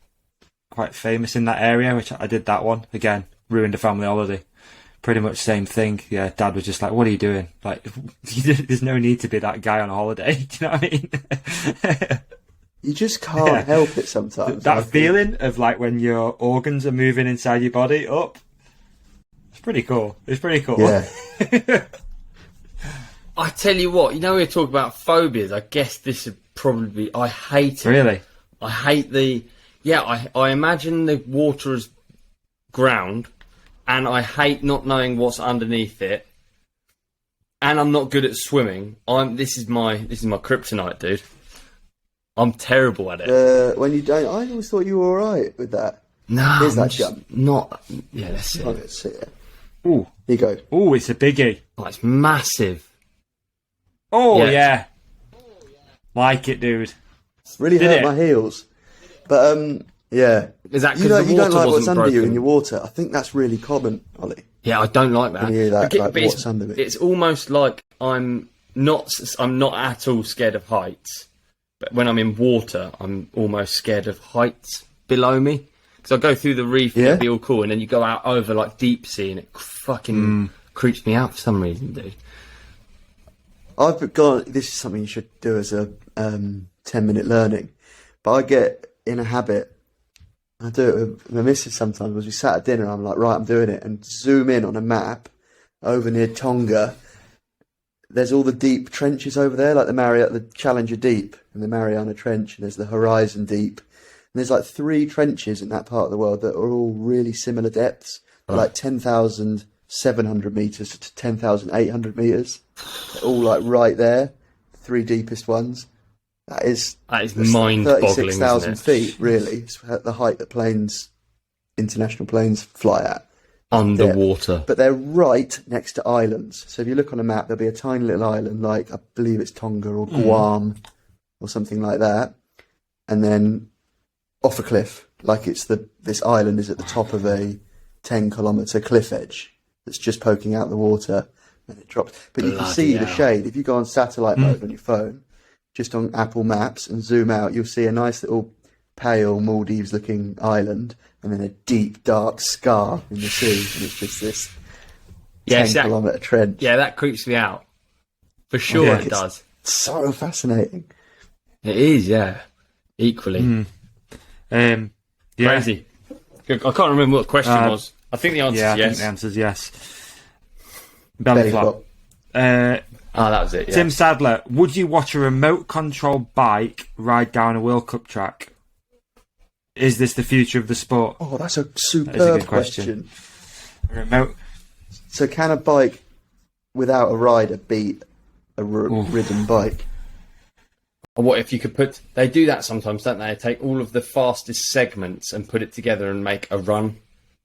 famous in that area, which I did that one. Again, ruined a family holiday. Pretty much same thing. Yeah, Dad was just like, what are you doing? Like, there's no need to be that guy on a holiday. Do you know what I mean? You just can't help it sometimes. I That think. feeling of like when your organs are moving inside your body up. It's pretty cool. It's pretty cool. Yeah. I tell you what, you know, we talk about phobias. I guess this would probably. I hate it. Really? I hate the. Yeah, I imagine the water as ground, and I hate not knowing what's underneath it. And I'm not good at swimming. This is my kryptonite, dude. I'm terrible at it. When you don't, I always thought you were all right with that. No, Here's I'm that just jump. not. Yeah, that's Oh, it. let's see it. Ooh. Here you go. Ooh, it's a biggie. Oh, it's massive. Oh, Yeah. yeah. Like it, dude. Really Did hurt it? my heels. But yeah. Is that You because the don't water like what's wasn't under broken? you in your water. I think that's really common, Ollie. Yeah, I don't like that. When you hear that, like, but what's under me? It's almost like I'm not at all scared of heights, but when I'm in water, I'm almost scared of heights below me. Because I go through the reef, Yeah. it'd be all cool, and then you go out over like deep sea, and it fucking creeps me out for some reason, dude. I've gone. This is something you should do as a 10-minute learning. But I get in a habit. I do it with my missus sometimes. As we sat at dinner, I'm like, right, I'm doing it, and zoom in on a map over near Tonga. There's all the deep trenches over there, like the Challenger Deep and the Mariana Trench, and there's the Horizon Deep. And there's like 3 trenches in that part of the world that are all really similar depths, like 10,700 meters to 10,800 meters. They're all like right there, 3 deepest ones. That is mind-boggling, 36,000 isn't it? feet, really. It's at the height that international planes fly at. Underwater. But they're right next to islands. So if you look on a map, there'll be a tiny little island, like I believe it's Tonga or Guam or something like that. And then off a cliff, like this island is at the top of a 10-kilometre cliff edge that's just poking out the water, and it drops. But you can Bloody see the hell. shade. If you go on satellite mode on your phone, just on Apple Maps, and zoom out, you'll see a nice little pale Maldives-looking island, and then a deep, dark scar in the sea, and it's just this 10-kilometre trench. Yeah, that creeps me out. For sure Yeah, it does. So fascinating. It is, yeah. Equally. Yeah. Crazy. I can't remember what the question was. I think the answer Yeah, I is yes. think the answer's yes. Belly flop. That was it, yeah. Tim Sadler, would you watch a remote control bike ride down a World Cup track? Is this the future of the sport? Oh, that's a superb That is a good question. remote. So can a bike without a rider beat a ridden bike? Or what if you could put... They do that sometimes, don't they? They take all of the fastest segments and put it together and make a run.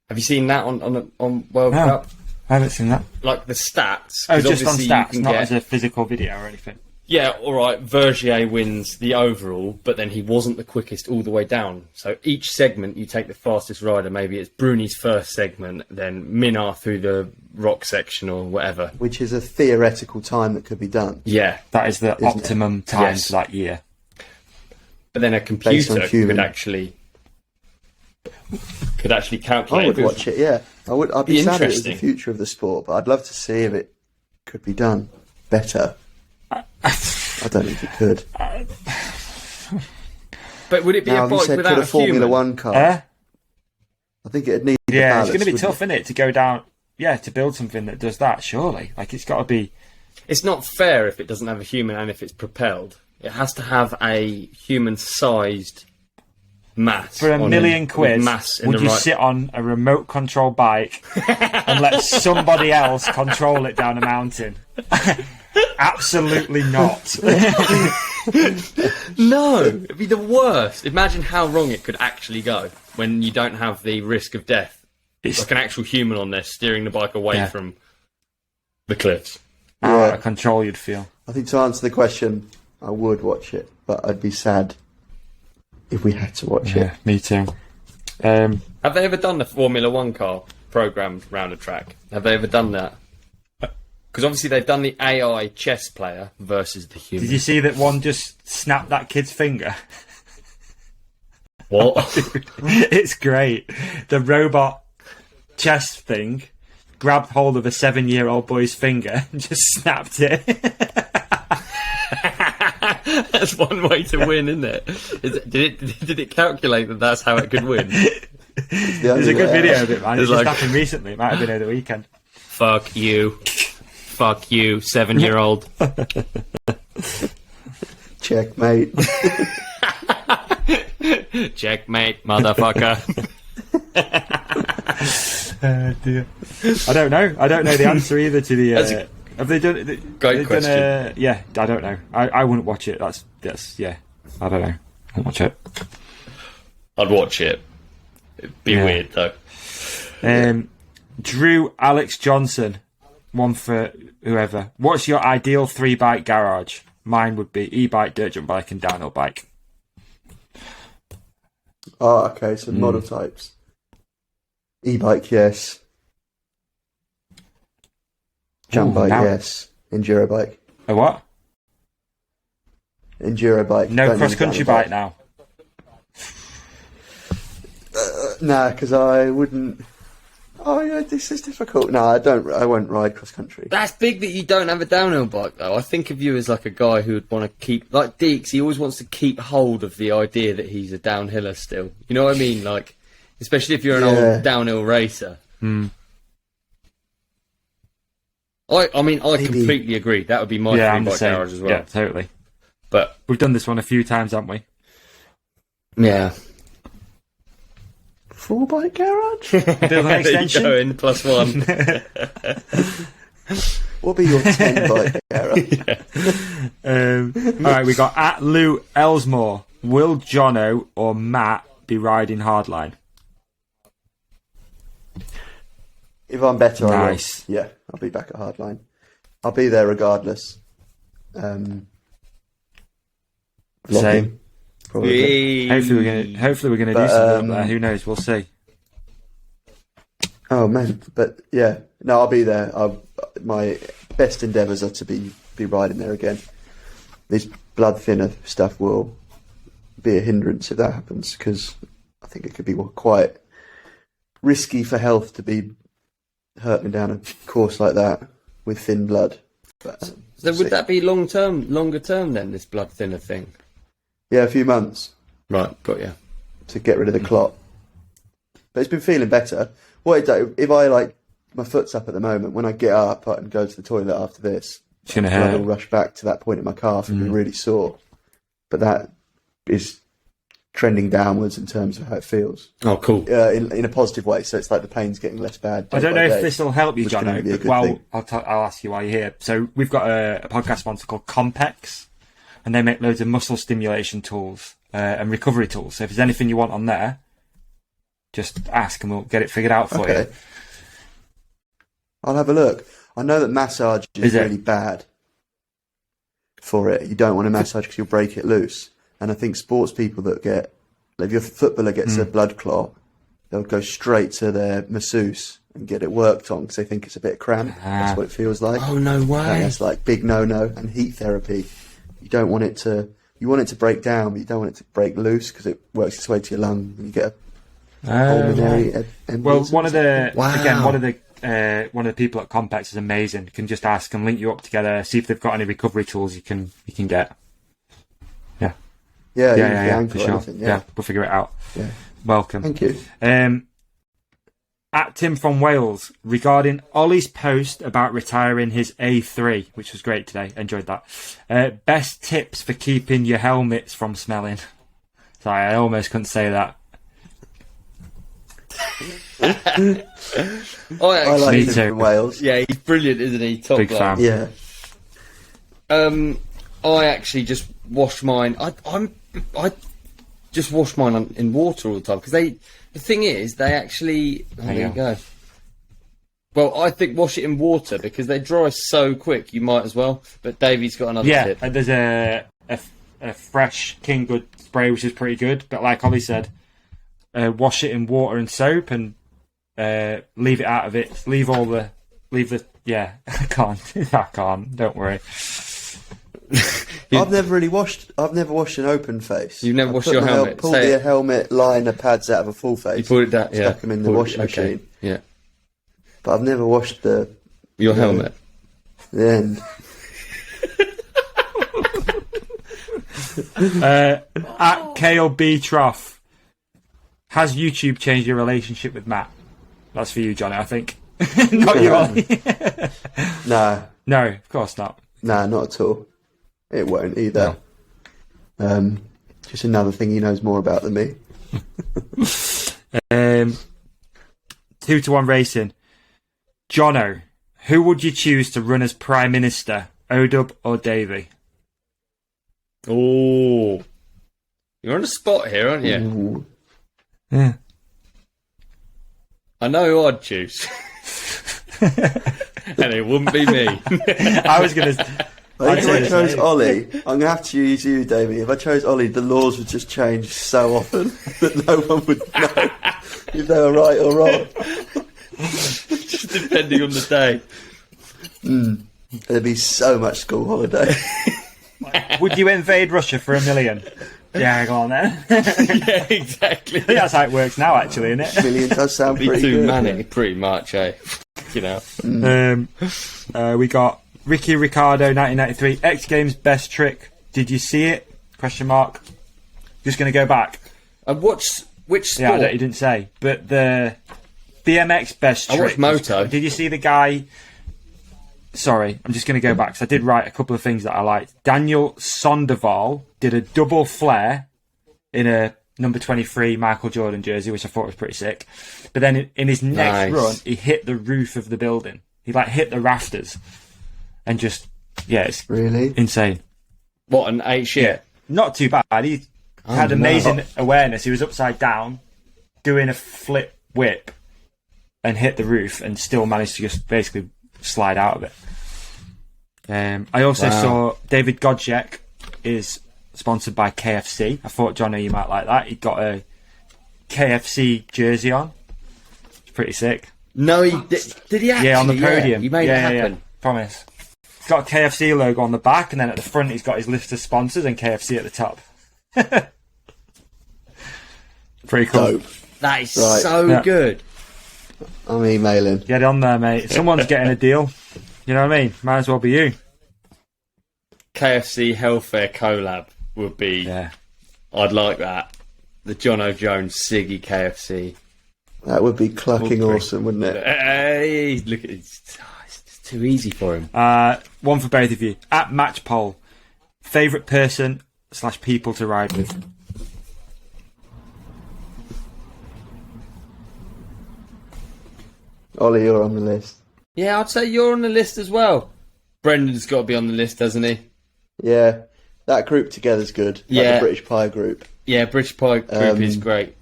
Have you seen that on World Cup? I haven't seen that. Like the stats. Oh, just on stats, not as a physical video or anything. Yeah, all right. Vergier wins the overall, but then he wasn't the quickest all the way down. So each segment, you take the fastest rider. Maybe it's Bruni's first segment, then Minar through the rock section or whatever. Which is a theoretical time that could be done. Yeah. That is the optimum time for that year. But then a computer could actually calculate. I would watch it, yeah. I'd be sad if it was the future of the sport, but I'd love to see if it could be done better. I don't think it could. But would it be a bike without a Formula One car? I think it'd need the balance, it's going to be tough, isn't it, to go down... Yeah, to build something that does that, surely. Like, it's got to be... It's not fair if it doesn't have a human and if it's propelled. It has to have a human-sized mass. For £1 million, would you sit on a remote control bike and let somebody else control it down a mountain? Absolutely not. No, it'd be the worst. Imagine how wrong it could actually go when you don't have the risk of death. It's like an actual human on there steering the bike away from the cliffs. What a control you'd feel. I think to answer the question, I would watch it, but I'd be sad if we had to watch it. Me too. Have they ever done the Formula One car programmed round a track? Have they ever done that? Because obviously they've done the AI chess player versus the human. Did you see that one just snapped that kid's finger? What? It's great. The robot chess thing grabbed hold of a 7-year-old boy's finger and just snapped it. That's one way to win, isn't it? Did it calculate that that's how it could win? There's a good video of it, man. It just happened recently. It might have been over the weekend. Fuck you. Fuck you, 7-year-old. Checkmate. Checkmate, motherfucker. Dear. I don't know the answer either to the... have they done... Great question. Yeah, I don't know. I wouldn't watch it. That's yeah. I don't know. I wouldn't watch it. I'd watch it. It'd be weird, though. Drew Alex Johnson. One for whoever. What's your ideal 3-bike garage? Mine would be e-bike, dirt jump bike, and downhill bike. Oh, okay. So model types. E-bike, yes. Jump bike, yes. Enduro bike. A what? Enduro bike. No cross-country bike now. Nah, because I wouldn't. Oh yeah, this is difficult. No, I won't ride cross country. That's big that you don't have a downhill bike, though. I think of you as like a guy who would want to keep, like Deeks. He always wants to keep hold of the idea that he's a downhiller still. You know what I mean? Like, especially if you're an old downhill racer. I mean, I completely agree. That would be my 3-bike garage as well. Yeah, totally. But we've done this one a few times, haven't we? Yeah. 4-bike garage? Bit of an extension? There you go, in +1. What'll be your 10-bike garage? Alright, we got at Lou Elsmore. Will Jono or Matt be riding Hardline? If I'm better, nice. I will. Yeah, I'll be back at Hardline. I'll be there regardless. Same. Probably. Hopefully we're gonna do something up there. Who knows? We'll see. Oh man, but yeah, no, I'll be there. My best endeavours are to be riding there again. This blood thinner stuff will be a hindrance if that happens, because I think it could be quite risky for health to be hurtling down a course like that with thin blood. But, so would that be longer term then, this blood thinner thing? Yeah, a few months. Right, got you. To get rid of the clot. But it's been feeling better. What if I my foot's up at the moment, when I get up and go to the toilet after this, it's going to hurt. I'll rush back to that point in my calf and be really sore. But that is trending downwards in terms of how it feels. Oh, cool. In a positive way. So it's like the pain's getting less bad. I don't know if this will help you, which can Jono. only be a good Well, thing. I'll ask you while you're here. So we've got a podcast sponsor called Compex, and they make loads of muscle stimulation tools and recovery tools. So if there's anything you want on there, just ask and we'll get it figured out for you. I'll have a look. I know that massage is really bad for it. You don't want to massage because you'll break it loose. And I think sports people that get, like if your footballer gets a blood clot, they'll go straight to their masseuse and get it worked on because they think it's a bit cramped. That's what it feels like. Oh, no way. That's like big no-no. And heat therapy, you don't want it to, you want it to break down, but you don't want it to break loose because it works its way to your lung and you get a pulmonary embolism. Well, one of the people at Compex is amazing. You can just ask and link you up together, see if they've got any recovery tools you can get. Yeah, for sure. Yeah, we'll figure it out. Yeah. Welcome. Thank you. At Tim from Wales, regarding Olly's post about retiring his A3, which was great today. Enjoyed that. Best tips for keeping your helmets from smelling. Sorry, I almost couldn't say that. I like him from Wales. Yeah, he's brilliant, isn't he? Top Big bloke. fan. Yeah. I actually just wash mine. I just wash mine in water all the time because the thing is they actually. Oh, there you go. Well, I think wash it in water because they dry so quick. You might as well. But Davey's got another tip. Yeah, there's a fresh King Good spray which is pretty good. But like Ollie said, wash it in water and soap and leave it out of it. Leave the. Yeah, I can't. Don't worry. I've never washed an open face. You've never washed your helmet? Pulled the helmet liner pads out of a full face. You pulled it down, stuck them in the washing machine. Yeah. But I've never washed your helmet. The end. At KLB Trough, has YouTube changed your relationship with Matt? That's for you, Johnny, I think. Not you, Ollie. No, of course not. No, not at all. It won't either. No. Just another thing he knows more about than me. 2-1 racing. Jono, who would you choose to run as Prime Minister, Odub or Davy? Oh, you're on the spot here, aren't you? Ooh. Yeah. I know who I'd choose. And it wouldn't be me. I was going to... I think if I chose Ollie, I'm going to have to use you, Davey. If I chose Ollie, the laws would just change so often that no one would know if they were right or wrong. Just depending on the day. There'd be so much school holiday. Would you invade Russia for $1 million? Yeah, go on then. Yeah, exactly. I think that's how it works now, actually, isn't it? $1 million does sound Be pretty too good. manic, pretty much, eh? You know. We got Ricky Ricardo, 1993. X Games best trick. Did you see it? Question mark. Just going to go back. And which sport? Yeah, he didn't say. But the BMX best trick. I watched Moto. Did you see the guy? Sorry, I'm just going to go back because I did write a couple of things that I liked. Daniel Sonderval did a double flare in a number 23 Michael Jordan jersey, which I thought was pretty sick. But then in his next run, he hit the roof of the building. He hit the rafters and just, it's Really? insane. What, an 8 shit? Yeah, not too bad. He had amazing awareness. He was upside down doing a flip whip and hit the roof and still managed to just basically slide out of it. I also saw David Godchek is sponsored by KFC. I thought, Johnny, you might like that. He got a KFC jersey on. It's pretty sick. No, he did. Did he actually? Yeah, on the podium. He made it happen. Yeah. Promise. He's got a KFC logo on the back, and then at the front he's got his list of sponsors and KFC at the top. Pretty cool. Dope. That is so good. I'm emailing. Get on there, mate. Someone's getting a deal. You know what I mean? Might as well be you. KFC Hellfare collab would be. Yeah. I'd like that. The Jono Jones Siggy KFC. That would be clucking awesome, wouldn't it? Hey, look at it. It's too easy for him. One for both of you. At Match Poll, favourite person / people to ride with? Ollie, you're on the list. Yeah, I'd say you're on the list as well. Brendan's got to be on the list, hasn't he? Yeah, that group together's good. Like Yeah. the British Pie group. Yeah, British Pie group is great.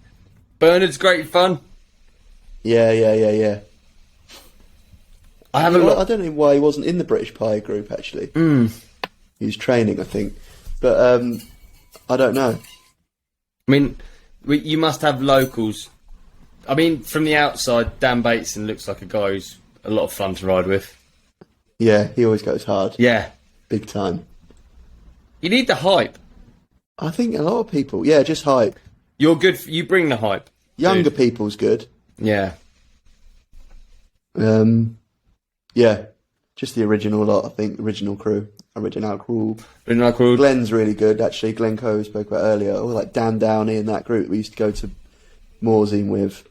Bernard's great fun. Yeah. I I don't know why he wasn't in the British Pie group, actually. He was training, I think. But I don't know. I mean, you must have locals. I mean, from the outside, Dan Bateson looks like a guy who's a lot of fun to ride with. Yeah, he always goes hard. Yeah. Big time. You need the hype. I think a lot of people... Yeah, just hype. You're good. You bring the hype. Younger dude. people's good. Yeah. Yeah. Just the original lot, I think. Original crew. Glenn's really good, actually. Glenn Coe, we spoke about earlier. Or like Dan Downey and that group we used to go to Morzine with.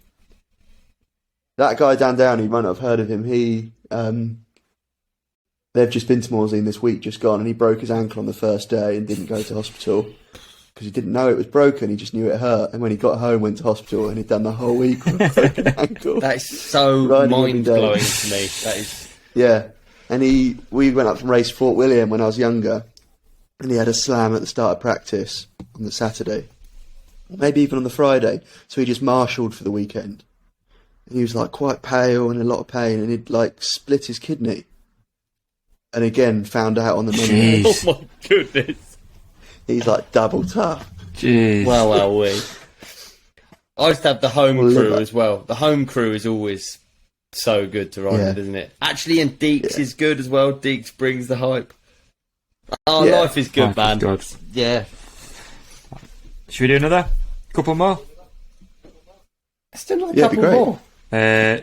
That guy, Dan Downey, you might not have heard of him. He... they've just been to Morzine this week, just gone, and he broke his ankle on the first day and didn't go to hospital because he didn't know it was broken. He just knew it hurt, and when he got home, went to hospital, and he'd done the whole week with a broken ankle. That is so mind blowing to me. That is. Yeah, and we went up from race Fort William when I was younger, and he had a slam at the start of practice on the Saturday, maybe even on the Friday. So he just marshalled for the weekend. And he was like quite pale and in a lot of pain, and he'd like split his kidney. And again, found out on the Monday. Oh my goodness. He's like double tough. Jeez. Well, we. I used to have the home crew as well. The home crew is always so good to ride with, isn't it? Actually, and Deeks is good as well. Deeks brings the hype. Oh, life is good, man. Good. Yeah. Should we do another? Couple more? Still like a Yeah, it'd be couple great. more.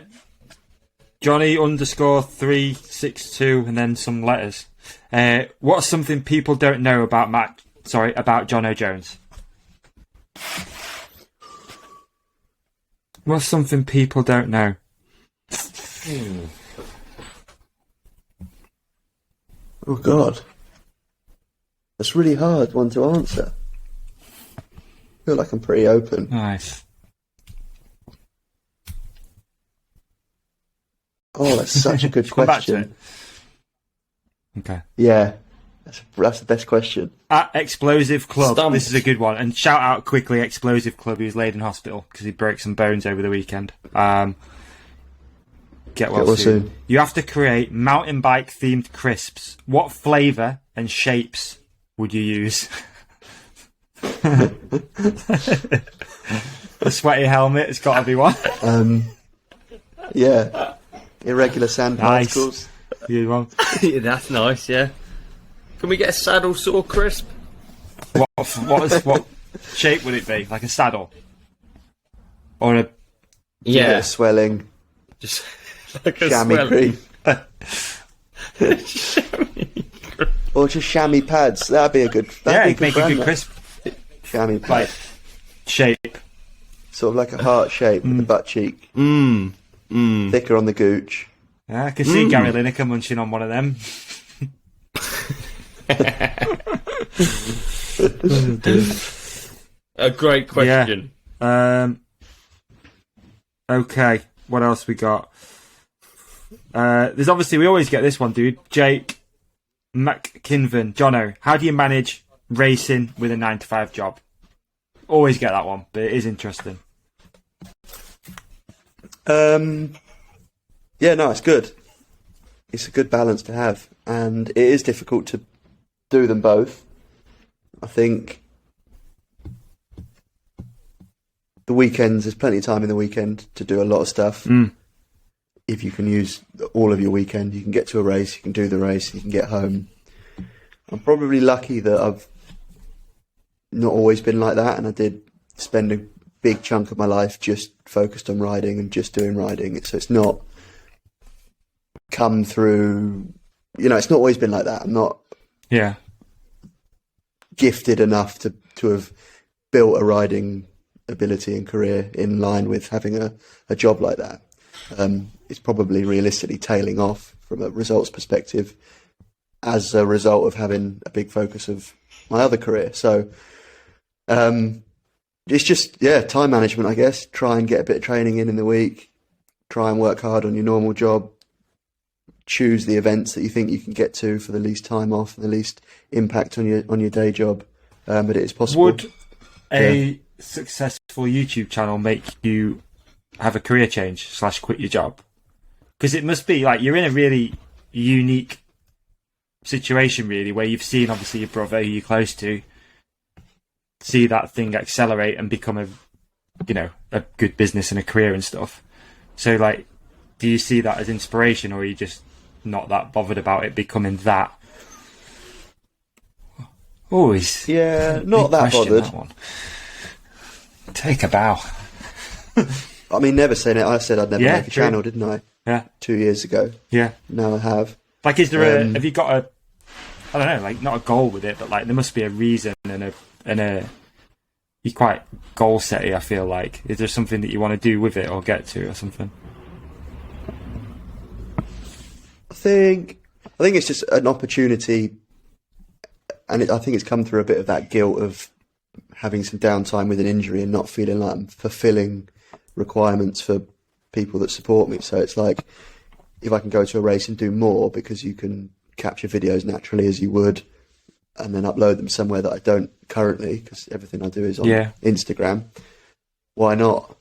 Johnny_362 and then some letters. What's something people don't know about about Jono Jones? What's something people don't know? Oh God, that's really hard one to answer. I feel like I'm pretty open. Nice. Oh, that's such a good Come back to question. it. Okay. Yeah, that's the best question. At Explosive Club, Stumped. this is a good one. And shout out quickly, Explosive Club, who's laid in hospital because he broke some bones over the weekend. Get well soon. You have to create mountain bike themed crisps. What flavour and shapes would you use? The sweaty helmet, it's got to be one. Yeah, irregular sand Nice. particles. Good one. Yeah, that's nice, yeah. Can we get a saddle saw crisp? What shape would it be? Like a saddle? Or a... Yeah. Swelling, Just like a chamois swell. cream, or just chamois pads. That'd be a good. Yeah, That'd make be a brand, good that. crisp. Chamois Like, pad, shape. sort of like a heart shape with the butt cheek, thicker on the gooch. Yeah, I can see Gary Lineker munching on one of them. A great question. Okay, what else we got? There's obviously, we always get this one, dude. Jake McKinven. Jono, how do you manage racing with a 9-to-5 job? Always get that one, but it is interesting. Yeah, no, it's good. It's a good balance to have, and it is difficult to do them both. I think the weekends, there's plenty of time in the weekend to do a lot of stuff. If you can use all of your weekend, you can get to a race, you can do the race, you can get home. I'm probably lucky that I've not always been like that, and I did spend a big chunk of my life just focused on riding and just doing riding. So it's not come through, it's not always been like that. I'm not gifted enough to have built a riding ability and career in line with having a job like that. It's probably realistically tailing off from a results perspective as a result of having a big focus of my other career. So it's just, time management, I guess. Try and get a bit of training in the week, try and work hard on your normal job, choose the events that you think you can get to for the least time off and the least impact on your day job. But it is possible. Would a successful YouTube channel make you have a career change / quit your job? Because it must be like you're in a really unique situation, really, where you've seen obviously your brother, who you're close to, see that thing accelerate and become a good business and a career and stuff. So, like, do you see that as inspiration, or are you just not that bothered about it becoming that? Always. Yeah, not that bothered. That one. Take a bow. I mean, never saying it. I said I'd never make a channel, didn't I? Yeah. 2 years ago. Yeah. Now I have. Like, is there have you got a, I don't know, like, not a goal with it, but like there must be a reason and a you're quite goal setty, I feel like. Is there something that you want to do with it or get to or something? I think it's just an opportunity, and I think it's come through a bit of that guilt of having some downtime with an injury and not feeling like I'm fulfilling requirements for people that support me. So it's like, if I can go to a race and do more, because you can capture videos naturally as you would and then upload them somewhere that I don't currently, because everything I do is on Instagram, why not?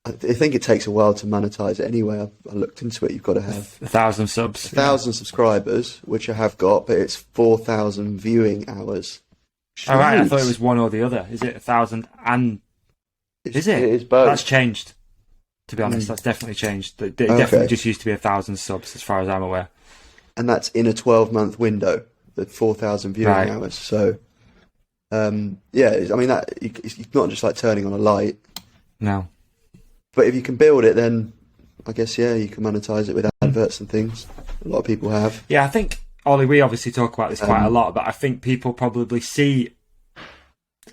I think it takes a while to monetize it anyway. I looked into it. You've got to have 1,000 subs, 1,000 subscribers, which I have got, but it's 4,000 viewing hours. All right, I thought it was one or the other. Is it 1,000 and... Is it? It is both. That's changed, to be honest. That's definitely changed. It definitely just used to be 1,000 subs, as far as I'm aware. And that's in a 12-month window, the 4,000 viewing hours. So, I mean, it's not just like turning on a light. No. But if you can build it, then I guess, you can monetize it with adverts and things. A lot of people have. Yeah, I think, Ollie, we obviously talk about this quite a lot, but I think people probably see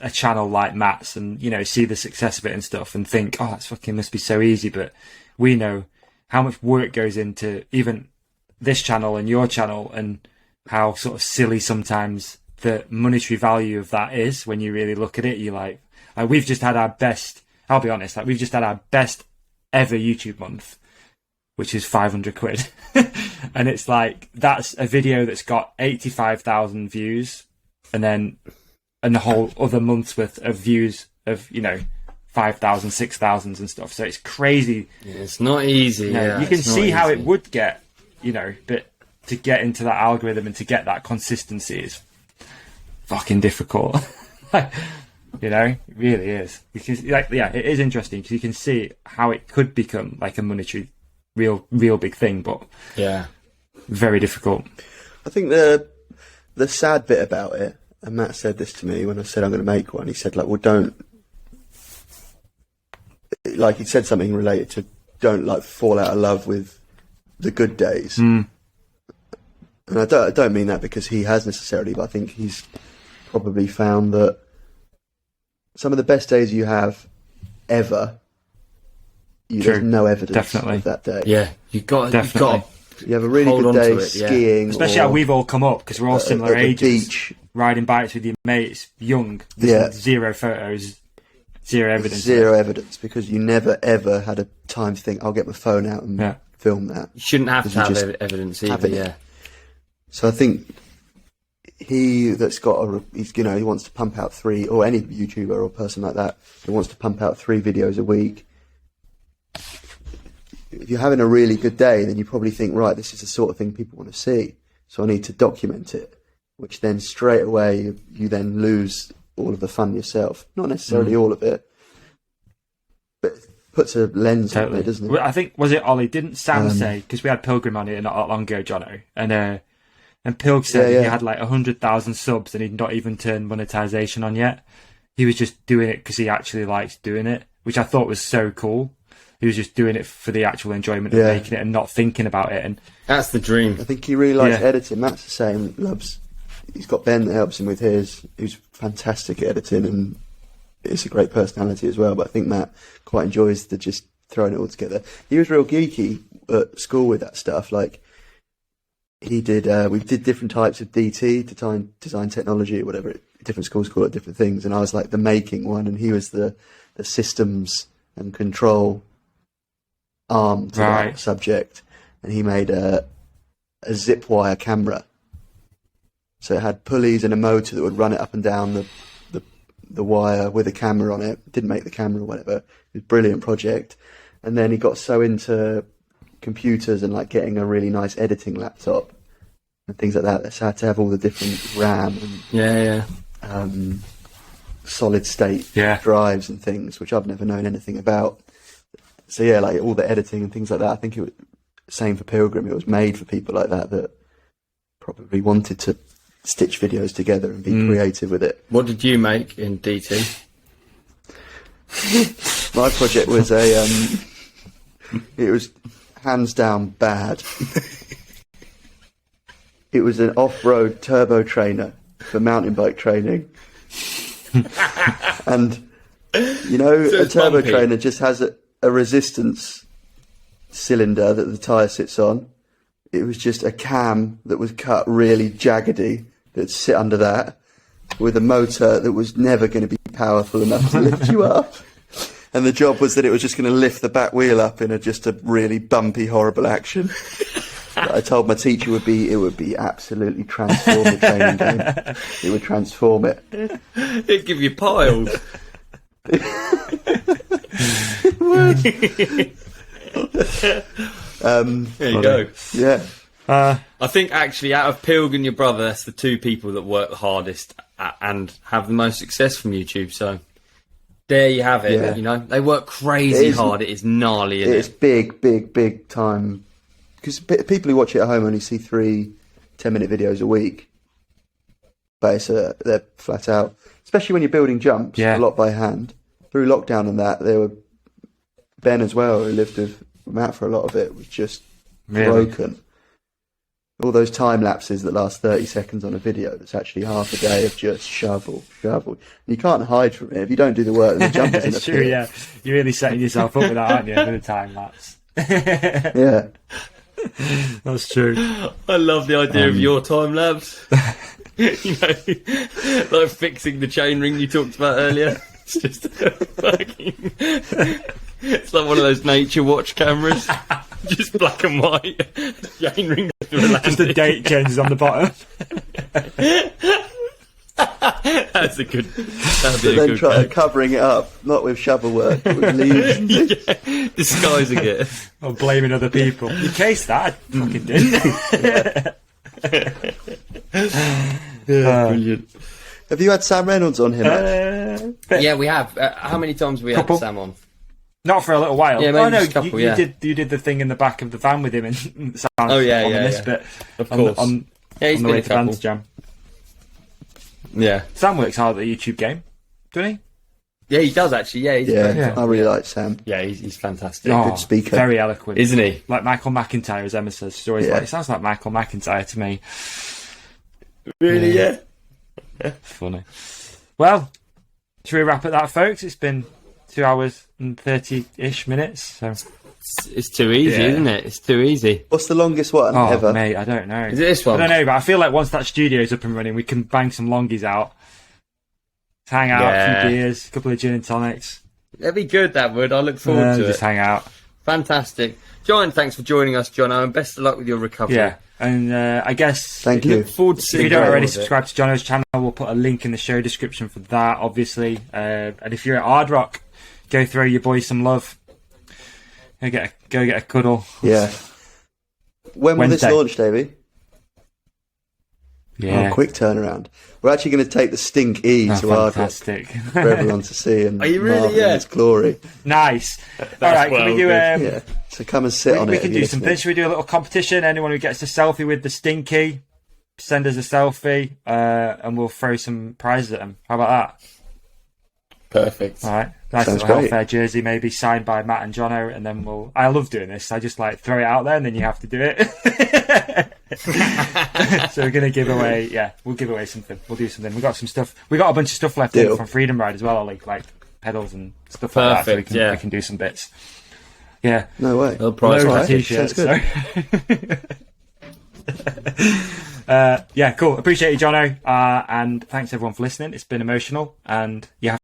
a channel like Matt's and, see the success of it and stuff and think, oh, that's fucking must be so easy. But we know how much work goes into even this channel and your channel, and how sort of silly sometimes the monetary value of that is when you really look at it. You're like we've just had our best, I'll be honest, we've just had our best ever YouTube month, which is 500 quid. And it's like, that's a video that's got 85,000 views, and the whole other month's worth of views of, 5,000, 6,000 and stuff. So it's crazy. Yeah, it's not easy. You can see how it would get, but to get into that algorithm and to get that consistency is fucking difficult. It really is. Because, it is interesting because you can see how it could become like a monetary, real big thing, but very difficult. I think the sad bit about it, and Matt said this to me when I said I'm going to make one, he said, he said something related to don't fall out of love with the good days. And I don't mean that because he has necessarily, but I think he's probably found that some of the best days you have ever, there's no evidence of that day. Yeah, you have a really good day skiing, especially how we've all come up because we're all similar ages. Beach, riding bikes with your mates, young. Zero photos, zero evidence. Because you never ever had a time to think, I'll get my phone out and film that. You shouldn't have to have evidence either. So I think he wants to pump out 3, or any YouTuber or person like that who wants to pump out 3 videos a week. If you're having a really good day, then you probably think, right, this is the sort of thing people want to see, so I need to document it, which then straight away you then lose all of the fun yourself. Not necessarily all of it, but it puts a lens on it, doesn't it? I think, was it Ollie? Didn't Sam say, because we had Pilgrim on it not that long ago, Jono, and Pilg said he had 100,000 subs and he'd not even turned monetization on yet. He was just doing it because he actually likes doing it, which I thought was so cool. He was just doing it for the actual enjoyment of making it and not thinking about it. And that's the dream. I think he really likes editing. Matt's the same. He's got Ben that helps him with his, who's fantastic at editing, and it's a great personality as well. But I think Matt quite enjoys the just throwing it all together. He was real geeky at school with that stuff. He did, we did different types of DT, design technology, or whatever. Different schools call it different things. And I was the making one, and he was the systems and control arm to that subject, and he made a zip wire camera. So it had pulleys and a motor that would run it up and down the wire with a camera on it. Didn't make the camera or whatever. It was a brilliant project. And then he got so into computers and like getting a really nice editing laptop and things like that. So I had to have all the different RAM and solid state drives and things, which I've never known anything about. So yeah, like all the editing and things like that. I think it was same for Pilgrim. It was made for people like that probably wanted to stitch videos together and be creative with it. What did you make in DT? My project was it was hands down bad. It was an off-road turbo trainer for mountain bike training. And, you know, So a it's turbo bumpy. trainer just has a resistance cylinder that the tyre sits on. It was just a cam that was cut really jaggedy that'd sit under that with a motor that was never going to be powerful enough to lift you up. And the job was that it was just going to lift the back wheel up in just a really bumpy, horrible action. But I told my teacher it would be absolutely transform the training game. It would transform it. It'd give you piles. There you go. Yeah. I think actually, out of Pilg and your brother, that's the two people that work the hardest and have the most success from YouTube. So there you have it. Yeah. You know, they work crazy hard. It is gnarly, isn't It's it? big time. Because people who watch it at home only see 3 10-minute videos a week. But they're flat out. Especially when you're building jumps a lot by hand. Through lockdown and that, there were Ben as well, who lived with Matt for a lot of it, was just broken. All those time lapses that last 30 seconds on a video, that's actually half a day of just shovel. And you can't hide from it. If you don't do the work, then the jump isn't It's true, yeah. You're really setting yourself up with that, aren't you, with the time lapse? Yeah. That's true. I love the idea of your time lapse. You know, like fixing the chain ring you talked about earlier. It's just fucking. It's like one of those nature watch cameras, just black and white. Chain ring. Just the date changes on the bottom. That'd be But a then good try gag. covering it up, not with shovel work, but with leaves. Yeah, disguising it. Or blaming other people. You case that, I fucking did. Brilliant. Have you had Sam Reynolds on here, Matt? Yeah, we have. How many times have we Couple. had Sam on? Not for a little while. Yeah, maybe oh no, just a couple, you yeah. did the thing in the back of the van with him and sounds ominous, but Of course. on Yeah, he's the been way a to couple. Vans Jam. Yeah. Sam works hard at the YouTube game, doesn't he? Yeah, he does actually. Yeah, he's Yeah, I really like Sam. yeah, he's fantastic. good speaker. Very eloquent. Isn't he? Like Michael McIntyre, as Emma says. She's always Yeah. like, it sounds like Michael McIntyre to me. Really? Yeah. Funny. Well, should we wrap at that, folks? It's been 2 hours and 30-ish minutes. So. It's too easy, Yeah. isn't it? It's too easy. What's the longest one Oh, ever? mate, I don't know. Is it this one? I don't know, but I feel like once that studio's up and running, we can bang some longies out. Hang out, a Yeah. few beers, a couple of gin and tonics. That'd be good, that would. I look forward to Just it. hang out. Fantastic. Giant thanks for joining us, Jono, and best of luck with your recovery. Yeah, and I guess Thank you. Look forward to if seeing you don't more already of it. subscribe to Jono's channel, we'll put a link in the show description for that, obviously. And if you're at Hard Rock, go throw your boys some love. Go get a cuddle. Yeah. When will Wednesday. this launch, Davey? Yeah. Oh, quick turnaround. We're actually going to take the Stink E Oh, to Hard Rock fantastic. for everyone to see and Are you really? marvel in Yeah. its glory. Nice. All right, can we well do good. Yeah. So come and sit on we it. can if you're do something. listening. Should we do a little competition? Anyone who gets a selfie with the Stinky, send us a selfie, and we'll throw some prizes at them. How about that? Perfect. All right. Nice Sounds little great. Hellfair jersey, maybe signed by Matt and Jono, and then we'll. I love doing this. I just like throw it out there, and then you have to do it. So we're gonna give away. Yeah, we'll give away something. We'll do something. We got some stuff. We got a bunch of stuff left in Deal. from Freedom Ride as well, Ollie, like pedals and stuff like that. So Perfect, yeah. we can do some bits. Yeah. No way. Little prize Loads of fight. t-shirts. Sounds Yeah, cool. Appreciate you, Jono. And thanks everyone for listening. It's been emotional, and you have